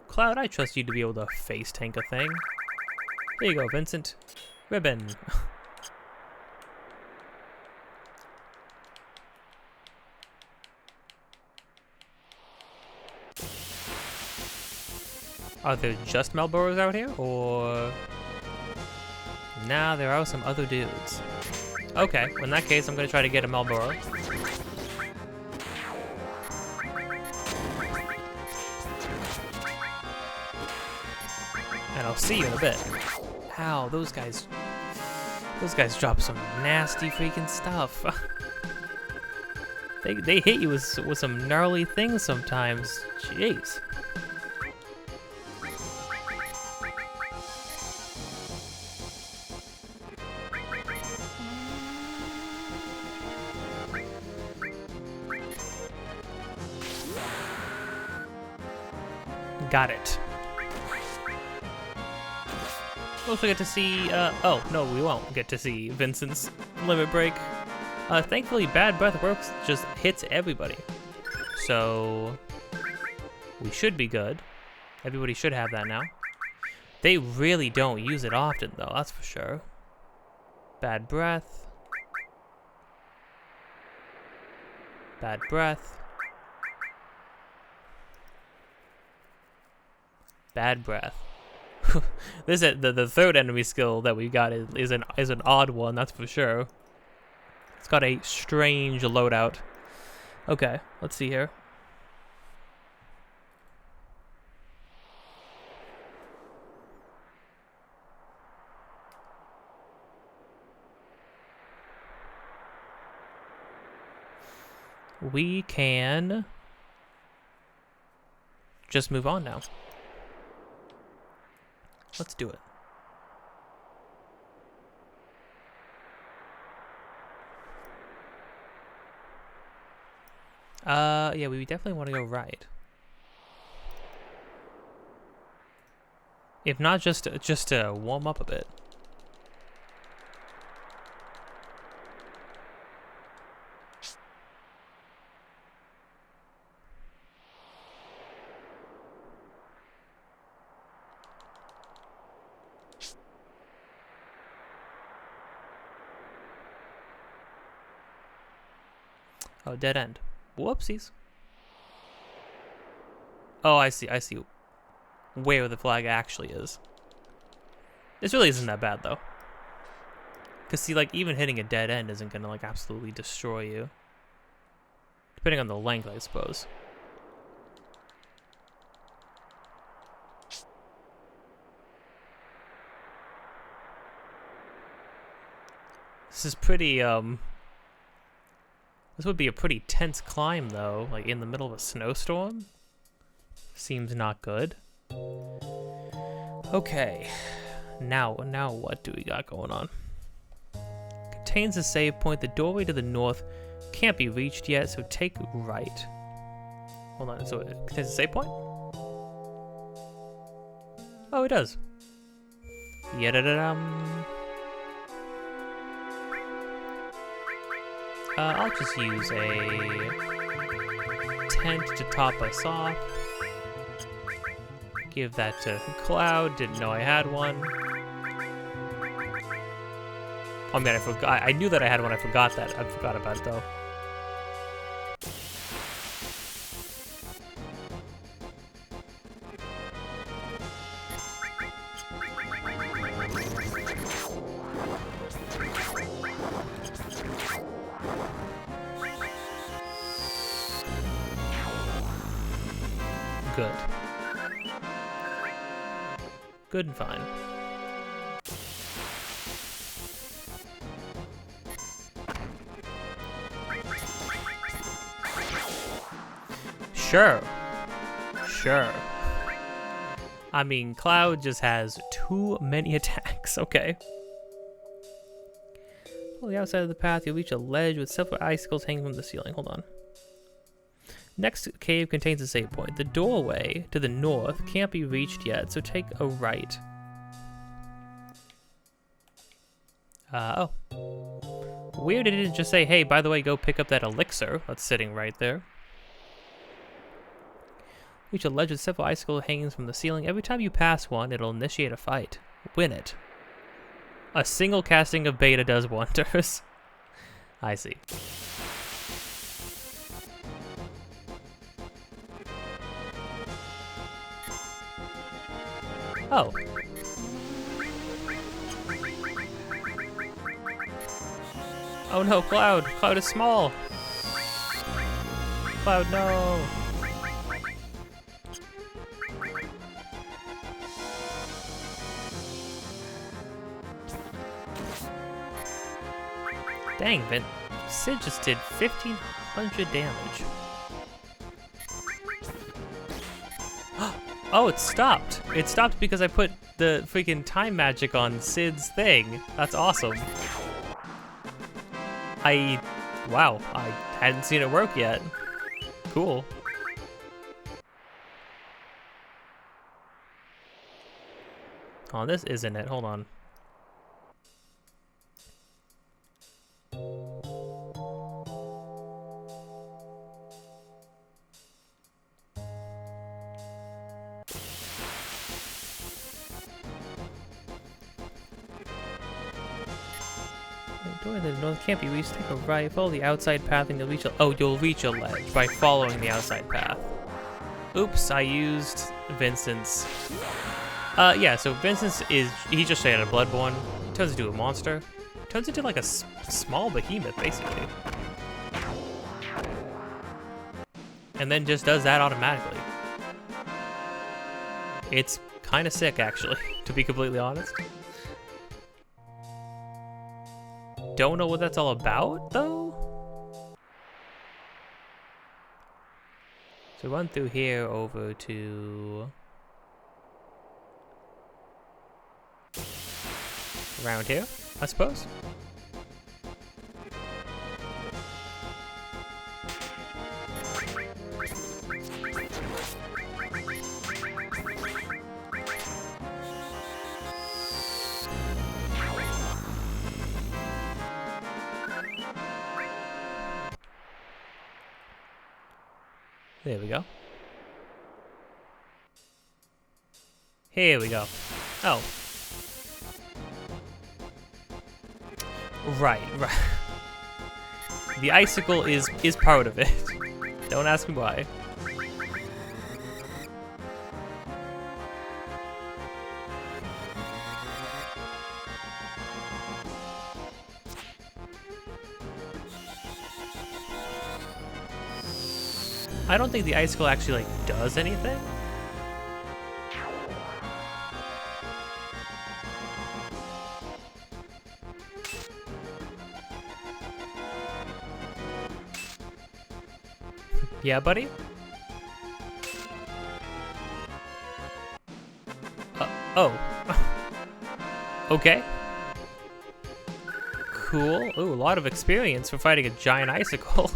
Speaker 2: Cloud, I trust you to be able to face tank a thing. There you go, Vincent. Ribbon. Are there just Malboros out here, or... Nah, there are some other dudes. Okay, well, in that case, I'm gonna try to get a Malboro. And I'll see you in a bit. Ow, those guys drop some nasty freaking stuff. they hit you with some gnarly things sometimes. Jeez. Got it. We'll also get to see, oh, no, we won't get to see Vincent's limit break. Thankfully, Bad Breath works, just hits everybody. So, we should be good. Everybody should have that now. They really don't use it often, though, that's for sure. Bad Breath. Bad Breath. Bad Breath. This is the third enemy skill that we got is an odd one, that's for sure. It's got a strange loadout. Okay, let's see here. We can just move on now. Let's do it. Yeah, we definitely want to go right. If not, just to warm up a bit. Oh, dead end. Whoopsies. Oh, I see where the flag actually is. This really isn't that bad, though. Because, see, like, even hitting a dead end isn't going to, like, absolutely destroy you. Depending on the length, I suppose. This is pretty, This would be a pretty tense climb, though, like in the middle of a snowstorm. Seems not good. Okay, now what do we got going on? Contains a save point. The doorway to the north can't be reached yet, so take right. Hold on, so it contains a save point? Oh, it does. Yadadadum. I'll just use a tent to top us off. Give that to Cloud. Didn't know I had one. Oh man, I forgot. I knew that I had one. I forgot that. I forgot about it though. Good. Good and fine. Sure. Sure. I mean, Cloud just has too many attacks. Okay. On the outside of the path, you'll reach a ledge with several icicles hanging from the ceiling. Hold on. Next cave contains a save point. The doorway to the north can't be reached yet, so take a right. Oh. Weird it didn't just say, hey, by the way, go pick up that elixir that's sitting right there. Reach a ledge with several icicle hangings from the ceiling. Every time you pass one, it'll initiate a fight. Win it. A single casting of beta does wonders. I see. Oh. Oh no, Cloud! Cloud is small! Cloud, no! Dang, Vin. Sid just did 1,500 damage. Oh, it stopped. It stopped because I put the freaking time magic on Sid's thing. That's awesome. Wow, I hadn't seen it work yet. Cool. Oh, this isn't it. Hold on. The door to the north can't be reached. Take a right, follow the outside path, and you'll reach you'll reach a ledge by following the outside path. Oops, I used Vincent's. Yeah, so Vincent's he just straight out of Bloodborne. Turns into a monster. Turns into like a small behemoth, basically. And then just does that automatically. It's kind of sick, actually, to be completely honest. Don't know what that's all about, though. So run through here over to... around here, I suppose. There we go. Here we go. Oh. Right. The icicle is part of it. Don't ask me why. I don't think the icicle actually, like, does anything. Yeah, buddy? Oh. Okay. Cool. Ooh, a lot of experience for fighting a giant icicle.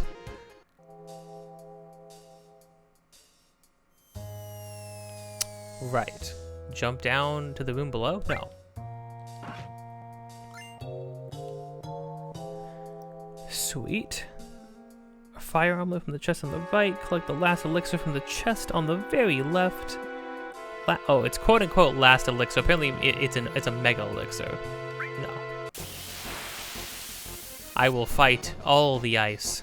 Speaker 2: Right. Jump down to the room below? No. Sweet. A fire omelet from the chest on the right. Collect the last elixir from the chest on the very left. Oh, it's quote-unquote last elixir. Apparently, it's a mega elixir. No. I will fight all the ice.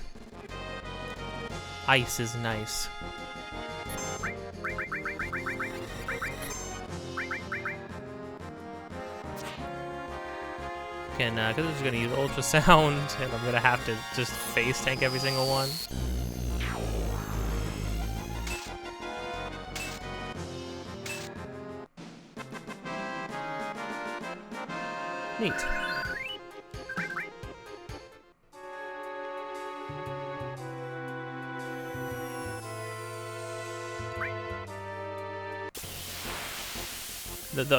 Speaker 2: Ice is nice. Because I'm just going to use ultrasound, and I'm going to have to just face tank every single one. Neat.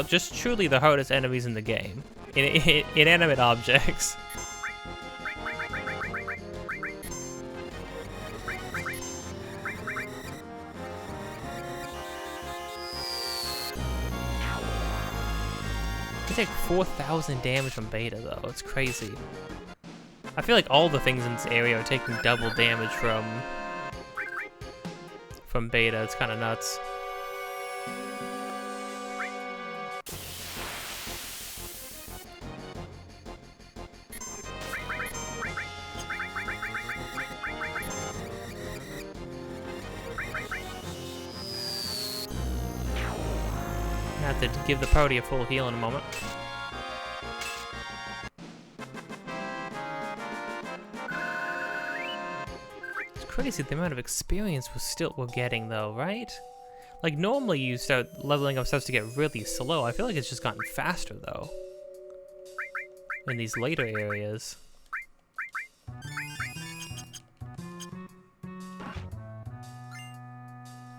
Speaker 2: just truly the hardest enemies in the game. Inanimate objects. You take 4,000 damage from beta though, it's crazy. I feel like all the things in this area are taking double damage from beta, it's kinda nuts. I have to give the party a full heal in a moment. It's crazy the amount of experience we're getting though, right? Like normally you start leveling up starts to get really slow. I feel like it's just gotten faster though. In these later areas.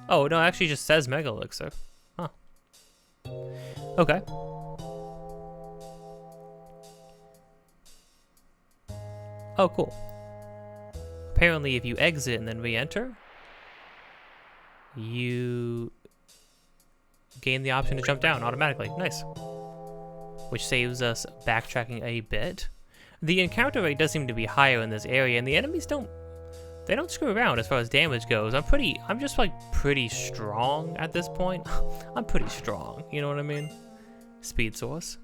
Speaker 2: Oh no, it actually just says Mega Elixir. Huh. Okay. Oh, cool. Apparently, if you exit and then re-enter, you gain the option to jump down automatically. Nice. Which saves us backtracking a bit. The encounter rate does seem to be higher in this area, and the enemies don't screw around as far as damage goes. I'm just like pretty strong at this point. I'm pretty strong, you know what I mean? Speed source.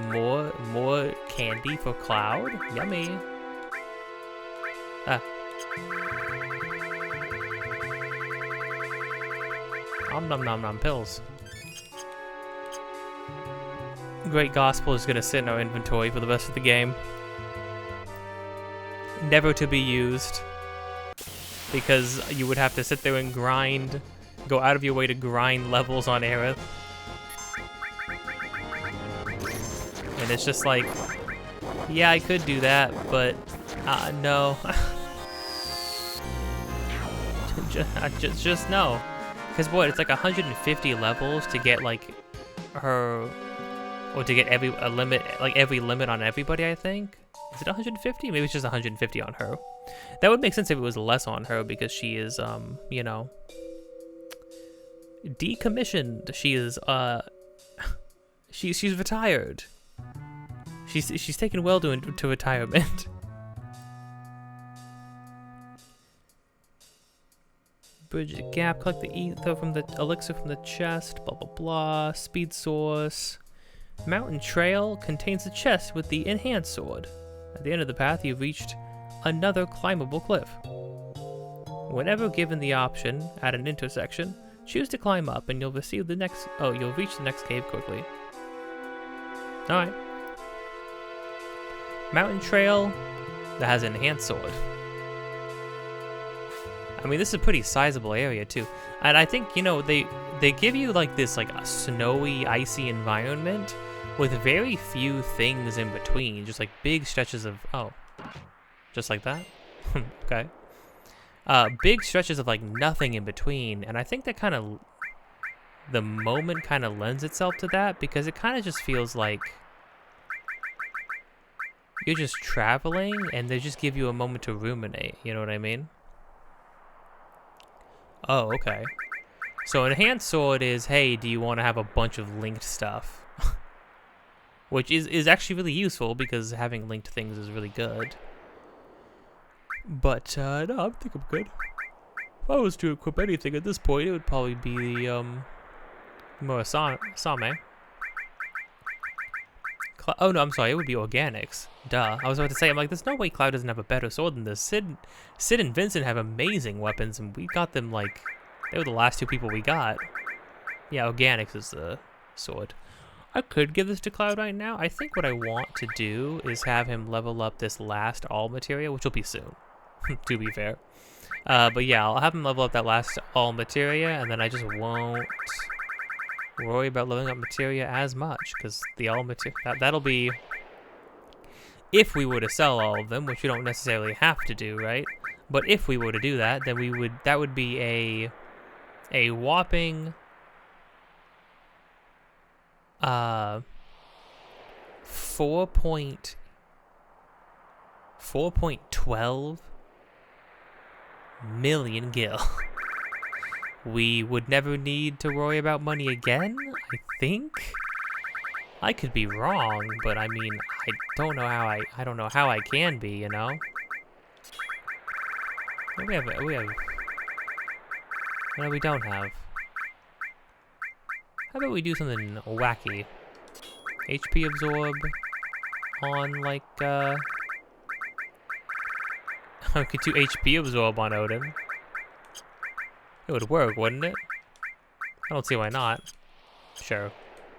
Speaker 2: More candy for Cloud. Yummy. Ah. Nom nom nom pills. Great Gospel is gonna sit in our inventory for the rest of the game. Never to be used. Because you would have to sit there and grind, go out of your way to grind levels on Aerith. And it's just like, yeah, I could do that, but no. just no. Because what, it's like 150 levels to get like her, or to get every limit on everybody, I think. Is it 150? Maybe it's just 150 on her. That would make sense if it was less on her because she is, you know, decommissioned. She is, she's retired. She's taken well to retirement. Bridge the gap, collect the ether from the elixir from the chest, blah blah blah. Speed source. Mountain trail contains the chest with the enhanced sword. At the end of the path, you've reached another climbable cliff. Whenever given the option at an intersection, choose to climb up, and you'll receive the next. Oh, you'll reach the next cave quickly. All right. Mountain trail that has an enhanced sword. I mean, this is a pretty sizable area too, and I think, you know, they give you like this like a snowy, icy environment with very few things in between, just like big stretches of just like that. Okay. Big stretches of like nothing in between, and I think that kind of the moment kind of lends itself to that because it kind of just feels like you're just traveling and they just give you a moment to ruminate. You know what I mean? Oh, okay. So enhanced sword is, hey, do you want to have a bunch of linked stuff? Which is actually really useful because having linked things is really good. But, no, I think I'm good. If I was to equip anything at this point, it would probably be the, Same. Oh, no, I'm sorry, it would be organics. Duh. I was about to say, I'm like, there's no way Cloud doesn't have a better sword than this. Sid and Vincent have amazing weapons, and we got them, like, they were the last two people we got. Yeah, organics is the sword. I could give this to Cloud right now. I think what I want to do is have him level up this last all materia, which will be soon, to be fair. But yeah, I'll have him level up that last all materia, and then I just won't worry about leveling up materia as much, because the all materia, that'll be, if we were to sell all of them, which we don't necessarily have to do, right? But if we were to do that, then that would be a whopping 4.12 million gil. We would never need to worry about money again, I think. I could be wrong, but I mean, I don't know how I can be, you know? We have, no, we don't have. How about we do something wacky? HP absorb on, like, we could do HP absorb on Odin. It would work, wouldn't it? I don't see why not. Sure,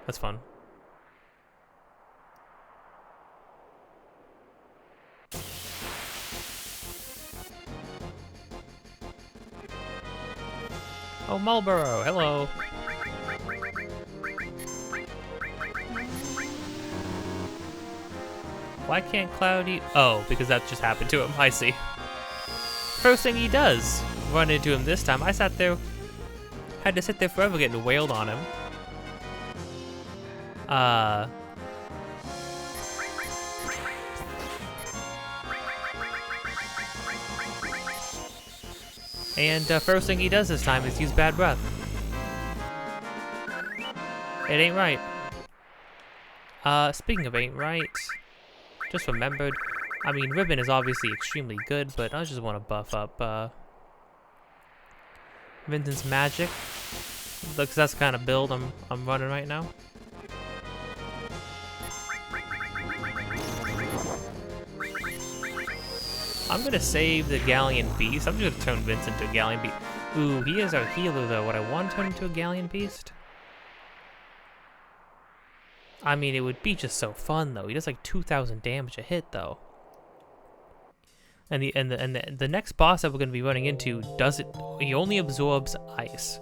Speaker 2: that's fun. Oh, Marlboro, hello. Why can't Cloudy? Oh, because that just happened to him, I see. First thing he does, run into him this time. I sat there, had to sit there forever getting wailed on him. And first thing he does this time is use bad breath. It ain't right. Speaking of ain't right, just remembered, I mean, Ribbon is obviously extremely good, but I just want to buff up, Vincent's magic. Because that's the kind of build I'm running right now. I'm gonna save the Galleon Beast. I'm just gonna turn Vincent to a Galleon Beast. Ooh, he is our healer though. Would I want to turn him to a Galleon Beast? I mean, it would be just so fun though. He does like 2,000 damage a hit though. And the next boss that we're gonna be running into does it. He only absorbs ice,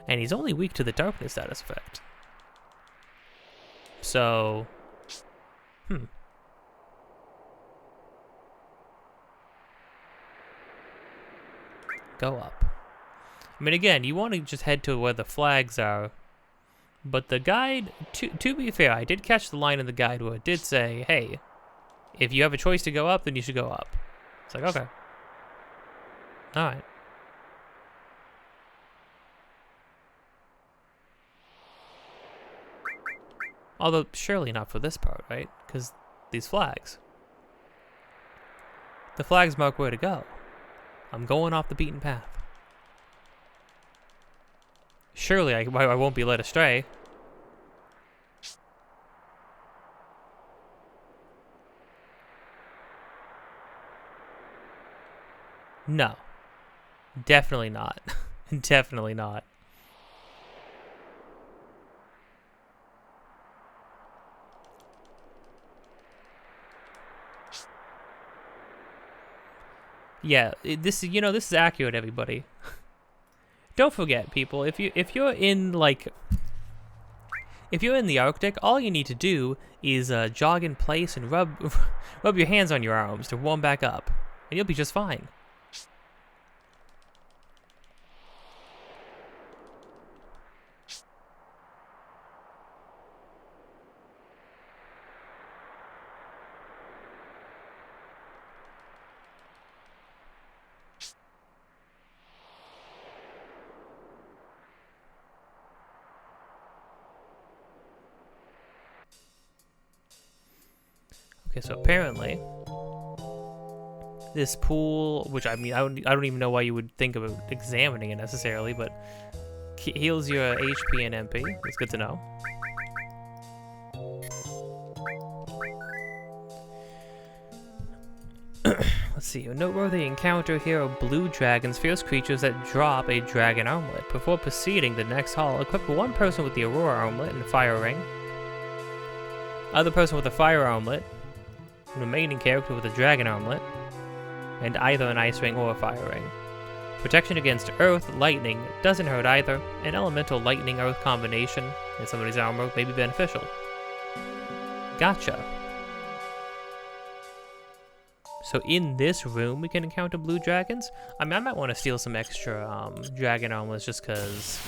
Speaker 2: and he's only weak to the darkness status effect. So, go up. I mean, again, you want to just head to where the flags are. But the guide, to be fair, I did catch the line in the guide where it did say, hey, if you have a choice to go up, then you should go up. It's like, okay. Alright. Although, surely not for this part, right? Because these flags. The flags mark where to go. I'm going off the beaten path. Surely I won't be led astray. No. Definitely not. Definitely not. Yeah, this is accurate, everybody. Don't forget, people, if you're in the Arctic, all you need to do is jog in place and rub your hands on your arms to warm back up, and you'll be just fine. Okay, so apparently, this pool, which I mean, I don't even know why you would think of examining it necessarily, but heals your HP and MP. That's good to know. Let's see. A noteworthy encounter here are blue dragons, fierce creatures that drop a dragon armlet. Before proceeding to the next hall, equip one person with the Aurora armlet and fire ring, other person with a fire armlet, remaining character with a dragon armlet, and either an ice ring or a fire ring. Protection against earth, lightning doesn't hurt either. An elemental lightning earth combination in somebody's armor may be beneficial. Gotcha. So in this room we can encounter blue dragons? I mean, I might want to steal some extra dragon armlets just because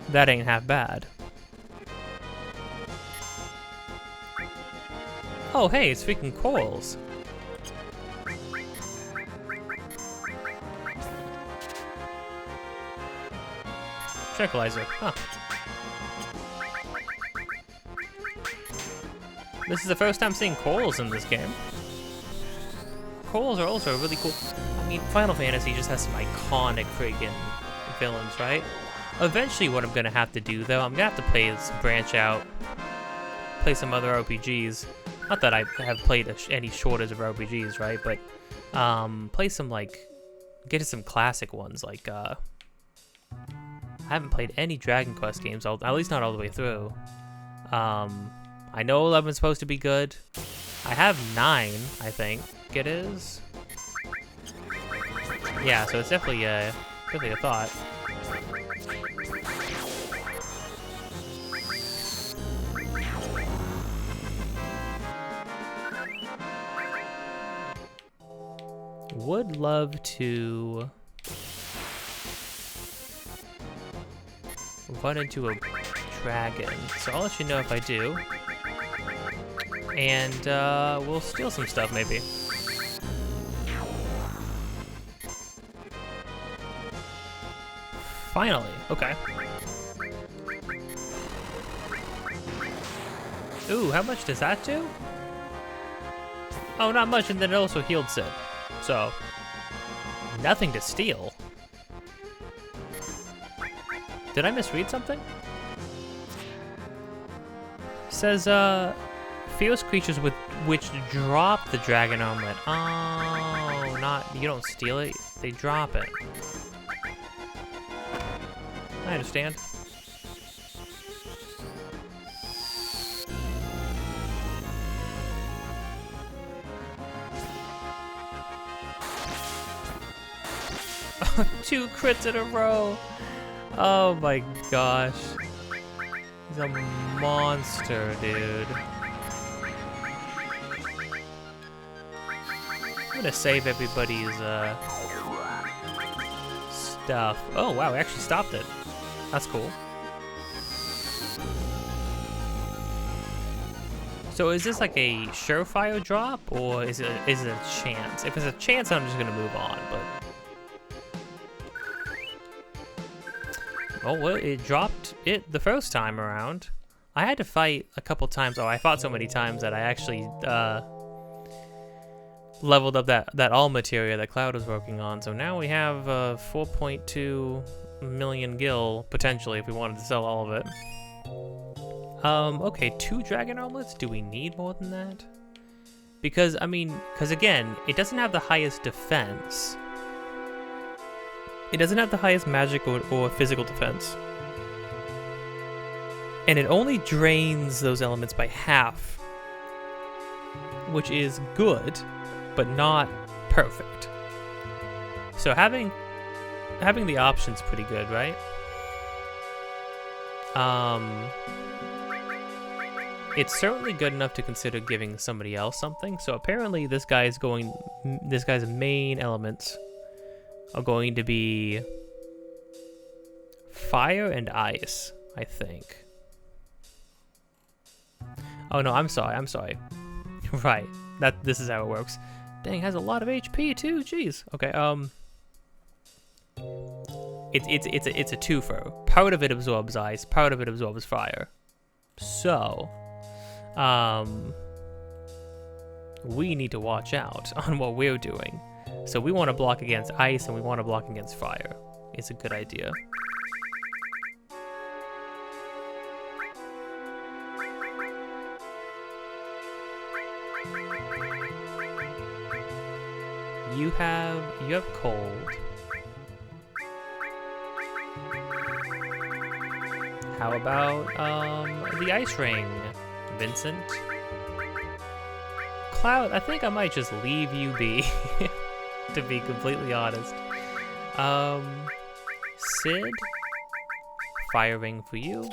Speaker 2: that ain't half bad. Oh, hey, it's freaking corals. Tranquilizer, huh. This is the first time seeing corals in this game. Corals are also really cool. I mean, Final Fantasy just has some iconic friggin' villains, right? Eventually what I'm gonna have to do, though, I'm gonna have to branch out, play some other RPGs. Not that I have played any shortage of RPGs, right? But play some, like, get to some classic ones, like, I haven't played any Dragon Quest games, at least not all the way through. I know 11's supposed to be good. I have 9, I think it is. Yeah, so it's definitely a thought. Would love to run into a dragon, so I'll let you know if I do. And we'll steal some stuff, maybe. Finally, okay. Ooh, how much does that do? Oh, not much, and then it also healed Sid. So, nothing to steal. Did I misread something? It says, fierce creatures with which drop the dragon armlet. Oh, you don't steal it, they drop it. I understand. Two crits in a row. Oh my gosh. He's a monster, dude. I'm gonna save everybody's stuff. Oh wow, we actually stopped it. That's cool. So is this like a surefire drop, or is it a chance? If it's a chance, I'm just gonna move on, but... Oh, well, it dropped it the first time around. I had to fight a couple times. Oh, I fought so many times that I actually leveled up that all materia that Cloud was working on. So now we have 4.2 million gil, potentially, if we wanted to sell all of it. Okay, 2 dragon armlets? Do we need more than that? Because, I mean, again, it doesn't have the highest defense. It doesn't have the highest magic or physical defense. And it only drains those elements by half. Which is good, but not perfect. So having the option's pretty good, right? It's certainly good enough to consider giving somebody else something. So apparently this guy's main elements are going to be fire and ice, I think. Oh no, I'm sorry. Right, this is how it works. Dang, it has a lot of HP too. Jeez. Okay. It's a twofer. Part of it absorbs ice. Part of it absorbs fire. So, we need to watch out on what we're doing. So we want to block against ice and we want to block against fire. It's a good idea. You have cold. How about the ice ring, Vincent? Cloud, I think I might just leave you be. To be completely honest. Sid, fire ring for you.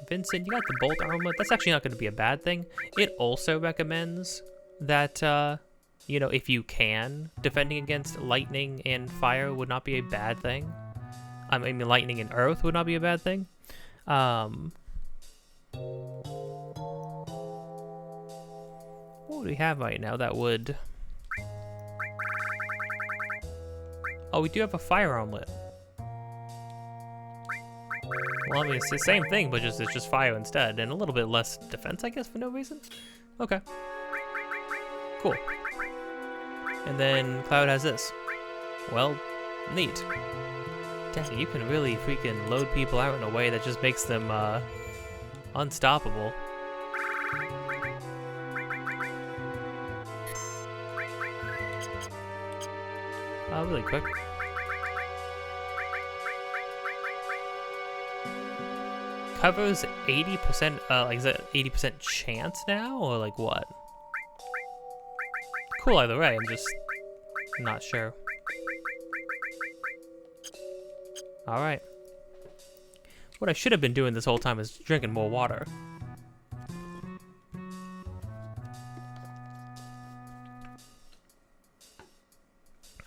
Speaker 2: Vincent, you got the bolt armlet. That's actually not going to be a bad thing. It also recommends that, you know, if you can, defending against lightning and fire would not be a bad thing. I mean, lightning and earth would not be a bad thing. would we have right now that would... Oh, we do have a firearm lit. Well, I mean, it's the same thing, but it's just fire instead, and a little bit less defense, I guess, for no reason. Okay. Cool. And then Cloud has this. Well, neat. Dang, you can really freaking load people out in a way that just makes them unstoppable. Really quick. Covers 80%, like, is that 80% chance now, or like what? Cool either way, I'm just not sure. Alright. What I should have been doing this whole time is drinking more water.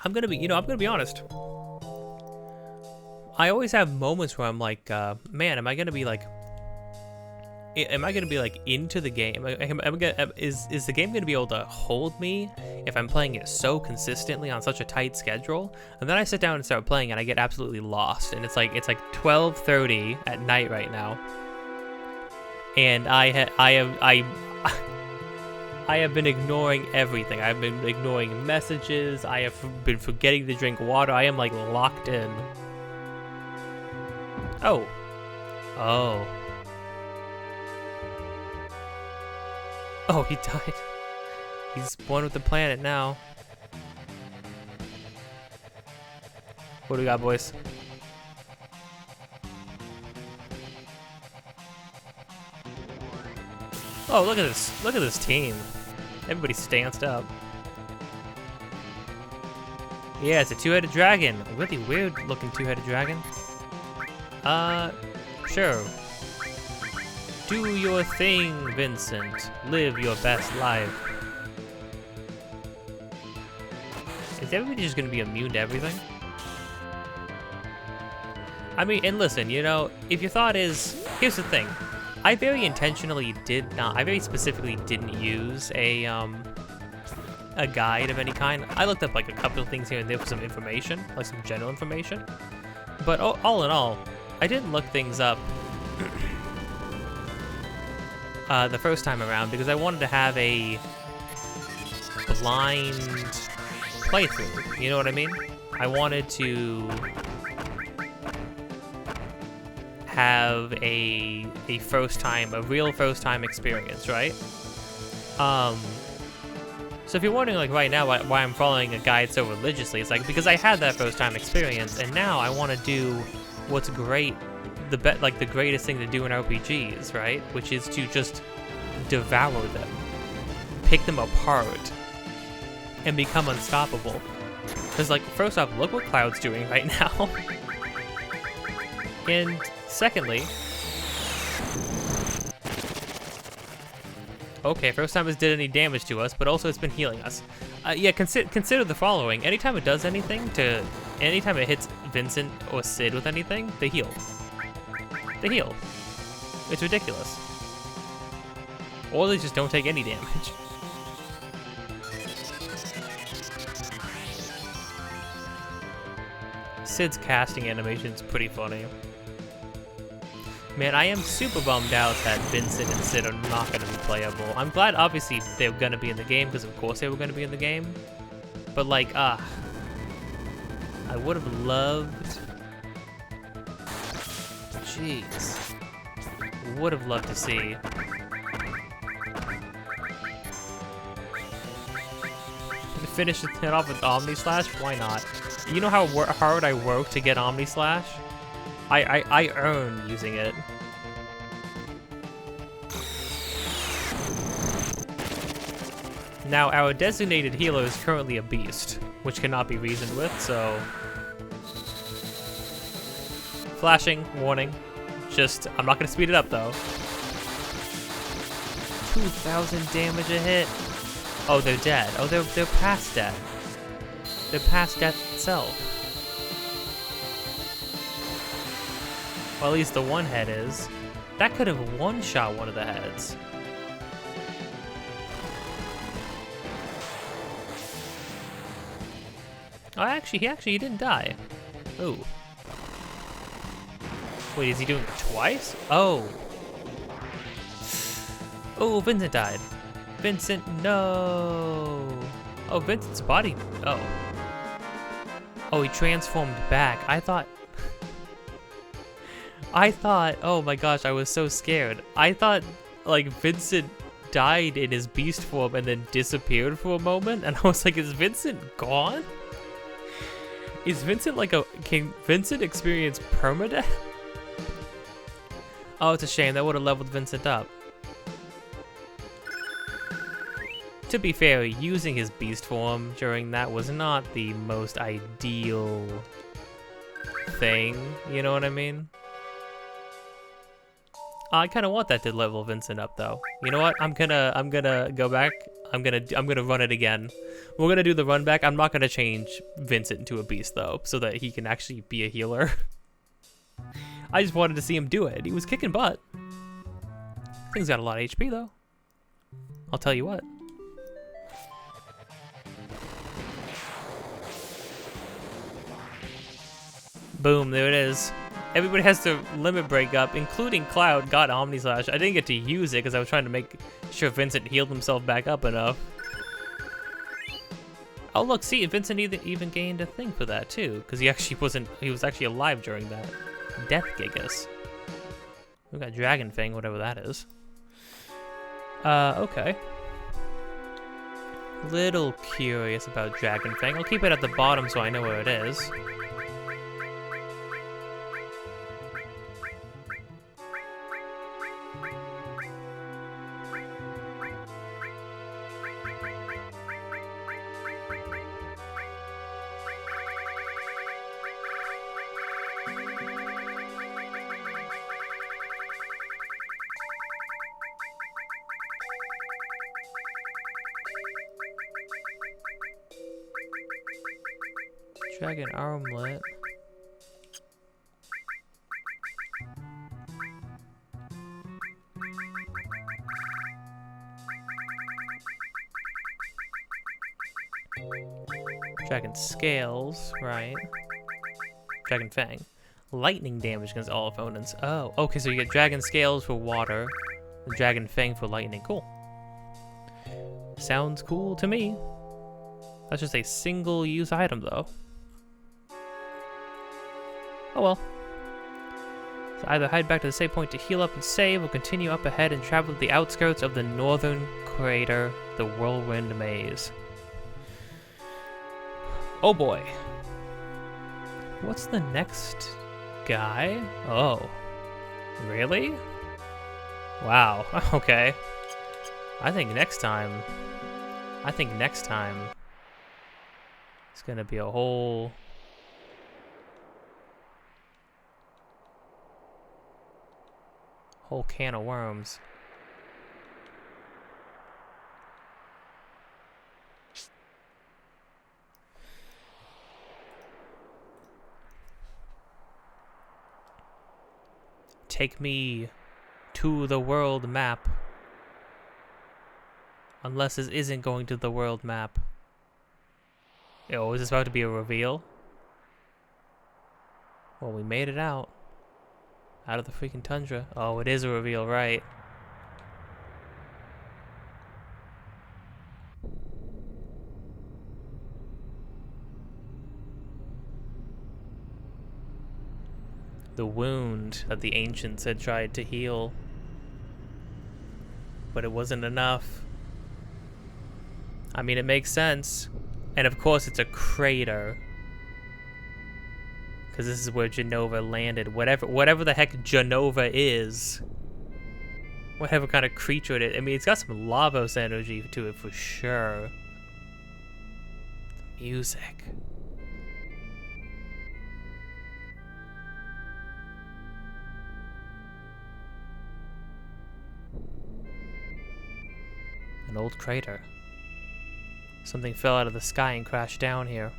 Speaker 2: I'm gonna be honest. I always have moments where I'm like, man, am I gonna be like into the game? Is the game gonna be able to hold me if I'm playing it so consistently on such a tight schedule? And then I sit down and start playing and I get absolutely lost. And it's like 12:30 at night right now, and I have been ignoring everything. I've been ignoring messages. I have been forgetting to drink water. I am like locked in. Oh. Oh. Oh, he died. He's one with the planet now. What do we got, boys? Oh, look at this. Look at this team. Everybody stanced up. Yeah, it's a two-headed dragon. A really weird looking two-headed dragon. Sure. Do your thing, Vincent. Live your best life. Is everybody just gonna be immune to everything? I mean, and listen, you know, if your thought is, here's the thing. I very specifically didn't use a guide of any kind. I looked up like a couple of things here and there for some information, like some general information. But all in all, I didn't look things up the first time around because I wanted to have a blind playthrough. You know what I mean? I wanted to have a real first time experience, right? So if you're wondering like right now why I'm following a guide so religiously, it's like because I had that first time experience and now I want to do what's great, the greatest thing to do in RPGs, right? Which is to just devour them, pick them apart, and become unstoppable. Because like first off, look what Cloud's doing right now. And secondly, okay, first time it's did any damage to us, but also it's been healing us. Yeah, consider the following. Anytime it does anything anytime it hits Vincent or Sid with anything, they heal. They heal. It's ridiculous. Or they just don't take any damage. Sid's casting animation's pretty funny. Man, I am super bummed out that Vincent and Sid are not going to be playable. I'm glad, obviously, they're going to be in the game, because of course they were going to be in the game. But, like, I would have loved... Jeez. Would have loved to see... Finish it off with Omni Slash? Why not? You know how hard I work to get Omni Slash? I earn using it. Now, our designated healer is currently a beast, which cannot be reasoned with, so... Flashing, warning. Just, I'm not gonna speed it up, though. 2,000 damage a hit. Oh, they're dead. Oh, they're past death. They're past death itself. Well, at least the one head is. That could have one-shot one of the heads. Oh, he didn't die. Oh. Wait, is he doing it twice? Oh. Oh, Vincent died. Vincent, no. Oh, Vincent's body. Oh. Oh, he transformed back. I thought, oh my gosh, I was so scared. I thought, like, Vincent died in his beast form and then disappeared for a moment, and I was like, is Vincent gone? Is Vincent like can Vincent experience permadeath? Oh, it's a shame. That would have leveled Vincent up. To be fair, using his beast form during that was not the most ideal thing, you know what I mean? I kind of want that to level Vincent up, though. You know what? I'm gonna go back. I'm gonna run it again. We're gonna do the run back. I'm not gonna change Vincent into a beast though, so that he can actually be a healer. I just wanted to see him do it. He was kicking butt. Thing's got a lot of HP though. I'll tell you what. Boom, there it is. Everybody has to limit break up, including Cloud got Omni Slash. I didn't get to use it because I was trying to make sure Vincent healed himself back up enough. Oh look, see, Vincent even gained a thing for that too, because he was actually alive during that Death Gigas. We got Dragon Fang, whatever that is. Okay. Little curious about Dragon Fang. I'll keep it at the bottom so I know where it is. Dragon Armlet. Dragon Scales, right. Dragon Fang. Lightning damage against all opponents. Oh, okay, so you get Dragon Scales for water, and Dragon Fang for lightning. Cool. Sounds cool to me. That's just a single-use item, though. Oh well. So either hide back to the save point to heal up and save, or continue up ahead and travel to the outskirts of the northern crater, the Whirlwind Maze. Oh boy. What's the next guy? Oh. Really? Wow. Okay. I think next time it's gonna be a whole can of worms. Take me to the world map. Unless this isn't going to the world map. Oh, is this about to be a reveal? Well, we made it out. Out of the freaking tundra. Oh, it is a reveal, right? The wound that the ancients had tried to heal. But it wasn't enough. I mean, it makes sense. And of course, it's a crater. Because this is where Genova landed. Whatever the heck Genova is. Whatever kind of creature it is. I mean, it's got some Lavos energy to it for sure. The music. An old crater. Something fell out of the sky and crashed down here,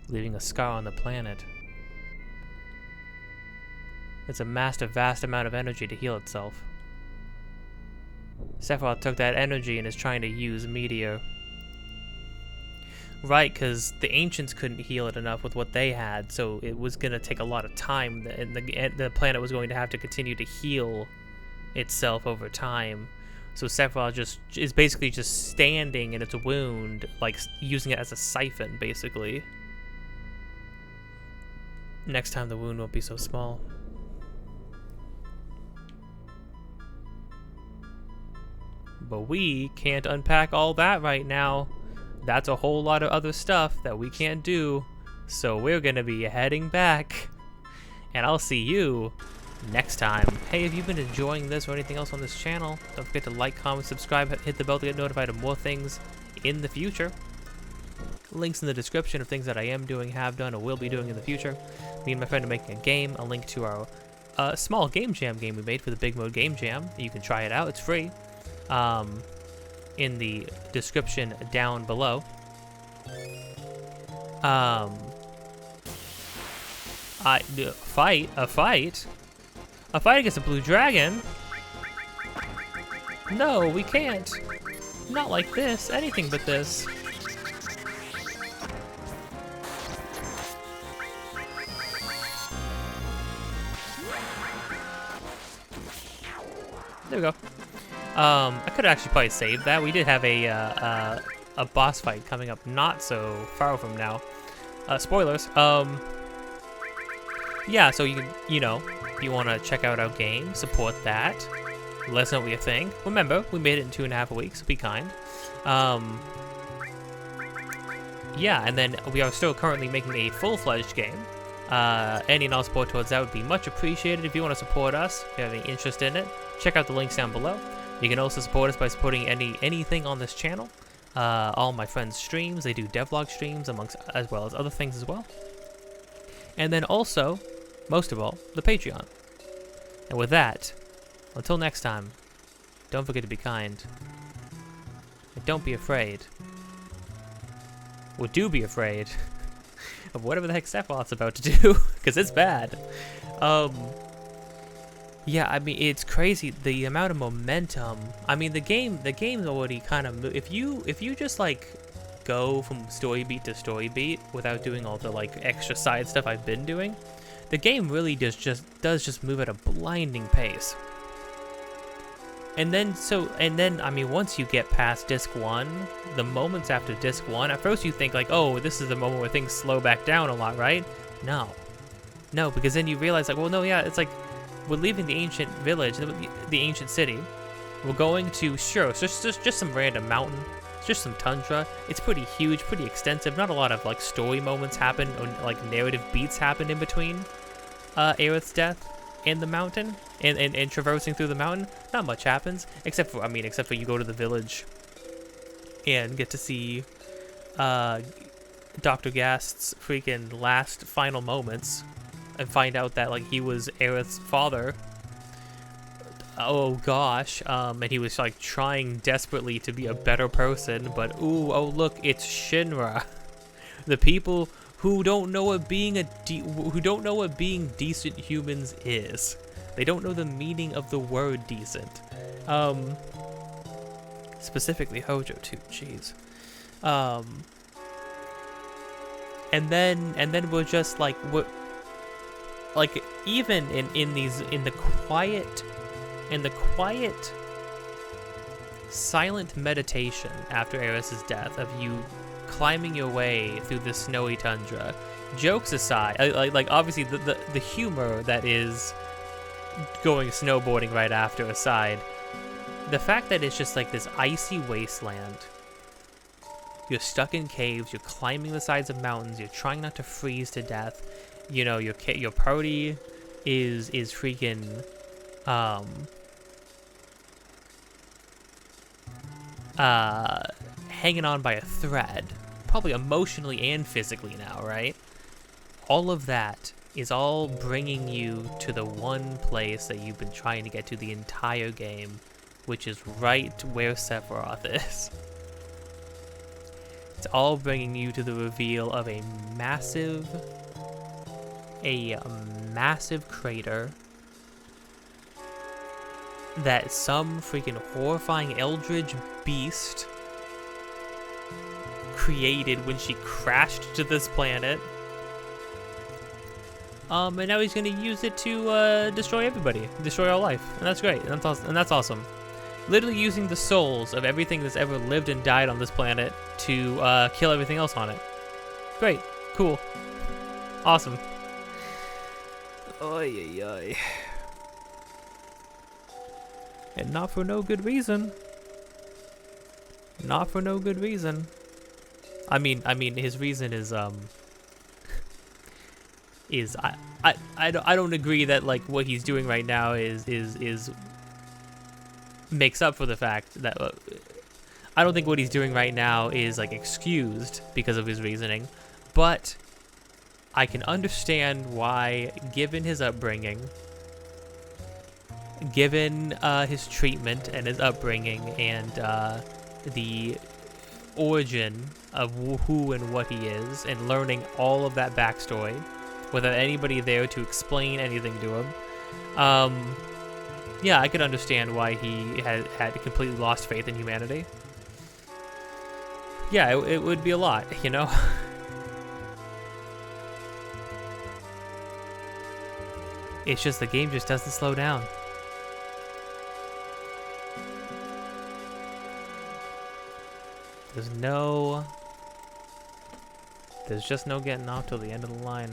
Speaker 2: leaving a scar on the planet. It's amassed a vast amount of energy to heal itself. Sephiroth took that energy and is trying to use Meteor. Right, because the ancients couldn't heal it enough with what they had, so it was going to take a lot of time, and the planet was going to have to continue to heal itself over time. So Sephiroth is basically just standing in its wound, like using it as a siphon, basically. Next time the wound won't be so small. But we can't unpack all that right now. That's a whole lot of other stuff that we can't do. So we're gonna be heading back. And I'll see you next time. Hey, if you've been enjoying this or anything else on this channel, don't forget to like, comment, subscribe, hit the bell to get notified of more things in the future. Links in the description of things that I am doing, have done, or will be doing in the future. Me and my friend are making a game, a link to our small game jam game we made for the Big Mode Game Jam. You can try it out, it's free. In the description down below. A fight against a blue dragon? No, we can't. Not like this, anything but this. There we go. I could actually probably save that. We did have a boss fight coming up not so far from now. Spoilers. Yeah, so you can, if you want to check out our game, support that. Let us know what you think. Remember, we made it in 2.5 weeks. Be kind. Yeah, and then we are still currently making a full-fledged game. Any and all support towards that would be much appreciated. If you want to support us, if you have any interest in it, check out the links down below. You can also support us by supporting anything on this channel. All my friends' streams, they do devlog streams as well as other things as well. And then also, most of all, the Patreon. And with that, until next time, don't forget to be kind. And don't be afraid. Or do be afraid of whatever the heck Sephiroth's about to do, because it's bad. Yeah, I mean, it's crazy the amount of momentum. I mean, the game's already kind of if you just like go from story beat to story beat without doing all the like extra side stuff I've been doing, the game really does just move at a blinding pace. And then I mean, once you get past disc 1, the moments after disc 1, at first you think like, oh, this is the moment where things slow back down a lot, right? No, because then you realize like, well, no, yeah, it's like, we're leaving the ancient village, the ancient city. We're going to, sure, it's just some random mountain. It's just some tundra. It's pretty huge, pretty extensive. Not a lot of like story moments happen or like narrative beats happen in between Aerith's death and the mountain and traversing through the mountain. Not much happens except for you go to the village and get to see Dr. Gast's freaking last final moments. And find out that like he was Aerith's father. Oh gosh, and he was like trying desperately to be a better person, but oh look, it's Shinra, the people who don't know what being decent humans is. They don't know the meaning of the word decent. Specifically Hojo too. Jeez. And then we're just like like even in the quiet silent meditation after Aerith's death of you climbing your way through the snowy tundra, jokes aside, like obviously the humor that is going snowboarding right after aside, the fact that it's just like this icy wasteland, you're stuck in caves, you're climbing the sides of mountains, you're trying not to freeze to death. Your party is freaking hanging on by a thread, probably emotionally and physically now, right? All of that is all bringing you to the one place that you've been trying to get to the entire game, which is right where Sephiroth is. It's all bringing you to the reveal of a massive crater that some freaking horrifying eldritch beast created when she crashed to this planet. And now he's gonna use it to destroy everybody, destroy all life, and that's great. And that's awesome. Literally using the souls of everything that's ever lived and died on this planet to kill everything else on it. Great, cool, awesome. Oy, oy, oy. And not for no good reason. Not for no good reason. I mean, his reason is I don't agree that like what he's doing right now is makes up for the fact that I don't think what he's doing right now is like excused because of his reasoning, but I can understand why, given his upbringing, given his treatment and his upbringing and the origin of who and what he is, and learning all of that backstory without anybody there to explain anything to him. Yeah, I could understand why he had completely lost faith in humanity. Yeah, it would be a lot, you know? It's just the game just doesn't slow down. There's just no getting off till the end of the line.